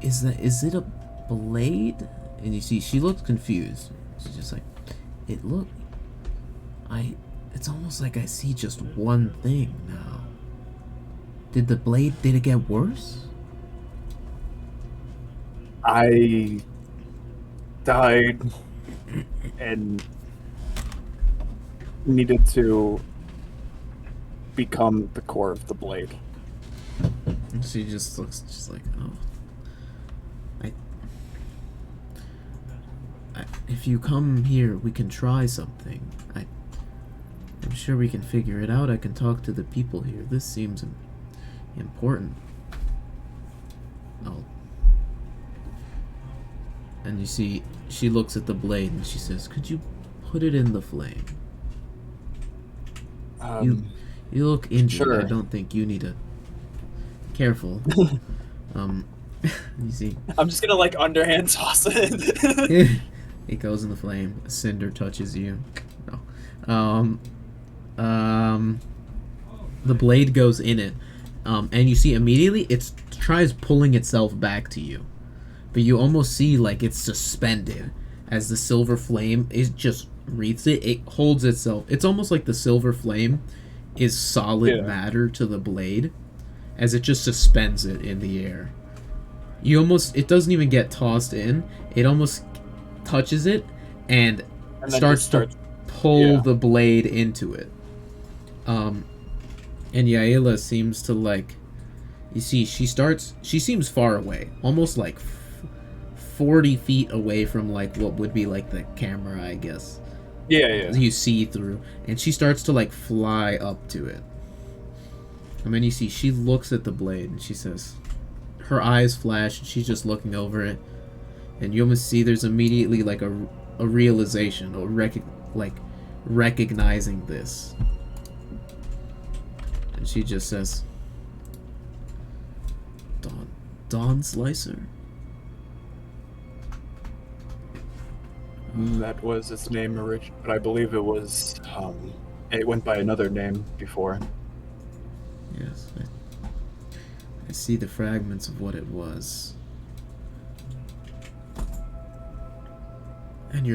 Is it a blade? And you see, she looks confused. She's just like, it's almost like I see just one thing now. Did it get worse? I died and needed to become the core of the blade. And she just looks just like, oh. If you come here, we can try something. I'm sure we can figure it out. I can talk to the people here. This seems important. Oh. And you see, she looks at the blade and she says, "Could you put it in the flame?" You look injured. Sure. I don't think you need to. Careful. You see. I'm just gonna like underhand toss it. It goes in the flame. A cinder touches you. No. The blade goes in it. And you see immediately it tries pulling itself back to you. But you almost see like it's suspended as the silver flame is just wreaths it. It holds itself. It's almost like the silver flame is solid matter to the blade as it just suspends it in the air. It doesn't even get tossed in. It almost touches it and starts to pull the blade into it. And Yaela seems to like, you see, she seems far away, almost like 40 feet away from like what would be like the camera, I guess. Yeah. You see through, and she starts to like fly up to it. And then you see she looks at the blade and she says, her eyes flash and she's just looking over it. And you almost see there's immediately like a realization or recognizing this. And she just says, Dawnslicer? That was its name originally, but I believe it was, it went by another name before. Yes, I see the fragments of what it was. And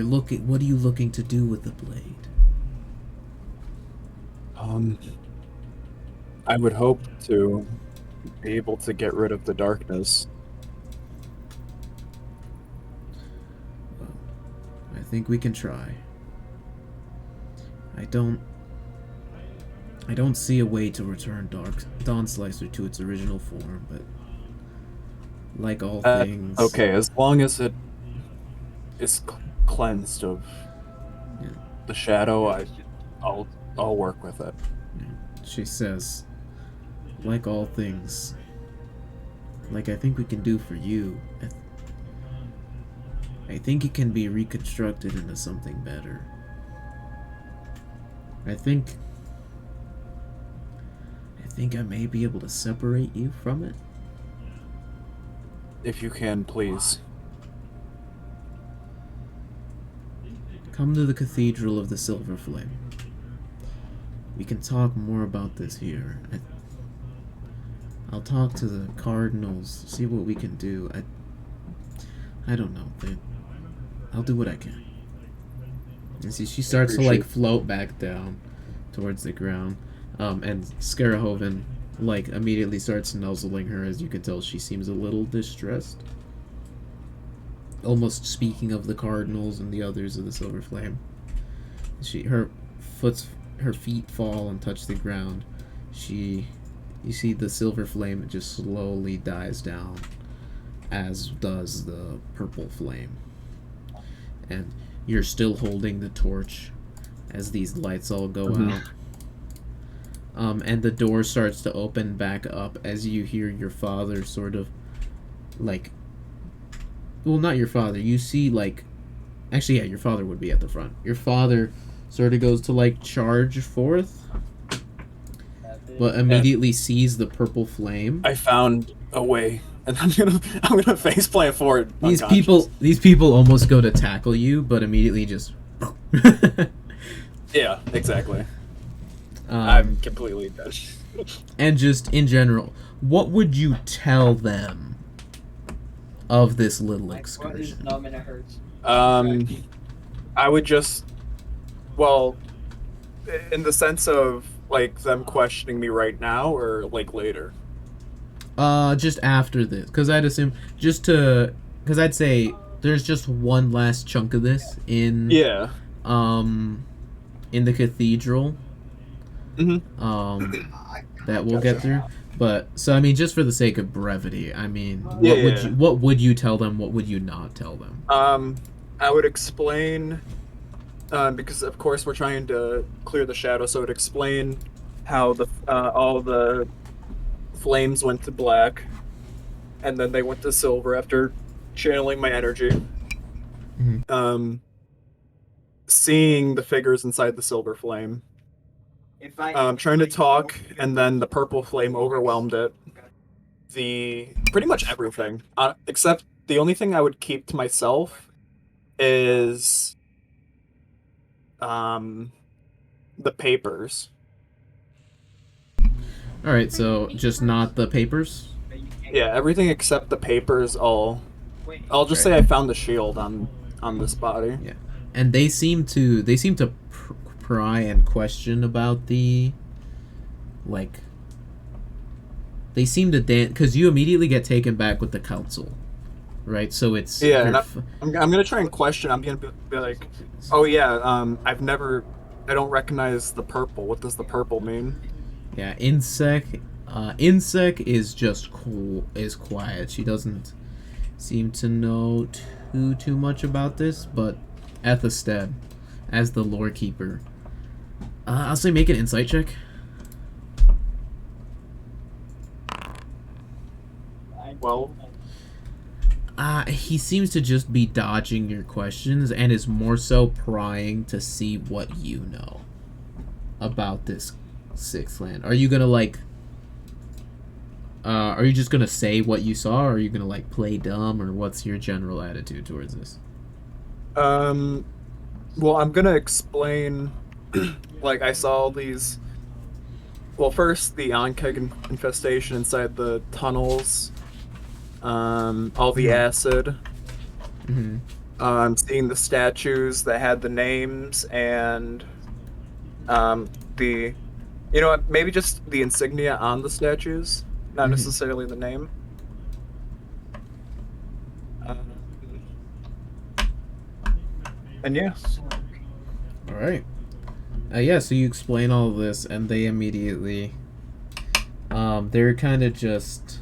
what are you looking to do with the blade? I would hope to be able to get rid of the darkness. Well, I think we can try. I don't see a way to return Dawnslicer to its original form, but like all things... Okay, as long as it is cleansed of the shadow, I'll work with it. She says, like all things, like I think we can do for you, I think it can be reconstructed into something better. I think I may be able to separate you from it. If you can, please. Come to the Cathedral of the Silver Flame. We can talk more about this here. I'll talk to the cardinals, see what we can do. I don't know. I'll do what I can. And see, she starts to like float back down towards the ground. And Skarahoven like immediately starts nuzzling her. As you can tell, she seems a little distressed. Almost speaking of the cardinals and the others of the Silver Flame. Her feet fall and touch the ground. You see the Silver Flame, it just slowly dies down, as does the purple flame. And you're still holding the torch as these lights all go out. And the door starts to open back up as you hear your father sort of like, well, not your father, you see like, actually yeah, your father would be at the front. Your father sort of goes to like charge forth, but immediately sees the purple flame. I found a way and I'm gonna face plant forward. These people almost go to tackle you, but immediately just. Yeah, exactly. I'm completely dead. And just in general, what would you tell them of this little excursion? I would just, well, in the sense of like them questioning me right now or like later. Just after this, because I'd assume because I'd say there's just one last chunk of this in in the cathedral. That we'll get through. But so I mean, just for the sake of brevity, I mean, what would you tell them? What would you not tell them? I would explain, because of course we're trying to clear the shadow, so I would explain how the all the flames went to black, and then they went to silver after channeling my energy. Seeing the figures inside the silver flame. Trying to talk, and then the purple flame overwhelmed it. Pretty much everything, except the only thing I would keep to myself is the papers. All right, so just not the papers. Yeah, everything except the papers. I'll just say I found the shield on this body. Yeah, and they seem to pry and question about the, like, they seem to dance because you immediately get taken back with the council, right? So it's and I'm gonna try and question. I'm gonna be like, oh yeah, I don't recognize the purple. What does the purple mean? Yeah, Insec is just is quiet. She doesn't seem to know too much about this, but Ethested, as the lore keeper, I'll say make an insight check. Well, he seems to just be dodging your questions and is more so prying to see what you know about this sixth land. Are you gonna like? Are you just gonna say what you saw, or are you gonna like play dumb, or what's your general attitude towards this? Well, I'm gonna explain. Like, I saw these. Well, first the Onkeg infestation inside the tunnels. All the acid. Seeing the statues that had the names and the, you know what? Maybe just the insignia on the statues, not necessarily the name. And yeah. All right. Yeah, so you explain all of this, and they immediately, they're kind of just,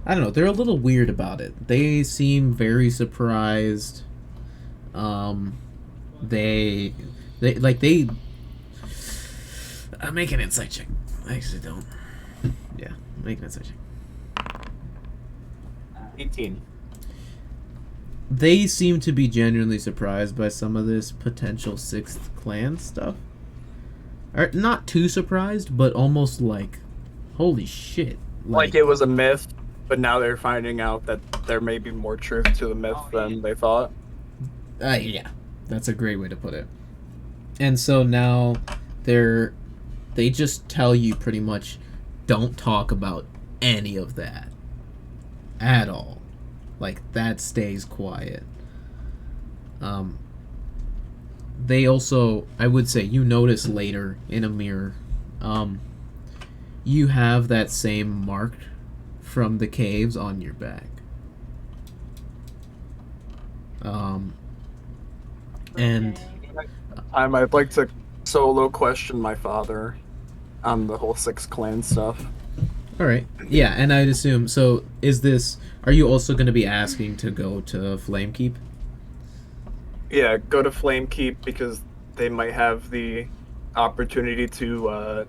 I don't know, they're a little weird about it. They seem very surprised. They make an insight check. I actually don't. Yeah, make an insight check. 18. They seem to be genuinely surprised by some of this potential sixth clan stuff. Or not too surprised, but almost like, holy shit. Like it was a myth, but now they're finding out that there may be more truth to the myth than they thought. Yeah, that's a great way to put it. And so now they just tell you pretty much, don't talk about any of that at all. Like, that stays quiet. They also, I would say, you notice later in a mirror, you have that same mark from the caves on your back. And I might like to solo question my father on the whole Six Clan stuff. Alright, yeah, and I'd assume, so are you also going to be asking to go to Flamekeep? Yeah, go to Flamekeep because they might have the opportunity to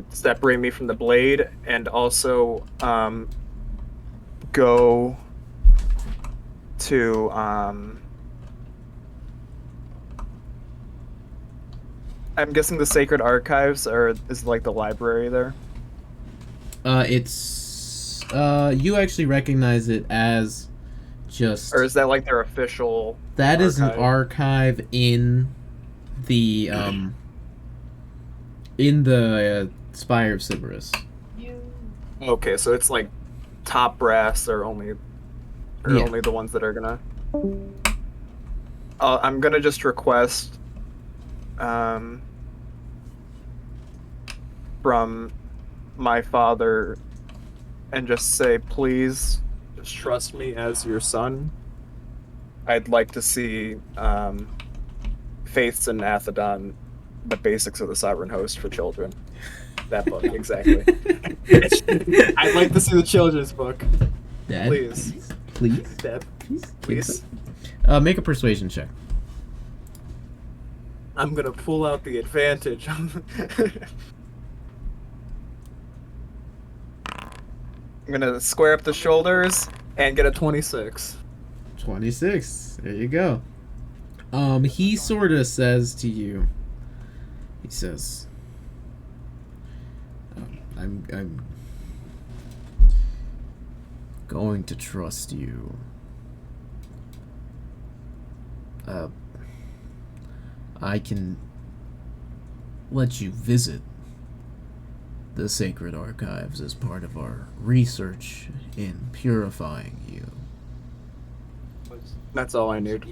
separate me from the blade, and also go to I'm guessing the Sacred Archives is like the library there. It's You actually recognize it as just... Or is that like their official That is an archive? archive in the, Spire of Sybaris. Okay, so it's like top brass are only the ones that are gonna... I'm gonna just request from my father and just say, please just trust me as your son. I'd like to see Faiths in Athedon, the basics of the Sovereign Host for children. That book, exactly. I'd like to see the children's book. Dad? Please. Please? Dad, please. Make a persuasion check. I'm gonna pull out the advantage. I'm gonna square up the shoulders and get a 26. 26. There you go. He sort of says to you, he says, I'm going to trust you. I can let you visit the sacred archives as part of our research in purifying you. That's all I need.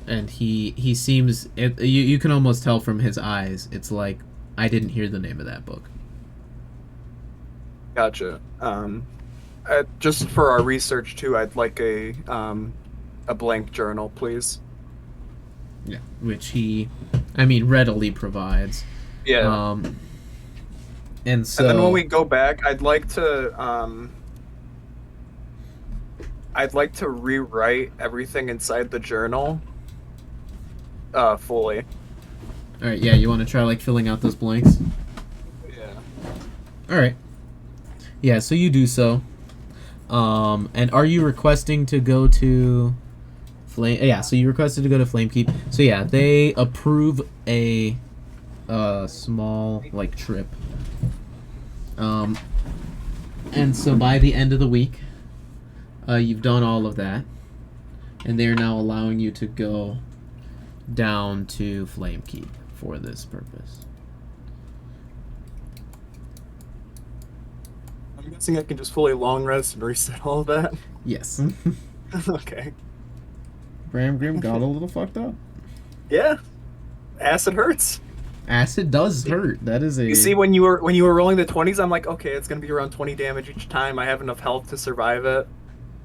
And he seems... You can almost tell from his eyes, it's like, I didn't hear the name of that book. Gotcha. Just for our research too, I'd like a blank journal, please. Yeah, which he, readily provides. Yeah. And so... And then when we go back, I'd like to rewrite everything inside the journal fully. Alright, yeah, you want to try, like, filling out those blanks? Yeah. Alright. Yeah, so you do so. And are you requesting to go to... Yeah, so you requested to go to Flamekeep. So yeah, they approve a small, like, trip. And so by the end of the week, you've done all of that. And they're now allowing you to go down to Flamekeep for this purpose. I'm guessing I can just fully long rest and reset all of that? Yes. Okay. Bramgrim got a little fucked up. Yeah. Acid hurts. Acid does hurt. That is a... You see, when you were rolling the 20s, I'm like, okay, it's gonna be around 20 damage each time. I have enough health to survive it.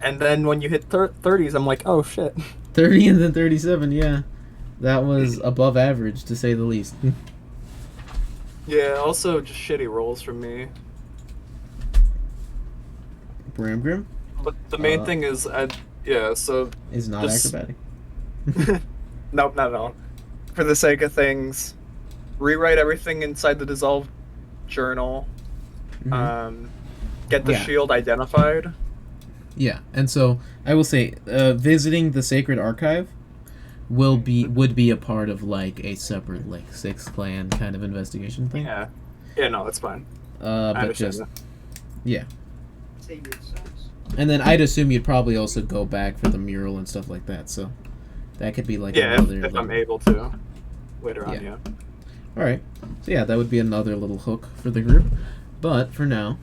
And then when you hit 30s, I'm like, oh shit. 30 and then 37, yeah. That was above average, to say the least. Yeah, also just shitty rolls from me. Bramgrim? But the main thing is, so... Is not acrobatic. Nope, not at all. For the sake of things, rewrite everything inside the dissolved journal. Mm-hmm. Get the shield identified. Yeah, and so I will say, visiting the Sacred Archive would be a part of like a separate like Six Clan kind of investigation thing. Yeah, no, that's fine. But just that. Yeah. And then I'd assume you'd probably also go back for the mural and stuff like that. So that could be like another. If I'm able to later on. Yeah. All right. So yeah, that would be another little hook for the group. But for now,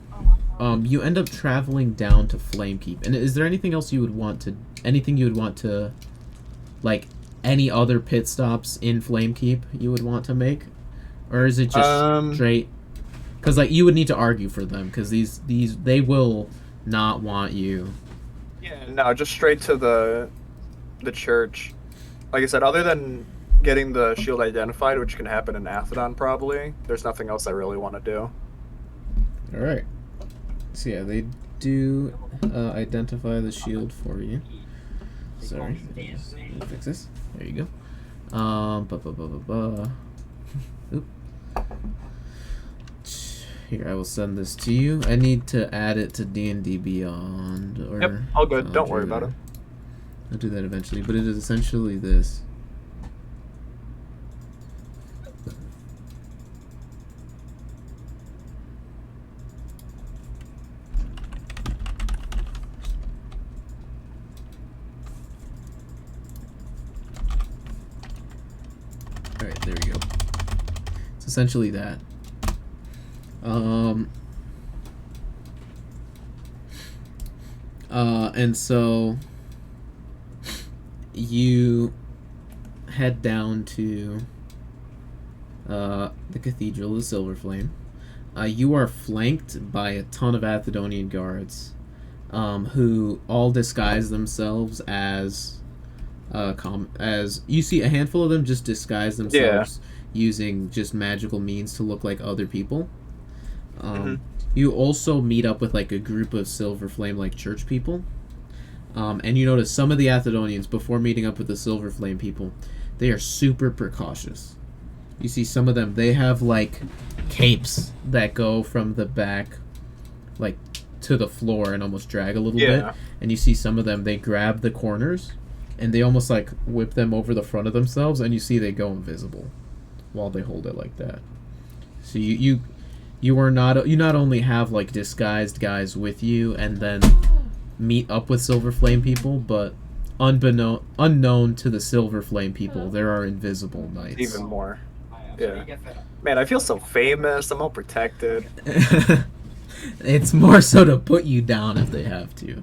you end up traveling down to Flamekeep. And is there anything else you would want to, like, any other pit stops in Flamekeep you would want to make, or is it just straight? Because like you would need to argue for them, because they will not want you. Yeah, no, just straight to the church. Like I said, other than getting the shield identified, which can happen in Athedon probably, there's nothing else I really want to do. All right. So yeah, they do identify the shield for you. Sorry, let me fix this. There you go. Oop. Here, I will send this to you. I need to add it to D&D Beyond. Or yep, all good. Don't worry about it. I'll do that eventually, but it is essentially this. Alright, there we go. It's essentially that. And so you head down to the Cathedral of the Silver Flame. You are flanked by a ton of Athedonian guards, who all disguise themselves as you see a handful of them just disguise themselves using just magical means to look like other people. You also meet up with like a group of Silver Flame like church people, and you notice some of the Athedonians before meeting up with the Silver Flame people, they are super precautious. You see some of them, they have like capes that go from the back like to the floor and almost drag a little bit, and you see some of them, they grab the corners and they almost like whip them over the front of themselves, and you see they go invisible while they hold it like that. So you not only have like disguised guys with you and then meet up with Silver Flame people, but unknown to the Silver Flame people, there are invisible knights. Even more. Yeah. Man, I feel so famous. I'm all protected. It's more so to put you down if they have to.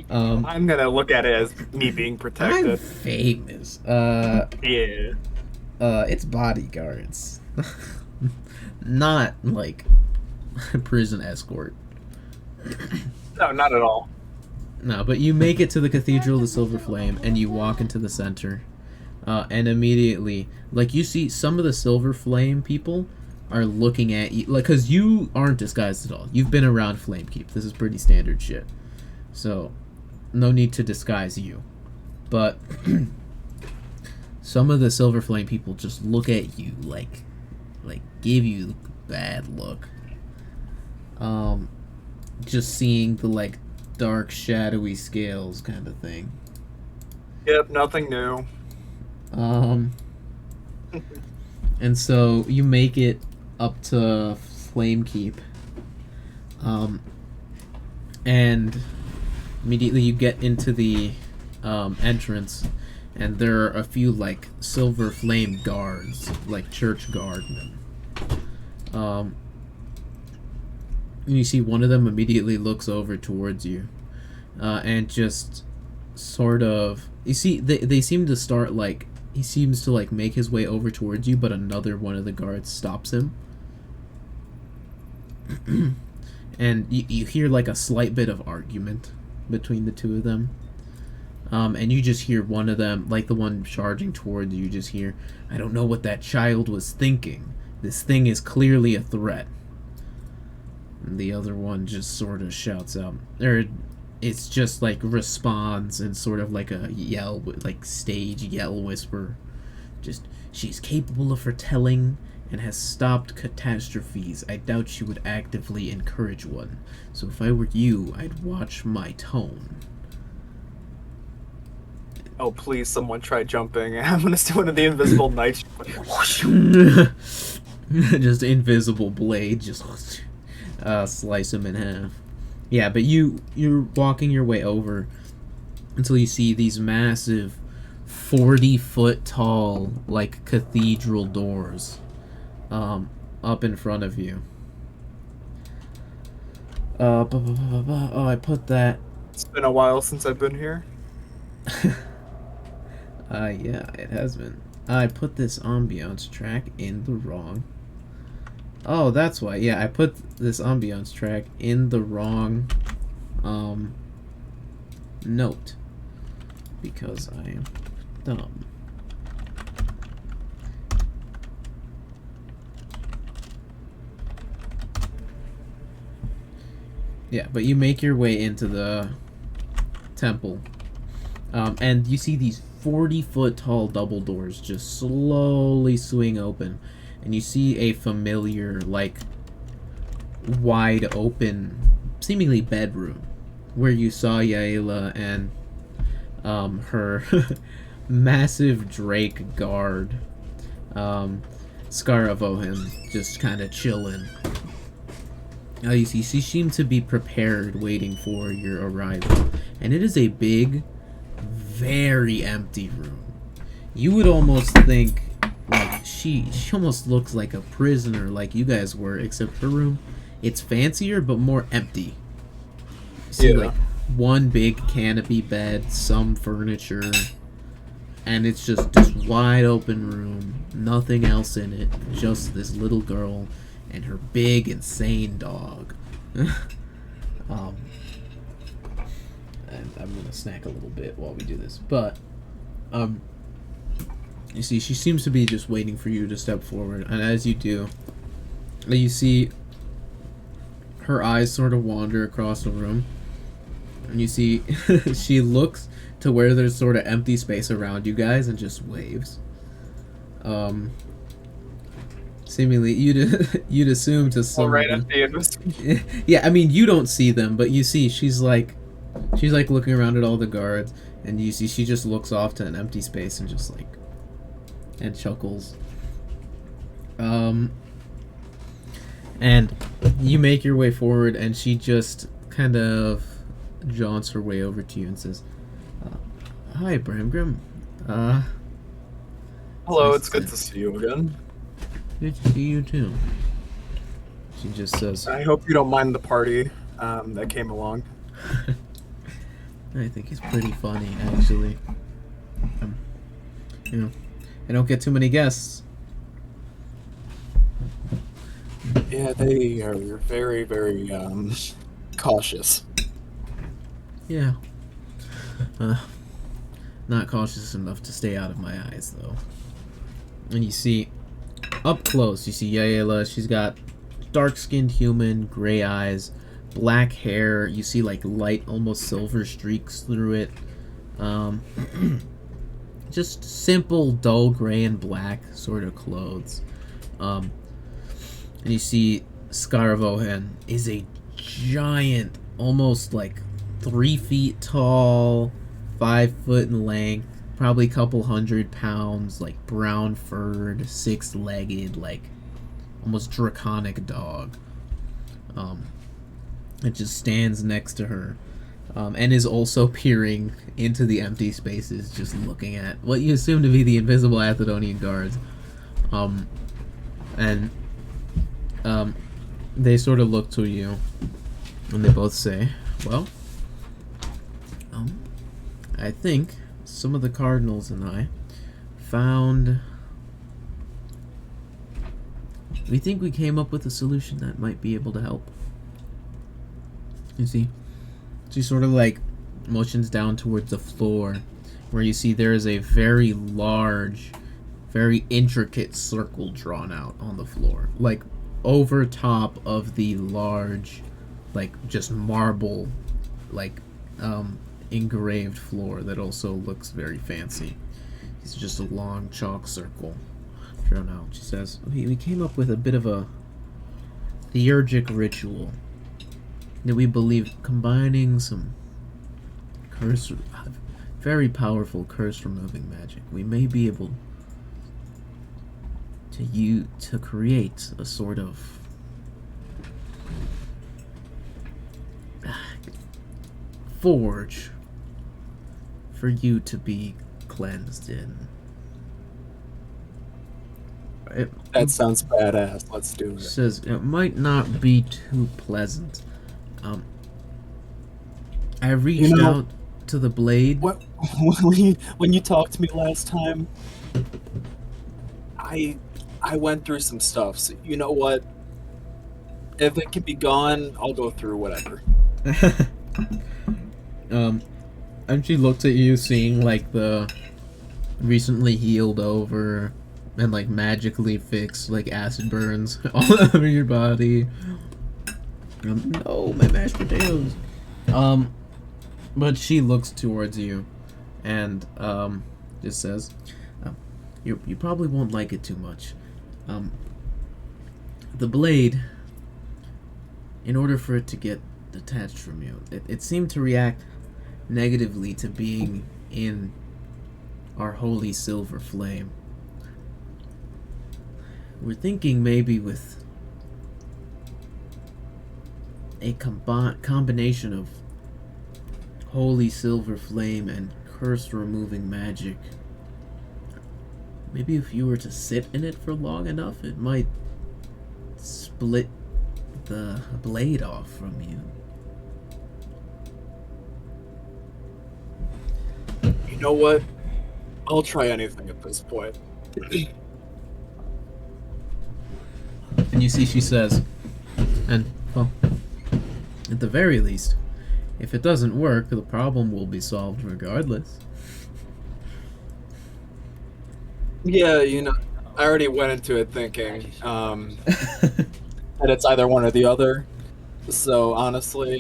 I'm gonna look at it as me being protected. I'm famous. Yeah. It's bodyguards. Not like prison escort. No, not at all. No, but you make it to the Cathedral of the Silver Flame and you walk into the center. And immediately, like, you see some of the Silver Flame people are looking at you, like, because you aren't disguised at all. You've been around Flamekeep. This is pretty standard shit. So, no need to disguise you. But some of the Silver Flame people just look at you like give you the bad look. Just seeing the, like, dark, shadowy scales kind of thing. Yep, nothing new. And so you make it up to Flamekeep, and immediately you get into the entrance, and there are a few like Silver Flame guards, like church guardmen. And you see one of them immediately looks over towards you, and just sort of, you see they seem to start like, he seems to like make his way over towards you, but another one of the guards stops him. And you hear like a slight bit of argument between the two of them. And you just hear one of them, like the one charging towards you, just hear, "I don't know what that child was thinking. This thing is clearly a threat." And the other one just sort of shouts out, or it's just like responds in sort of like a yell, like stage yell whisper. Just, "She's capable of foretelling and has stopped catastrophes. I doubt she would actively encourage one. So if I were you, I'd watch my tone." Oh, please, someone try jumping. I'm gonna steal one of the invisible knights. Just invisible blade, just slice him in half. Yeah, but you're walking your way over until you see these massive 40-foot tall, like, cathedral doors up in front of you. Oh, I put that. It's been a while since I've been here. Yeah, it has been. I put this ambiance track in the wrong... Oh, that's why. Yeah, I put this ambiance track in the wrong note. Because I am dumb. Yeah, but you make your way into the temple. And you see these 40-foot tall double doors just slowly swing open. And you see a familiar, like, wide open, seemingly bedroom, where you saw Yaela and her massive Drake guard, Scaravohim, just kind of chilling. You see, she seemed to be prepared, waiting for your arrival. And it is a big, very empty room. You would almost think Like, she almost looks like a prisoner like you guys were, except her room, it's fancier but more empty. See, Yeah. like, one big canopy bed, some furniture, and it's just this wide open room, nothing else in it, just this little girl and her big, insane dog. And I'm gonna snack a little bit while we do this, but you see, she seems to be just waiting for you to step forward, and as you do, you see her eyes sort of wander across the room, and you see she looks to where there's sort of empty space around you guys and just waves. Seemingly, you'd assume to some Right at the end. yeah, I mean, you don't see them, but you see she's like looking around at all the guards, and you see she just looks off to an empty space and just like, and chuckles. And you make your way forward, and she just kind of jaunts her way over to you and says, "Hi, Bramgrim. Hello, Nice it's good to see you again. Good to see you too." She just says, I hope you don't mind the party that came along. I think he's pretty funny, actually. You know, I don't get too many guests. Yeah, they are very, very cautious. Yeah. Not cautious enough to stay out of my eyes, though. And you see, up close, you see Yaela. She's got dark-skinned human, gray eyes, black hair. You see, like, light, almost silver streaks through it. Just simple, dull gray and black sort of clothes. And you see Scarvohen is a giant, almost like 3 feet tall, 5 foot in length, probably a couple 100 pounds, like brown furred, 6-legged, like almost draconic dog. It just stands next to her, and is also peering into the empty spaces, just looking at what you assume to be the invisible Athedonian guards. They sort of look to you, and they both say, "Well, I think some of the cardinals and I found... we think we came up with a solution that might be able to help." You see? She sort of like motions down towards the floor, where you see there is a very large, very intricate circle drawn out on the floor. Like, over top of the large, like, just marble, like, engraved floor that also looks very fancy. It's just a long chalk circle drawn out. She says, we came up with a bit of a theurgic ritual that we believe combining some very powerful curse-removing magic, we may be able to create a sort of forge for you to be cleansed in. That sounds badass. Let's do it. Says it might not be too pleasant. I reached out to the blade. What when you talked to me last time, I went through some stuff. So you know what? If it can be gone, I'll go through whatever. And she looks at you, seeing like the recently healed over and like magically fixed like acid burns all over your body. No, my mashed potatoes. But she looks towards you and just says, you probably won't like it too much. The blade, in order for it to get detached from you, it seemed to react negatively to being in our holy silver flame. We're thinking maybe with a combination of holy silver flame and curse removing magic, maybe if you were to sit in it for long enough, it might split the blade off from you. You know what? I'll try anything at this point. And you see she says, and, well, at the very least, if it doesn't work, the problem will be solved regardless. Yeah, you know, I already went into it thinking that it's either one or the other. So honestly,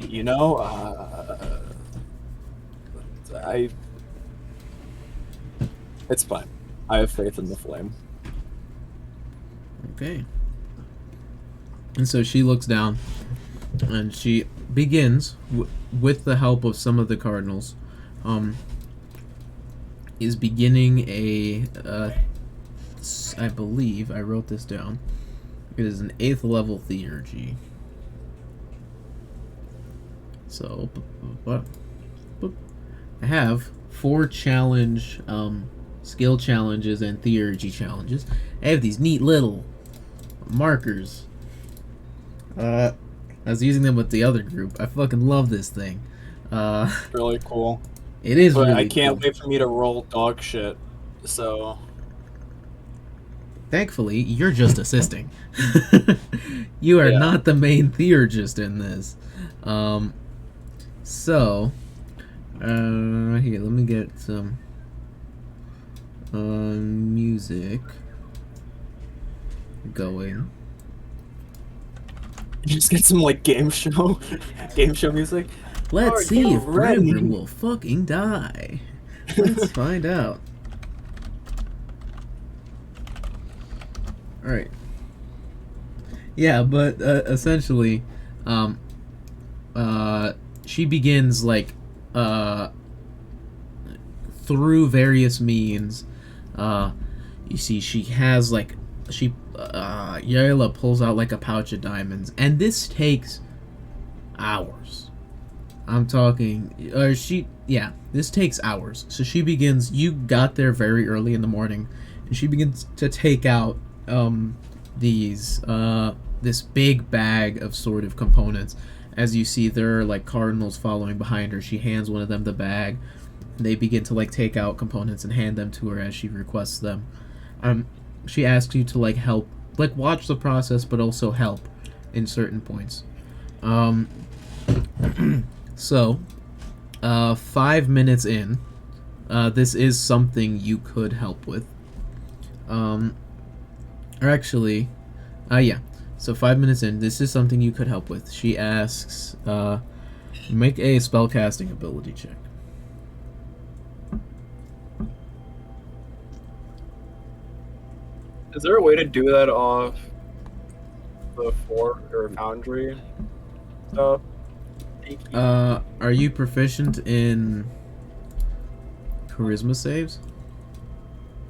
you know, it's fine. I have faith in the flame. Okay. And so she looks down, and she begins, with the help of some of the cardinals, is beginning I believe, I wrote this down, it is an 8th level theurgy. So, I have 4 challenge, skill challenges and theurgy challenges. I have these neat little markers. I was using them with the other group. I fucking love this thing. Really cool. It is But really I can't cool. wait for me to roll dog shit. So Thankfully, you're just assisting. You are not the main theurgist in this. So, here, let me get some music going. just get some like game show music. Let's Are see you if ready? Bramgrim will fucking die. Let's find out. Alright. Yeah, but essentially, she begins, like, through various means, you see she has, like, Yaela pulls out, like, a pouch of diamonds, and this takes hours. I'm talking, this takes hours. So she begins, you got there very early in the morning, and she begins to take out, this big bag of sort of components. As you see, there are like cardinals following behind her. She hands one of them the bag. They begin to like take out components and hand them to her as she requests them. She asks you to like help, like watch the process, but also help in certain points. So, 5 minutes in, this is something you could help with. Or actually, yeah. So 5 minutes in, this is something you could help with. She asks, make a spellcasting ability check. Is there a way to do that off the fort or foundry stuff? Are you proficient in charisma saves?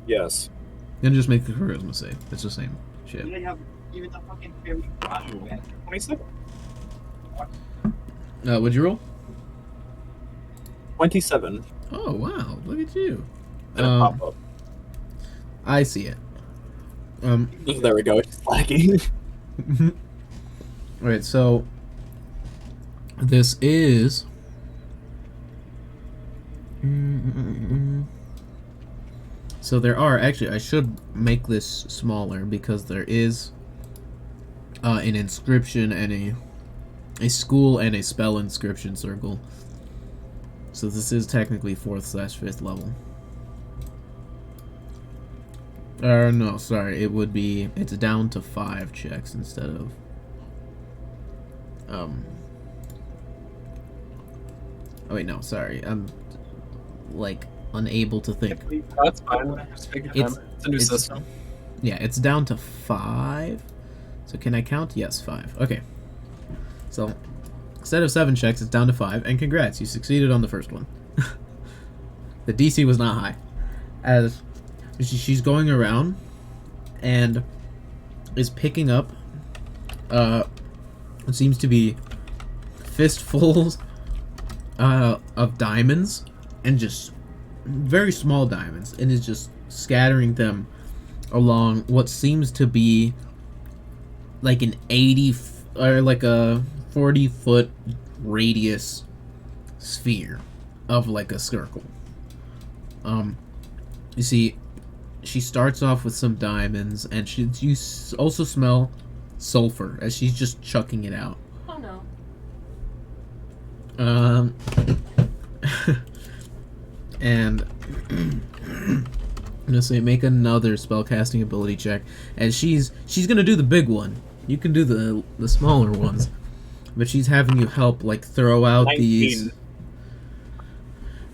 Yes. Then just make a charisma save. It's the same shit. 27. What'd you roll? 27. Oh, wow. Look at you. And a pop up. I see it. There we go. It's lagging. Alright, so this is so there are actually, I should make this smaller because there is an inscription and a school and a spell inscription circle. So this is technically 4th/5th level. No, sorry, it's down to 5 checks instead of oh wait, no, sorry, I'm like unable to think. That's fine. Just take your time. It's a new system. Yeah, it's down to 5. So can I count? Yes, 5. Okay. So instead of 7 checks, it's down to 5, and congrats, you succeeded on the first one. The DC was not high. As she's going around and is picking up what seems to be fistfuls of diamonds and just very small diamonds, and is just scattering them along what seems to be like an 80 or like a 40-foot radius sphere of like a circle. You see, she starts off with some diamonds, and you also smell sulfur as she's just chucking it out. Oh no. And I'm gonna say make another spellcasting ability check, and she's gonna do the big one. You can do the smaller ones, but she's having you help like throw out 19. these.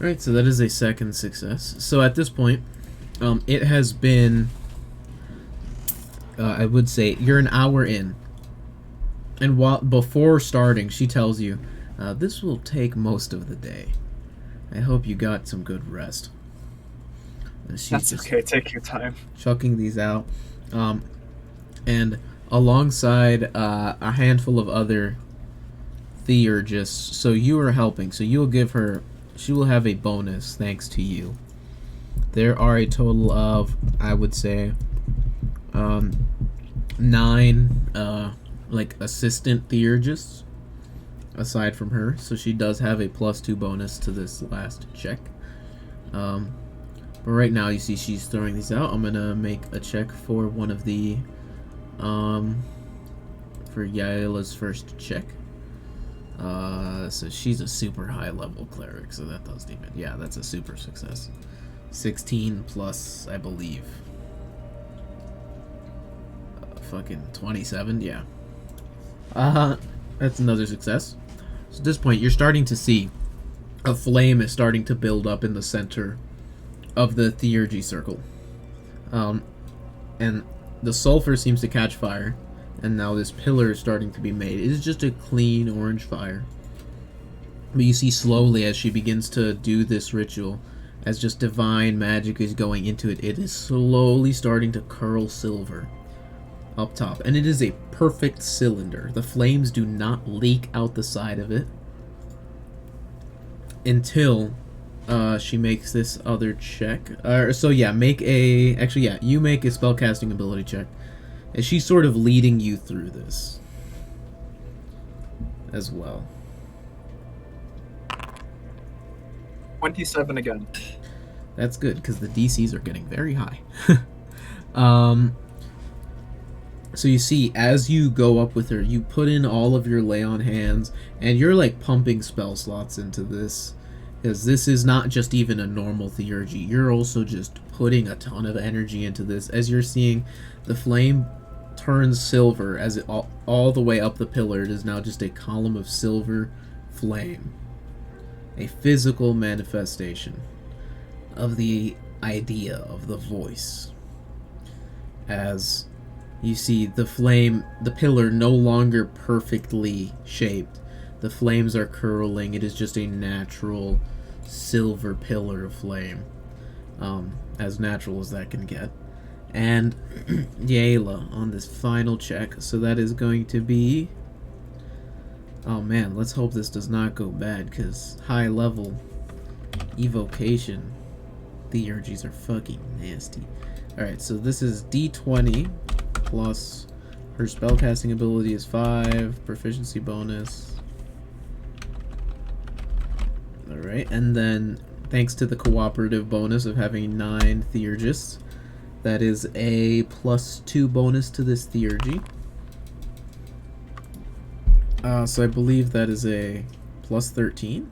All right, so that is a second success. So at this point, it has been, I would say, you're an hour in, and before starting, she tells you, this will take most of the day. I hope you got some good rest. She's That's just okay. Take your time. chucking these out, and alongside a handful of other theurgists. So you are helping. So you'll give her. She will have a bonus thanks to you. There are a total of, I would say, 9 like assistant theurgists aside from her. So she does have a +2 bonus to this last check. But right now, you see she's throwing these out. I'm gonna make a check for one of the, for Yaila's first check. So she's a super high level cleric, so that does demon. Yeah, that's a super success. 16 plus, I believe. Fucking 27, yeah. That's another success. So at this point, you're starting to see a flame is starting to build up in the center of the theurgy circle. And the sulfur seems to catch fire, and now this pillar is starting to be made. It is just a clean orange fire. But you see slowly as she begins to do this ritual, as just divine magic is going into it, it is slowly starting to curl silver up top. And it is a perfect cylinder. The flames do not leak out the side of it until she makes this other check. So yeah, you make a spellcasting ability check. And she's sort of leading you through this as well. 27 again. That's good, because the DCs are getting very high. So you see, as you go up with her, you put in all of your lay on hands, and you're like pumping spell slots into this, because this is not just even a normal theurgy. You're also just putting a ton of energy into this, as you're seeing the flame turns silver as it all the way up the pillar. It is now just a column of silver flame, a physical manifestation of the idea of the voice. As you see the flame, the pillar no longer perfectly shaped. The flames are curling. It is just a natural silver pillar of flame, as natural as that can get. And Yayla on this final check. So that is going to be... Oh man, let's hope this does not go bad, because high level evocation theurgies are fucking nasty. Alright, so this is D20 plus her spellcasting ability is 5, proficiency bonus. Alright, and then thanks to the cooperative bonus of having 9 theurgists, that is a +2 bonus to this theurgy. So I believe that is a +13.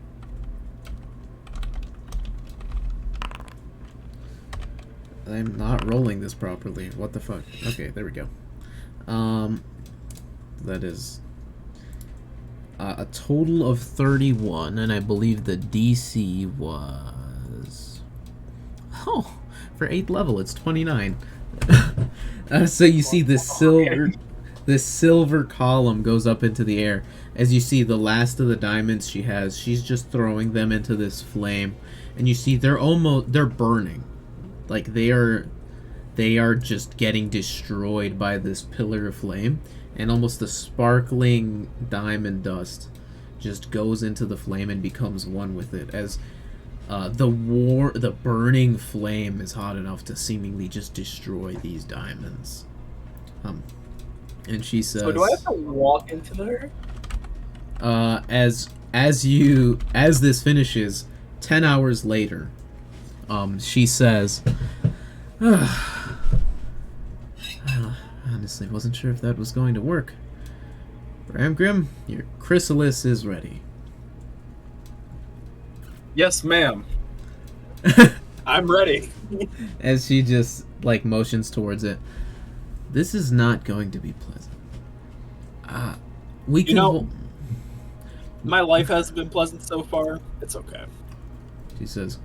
I'm not rolling this properly. What the fuck? Okay, there we go. That is a total of 31, and I believe the DC was... Oh, for 8th level, it's 29. So you see this silver column goes up into the air. As you see the last of the diamonds she has, she's just throwing them into this flame, and you see they're burning. Like they are just getting destroyed by this pillar of flame, and almost the sparkling diamond dust just goes into the flame and becomes one with it. As The burning flame is hot enough to seemingly just destroy these diamonds. And she says, So do I have to walk into there? as this finishes, 10 hours later, she says, honestly wasn't sure if that was going to work. Bramgrim, your chrysalis is ready. Yes, ma'am. I'm ready. As she just, like, motions towards it. This is not going to be pleasant. We can... My life hasn't been pleasant so far. It's okay. She says,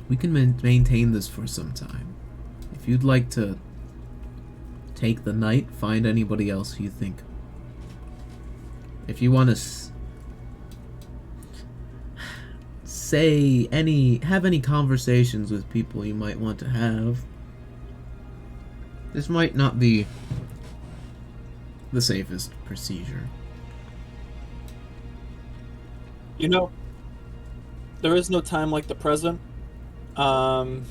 we can maintain this for some time. If you'd like to take the night, find anybody else who you think. If you want to have any conversations with people you might want to have, this might not be the safest procedure. There is no time like the present. And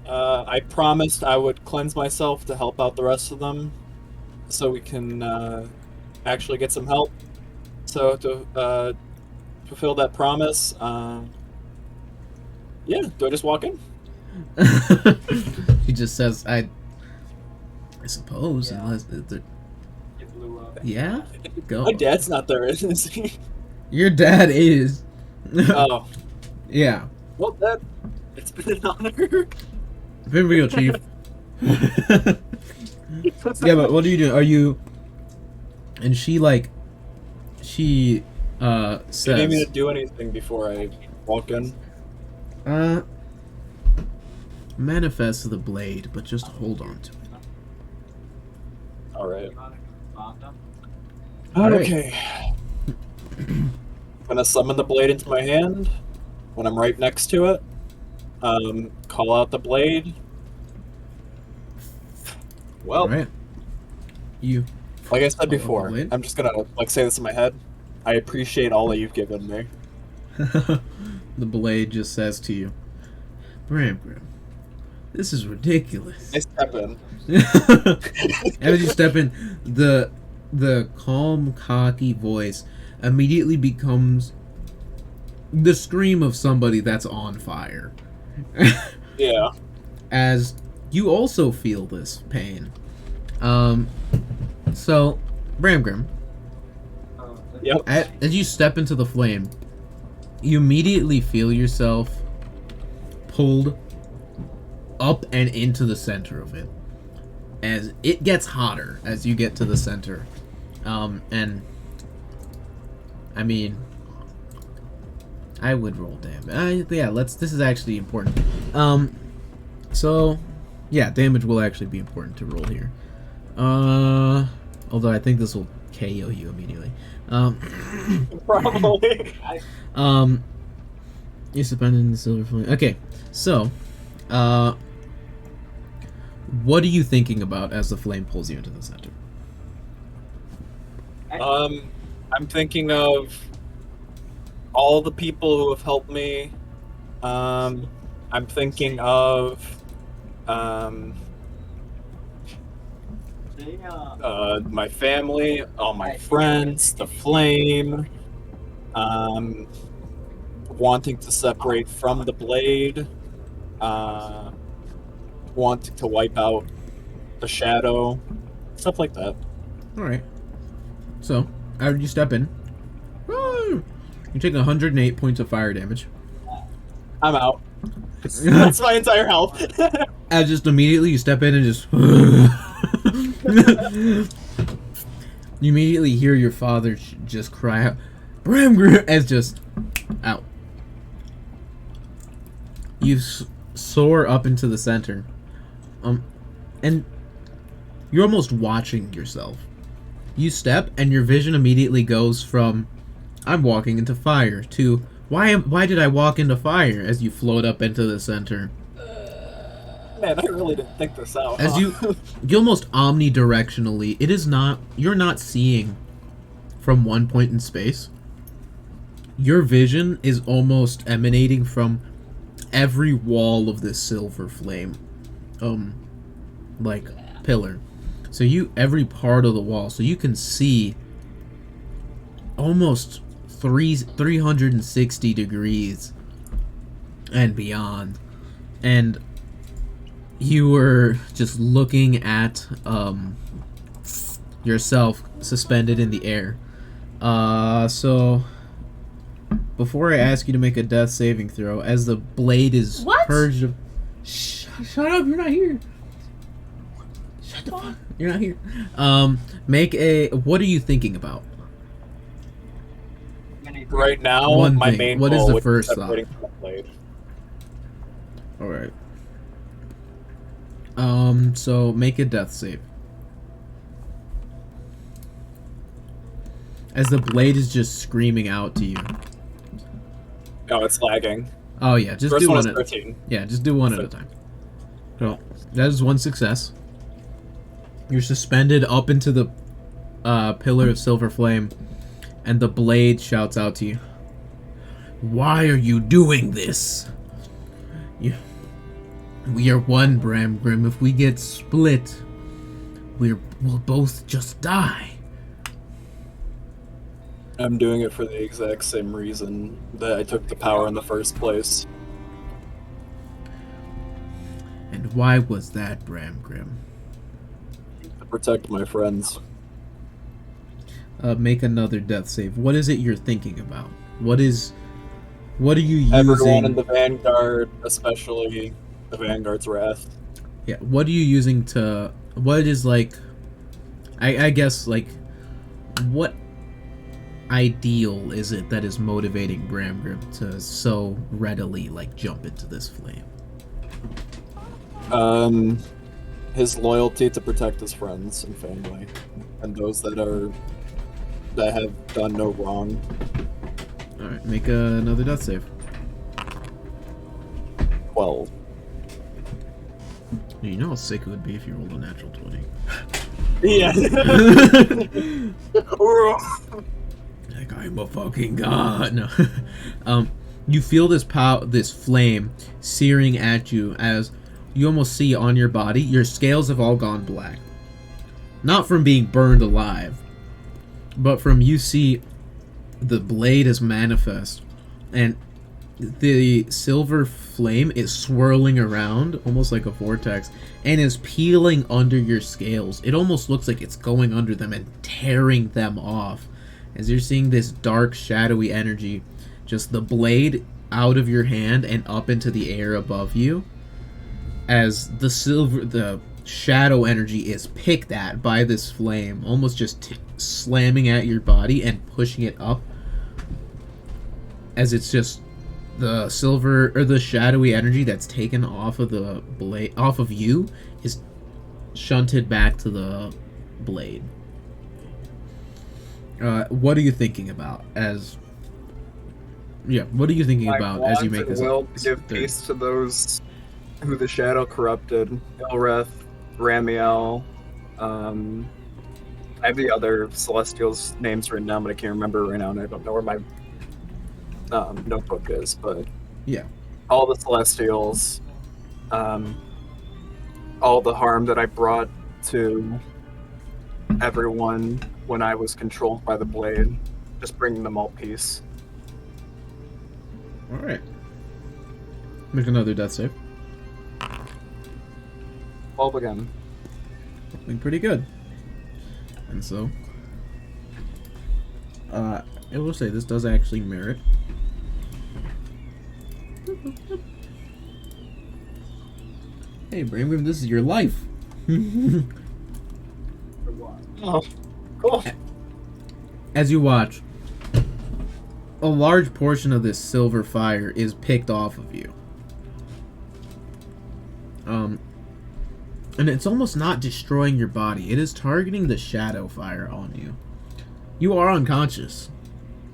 I promised I would cleanse myself to help out the rest of them so we can actually get some help. So to fulfill that promise, do I just walk in? He just says, I suppose, unless... Yeah? Go. My dad's not there, is he? Your dad is. Oh. Yeah. Well, Dad, it's been an honor. Been real, Chief. Yeah, but what are you doing? Are you... And she, like... She, says... You need me to do anything before I walk in? Manifest the blade, but just hold on to it. Alright. Alright. Okay. I'm gonna summon the blade into my hand when I'm right next to it. Call out the blade. Well, Alright. You... like I said Call out the before, blade? I'm just gonna say this in my head. I appreciate all that you've given me. The blade just says to you, Bramgrim, this is ridiculous. I step in. As you step in, the calm, cocky voice immediately becomes the scream of somebody that's on fire. Yeah. As you also feel this pain. So, Bramgrim, Yep. as you step into the flame, you immediately feel yourself pulled up and into the center of it. As it gets hotter as you get to the center. And I mean, I would roll damage. This is actually important. So yeah, damage will actually be important to roll here. Although I think this will KO you immediately. Probably. You suspended in the silver flame. Okay, so what are you thinking about as the flame pulls you into the center? I'm thinking of all the people who have helped me. I'm thinking of my family, all my friends, the flame, wanting to separate from the blade, wanting to wipe out the shadow, stuff like that. Alright. So, after you step in, you take 108 points of fire damage. I'm out. That's my entire health. As just immediately you step in and just... You immediately hear your father just cry out, Bramgrim, as just out. You soar up into the center. And you're almost watching yourself. You step, and your vision immediately goes from, I'm walking into fire, to, why did I walk into fire, as you float up into the center. Man, I really didn't think this out. As you almost omnidirectionally, you're not seeing from one point in space. your vision is almost emanating from every wall of this silver flame, like pillar. So every part of the wall, so you can see almost 360 degrees and beyond. And you were just looking at yourself suspended in the air. So before I ask you to make a death saving throw, as the blade is purged of... Shut up, you're not here. Shut the fuck. You're not here. Make a... What are you thinking about? Right now, One my thing. main What is goal the would be first separating thought? from the blade. Alright. So make a death save. As the blade is just screaming out to you. Oh, it's lagging. Oh yeah, just First do one one is at 13. Yeah, just do one at a time. So that is one success. You're suspended up into the pillar of silver flame, and the blade shouts out to you. Why are you doing this? We are one, Bramgrim. If we get split, we'll both just die. I'm doing it for the exact same reason that I took the power in the first place. And why was that, Bramgrim? To protect my friends. Make another death save. What is it you're thinking about? What are you using? Everyone in the Vanguard, especially the Vanguard's Wrath. Yeah, what are you using to... What is, like... I guess, like... What ideal is it that is motivating Bramgrim to so readily, like, jump into this flame? His loyalty to protect his friends and family. And those that have done no wrong. Alright, make another death save. 12. You know how sick it would be if you rolled a natural 20. Yeah. Like, I'm a fucking god. No. You feel this flame searing at you as you almost see on your body, your scales have all gone black. Not from being burned alive, but from you see the blade is manifest, and the silver flame is swirling around almost like a vortex and is peeling under your scales. It almost looks like it's going under them and tearing them off as you're seeing this dark shadowy energy, just the blade out of your hand and up into the air above you, as the shadow energy is picked at by this flame, almost just slamming at your body and pushing it up, as it's just the silver or the shadowy energy that's taken off of the blade, off of you, is shunted back to the blade. What are you thinking about as? Yeah, what are you thinking about as you make this? Will give peace to those who the shadow corrupted. Ilreth, Ramiel. I have the other Celestials' names written down, but I can't remember right now, and I don't know where my notebook is. But yeah, all the Celestials, all the harm that I brought to everyone when I was controlled by the blade, just bringing them all peace. All right. Make another death save. 12 again. Doing pretty good. And so, I will say this does actually merit. Hey, Bramgrim, this is your life. Oh, cool. As you watch, a large portion of this silver fire is picked off of you. And it's almost not destroying your body. It is targeting the shadow fire on you. You are unconscious.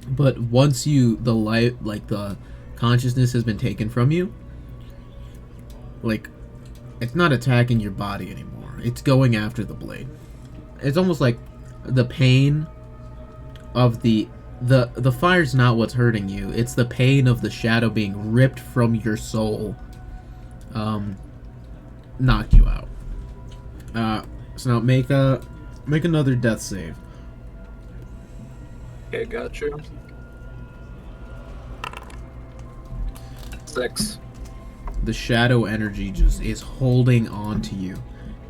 But once the consciousness has been taken from you, like, it's not attacking your body anymore. It's going after the blade. It's almost like the pain of the the fire's not what's hurting you. It's the pain of the shadow being ripped from your soul. Knocked you out. So now make another death save. Okay, got you. 6. The shadow energy just is holding on to you,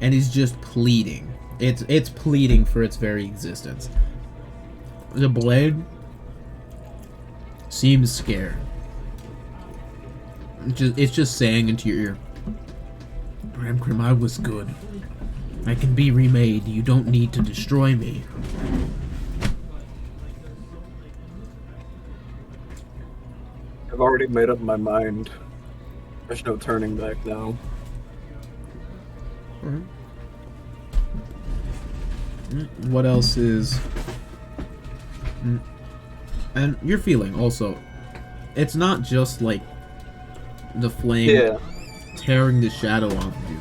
and is just pleading. It's pleading for its very existence. The blade seems scared. It's just saying into your ear, Bramgrim, I was good. I can be remade. You don't need to destroy me. I've already made up my mind. There's no turning back now. Alright. What else is... And you're feeling also, it's not just like the flame tearing the shadow off of you.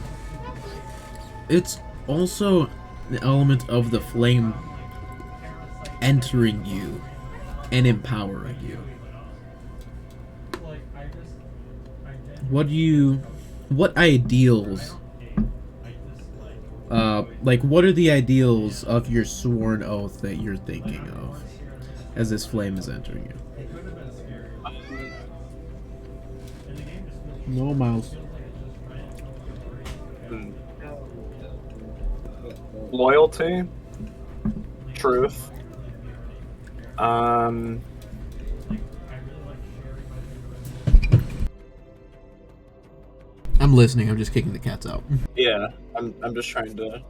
It's also the element of the flame entering you and empowering you. What ideals, what are the ideals of your sworn oath that you're thinking of as this flame is entering you? No mouse. Loyalty, truth, I'm listening. I'm just kicking the cats out. yeah, I'm just trying to.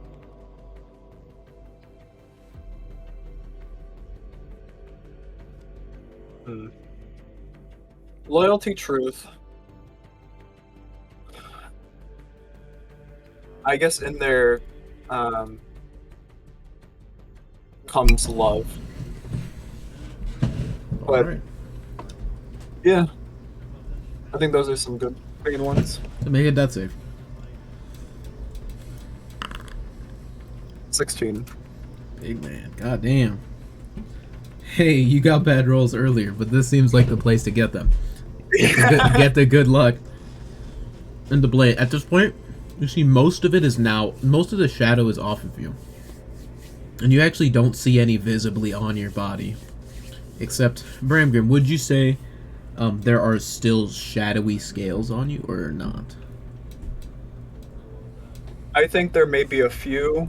Loyalty, truth. I guess in there comes love. But Alright. yeah, I think those are some good main ones. So make a death save. 16. Big man. God damn. Hey, you got bad rolls earlier, but this seems like the place to get them. Get the good luck. And the blade. At this point, you see most of the shadow is off of you. And you actually don't see any visibly on your body. Except, Bramgrim, would you say there are still shadowy scales on you, or not? I think there may be a few,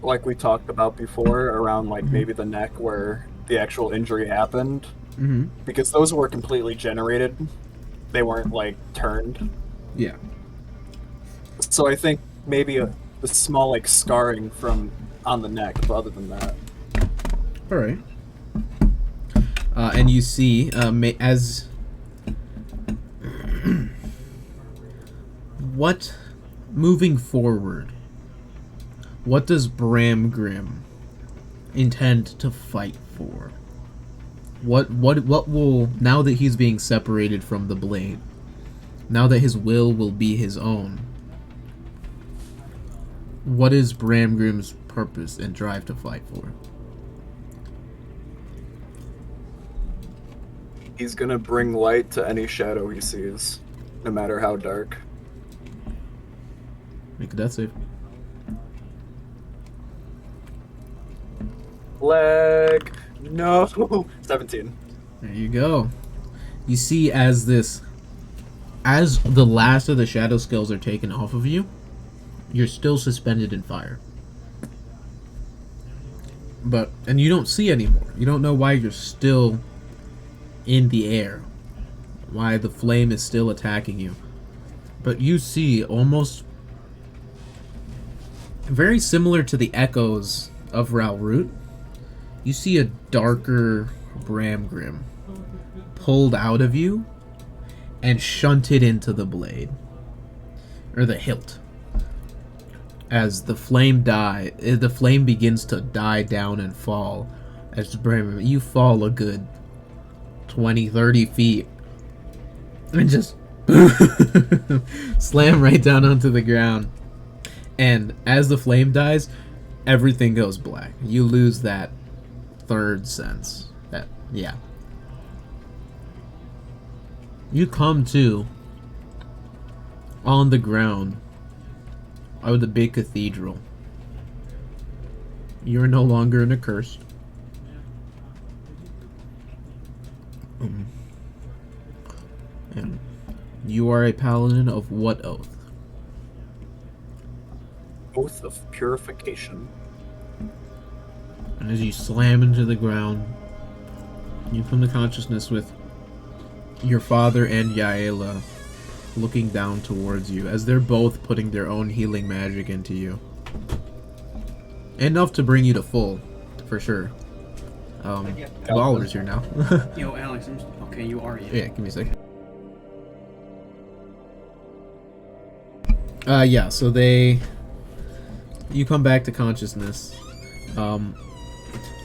like we talked about before, around like maybe the neck where the actual injury happened. Mm-hmm. Because those were completely generated. They weren't like turned. Yeah. So I think maybe a small like scarring from on the neck, but other than that. Alright. And you see, as... moving forward, what does Bramgrim intend to fight for? What will, now that he's being separated from the blade, now that his will be his own, what is Bramgrim's purpose and drive to fight for? He's gonna bring light to any shadow he sees, no matter how dark. Make a death save. Leg. No. 17. There you go. You see, as the last of the shadow scales are taken off of you, you're still suspended in fire. And you don't see anymore. You don't know why you're still in the air. Why the flame is still attacking you. But you see, almost very similar to the echoes of Ralroot, you see a darker Bramgrim pulled out of you and shunted into the blade. Or the hilt. As the flame begins to die down and fall. As Bramgrim, you fall a good 20, 30 feet. And just slam right down onto the ground. And as the flame dies, everything goes black. You lose that third sense. That, yeah. You come to on the ground of the big cathedral. You're no longer an accursed. And you are a paladin of what oath? Oath of purification. And as you slam into the ground, you come to consciousness with your father and Yaela looking down towards you as they're both putting their own healing magic into you. Enough to bring you to full, for sure. Baller's here now. Yo, Alex, okay, you are here. Yeah, give me a second. Yeah, so you come back to consciousness, and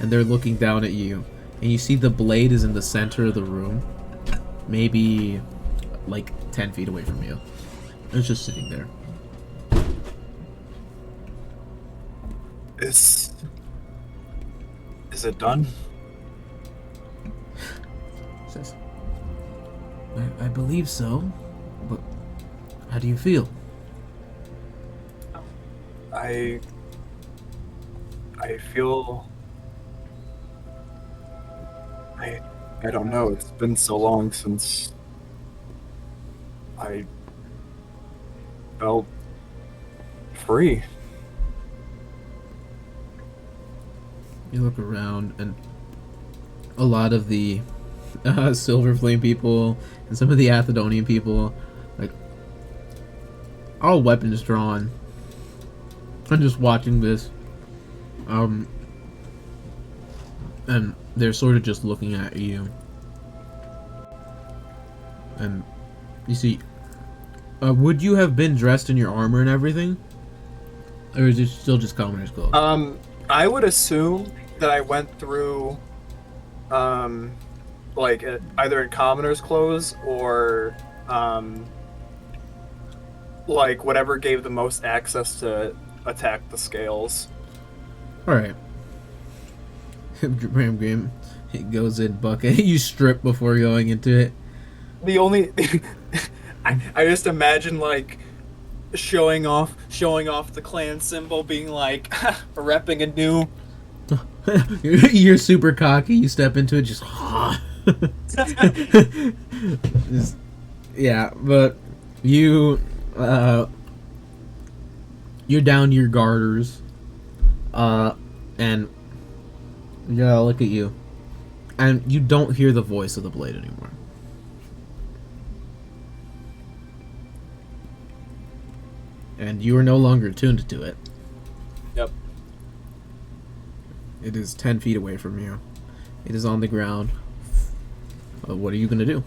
they're looking down at you, and you see the blade is in the center of the room, maybe like 10 feet away from you. It's just sitting there. Is it done? Says, I believe so, but how do you feel? I feel I don't know, it's been so long since I felt free. You look around, and a lot of the Silver Flame people and some of the Athedonian people, like, all weapons drawn. I'm just watching this, and they're sort of just looking at you. And you see, would you have been dressed in your armor and everything, or is it still just commoner's clothes? I would assume that I went through, like, either in commoner's clothes or, like, whatever gave the most access to attack the scales. Alright. Bramgrim, it goes in bucket. You strip before going into it. The only... I just imagine, like, showing off the clan symbol, being like, repping a new... You're super cocky. You step into it, just... yeah, but you... you're down to your garters, and yeah, look at you, and you don't hear the voice of the blade anymore. And you are no longer attuned to it. Yep. It is 10 feet away from you. It is on the ground. What are you gonna do?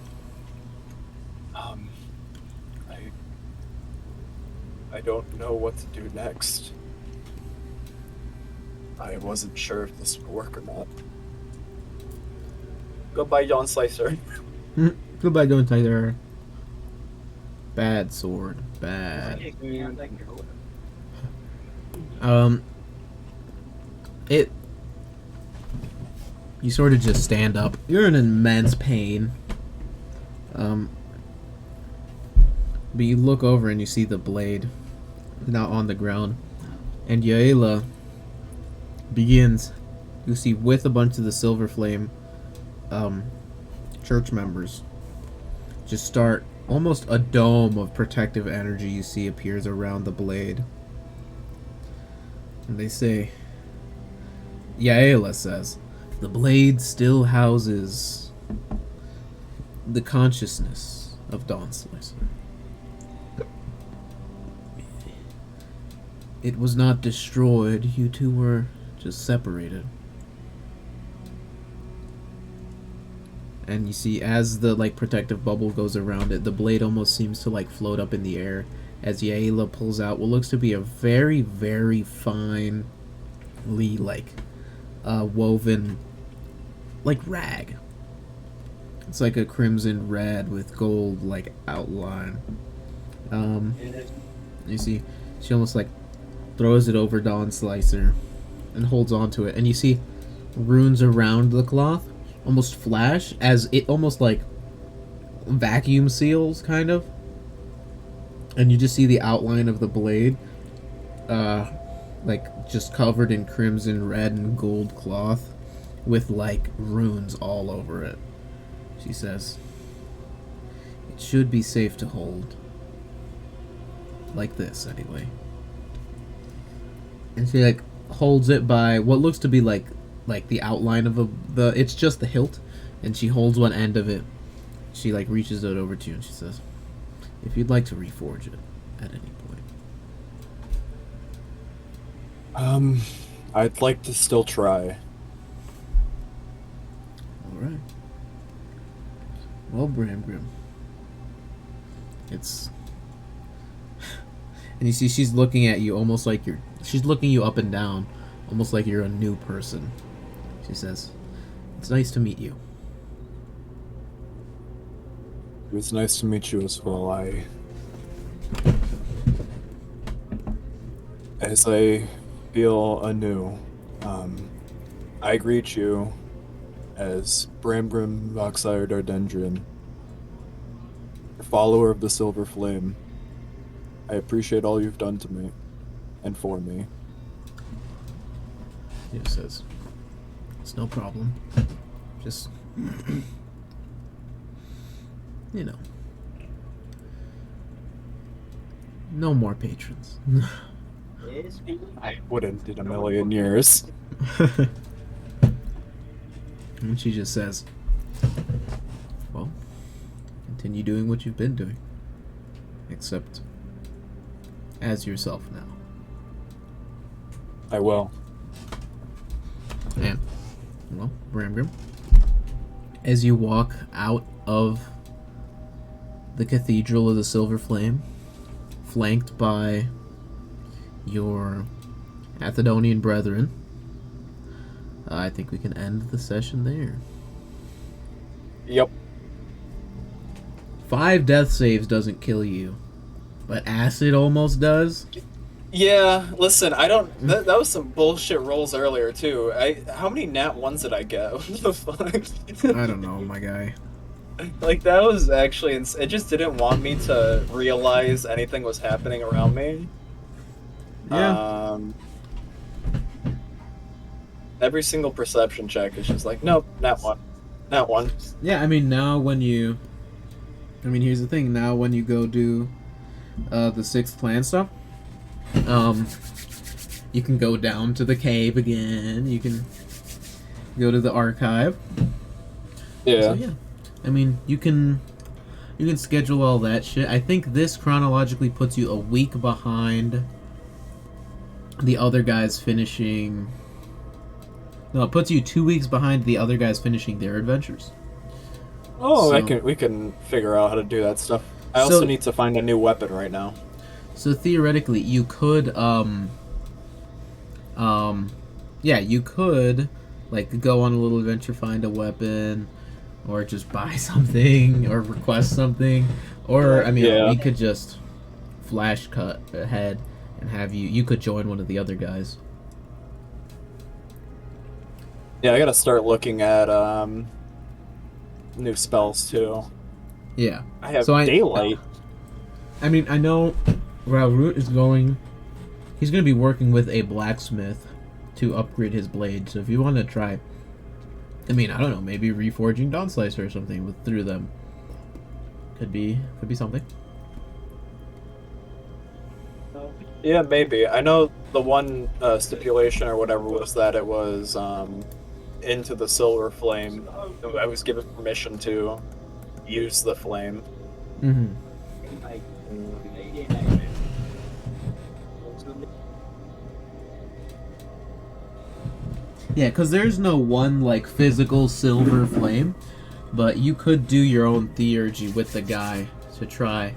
I don't know what to do next. I wasn't sure if this would work or not. Goodbye, Dawnslicer. Goodbye, Dawnslicer. Bad sword. Bad. You sort of just stand up. You're in immense pain. But you look over and you see the blade now on the ground. And Yaela begins, you see, with a bunch of the Silver Flame church members, just start almost a dome of protective energy you see appears around the blade. And they say, Yaela says, the blade still houses the consciousness of Dawnslicer. It was not destroyed, you two were just separated. And you see, as the protective bubble goes around it, the blade almost seems to float up in the air as Yaela pulls out what looks to be a very, very finely woven rag. It's like a crimson red with gold outline. You see, she almost throws it over Dawnslicer and holds on to it, and you see runes around the cloth almost flash as it almost like vacuum seals, kind of. And you just see the outline of the blade, like just covered in crimson, red, and gold cloth with like runes all over it. She says, "It should be safe to hold. Like this, anyway." And she like holds it by what looks to be like the outline of it's just the hilt, and she holds one end of it. She like reaches it over to you and she says, "If you'd like to reforge it at any point." I'd like to still try. Alright. Well, Bramgrim. It's and you see she's looking at you almost like she's looking you up and down, almost like you're a new person. She says, "It's nice to meet you." It was nice to meet you as well. As I feel anew, I greet you as Bramgrim Vahxire Daardendrian, follower of the Silver Flame. I appreciate all you've done to me and for me. He says, "It's no problem. Just, you know, no more patrons." I wouldn't in a million years. And she just says, "Well, continue doing what you've been doing. Except as yourself now." I will. And, well, Bramgrim, as you walk out of the Cathedral of the Silver Flame, flanked by your Athedonian brethren, I think we can end the session there. Yep. 5 death saves doesn't kill you, but acid almost does. Yeah, listen, I don't. That was some bullshit rolls earlier too. How many nat ones did I get? What the fuck? I don't know, my guy. Like that was actually. It just didn't want me to realize anything was happening around me. Yeah. Every single perception check is just like, nope, nat one. Yeah, I mean, now when you... I mean, here's the thing. Now when you go do the 6th plan stuff, you can go down to the cave again. You can go to the archive. Yeah. So, yeah. I mean, you can schedule all that shit. I think this chronologically puts you a week behind the other guys finishing... No, it puts you 2 weeks behind the other guys finishing their adventures. Oh, So- we can figure out how to do that stuff. I also need to find a new weapon right now. So theoretically, you could, yeah, you could, like, go on a little adventure, find a weapon, or just buy something, or request something, or, I mean, Yeah. we could just flash cut ahead and have you could join one of the other guys. Yeah, I gotta start looking at new spells too. Yeah. I have So daylight. I mean, I know Raoult is going... He's going to be working with a blacksmith to upgrade his blade, so if you want to try... I mean, I don't know, maybe reforging Dawnslicer or something through them. Could be something. Yeah, maybe. I know the one stipulation or whatever was that it was into the Silver Flame. I was given permission to use the flame. Mm-hmm. Yeah, because there's no one, like, physical silver flame, but you could do your own theurgy with the guy to try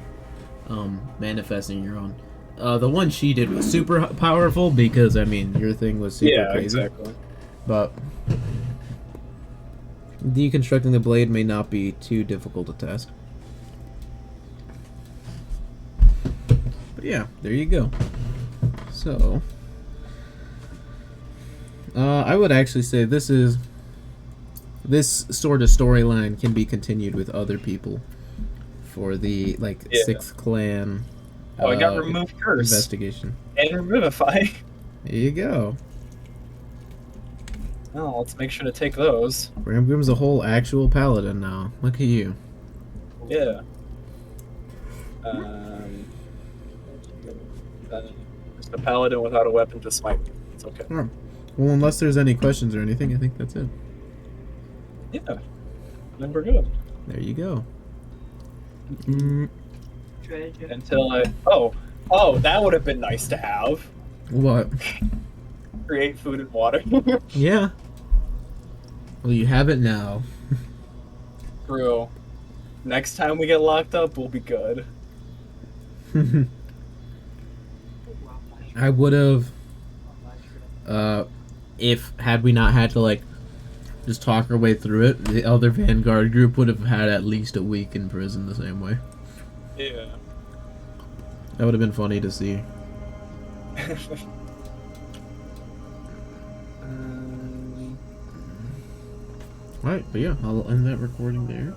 manifesting your own. The one she did was super powerful because, I mean, your thing was super crazy. Exactly. But deconstructing the blade may not be too difficult a task. But yeah, there you go. So, I would actually say this sort of storyline can be continued with other people for the Yeah. sixth clan. Oh, I got remove curse investigation. and revivify. There you go. Oh, let's make sure to take those. Bramgrim's a whole actual paladin now. Look at you. Yeah. Just a paladin without a weapon to smite. It's okay. Oh. Well, unless there's any questions or anything, I think that's it. Yeah. Then we're good. There you go. Treasure. Until I. Oh, that would have been nice to have. What? Create food and water. Yeah. Well, you have it now. True. Next time we get locked up, we'll be good. I would have, had we not had to just talk our way through it, the other Vanguard group would have had at least a week in prison the same way. Yeah. That would have been funny to see. Alright, but yeah, I'll end that recording there.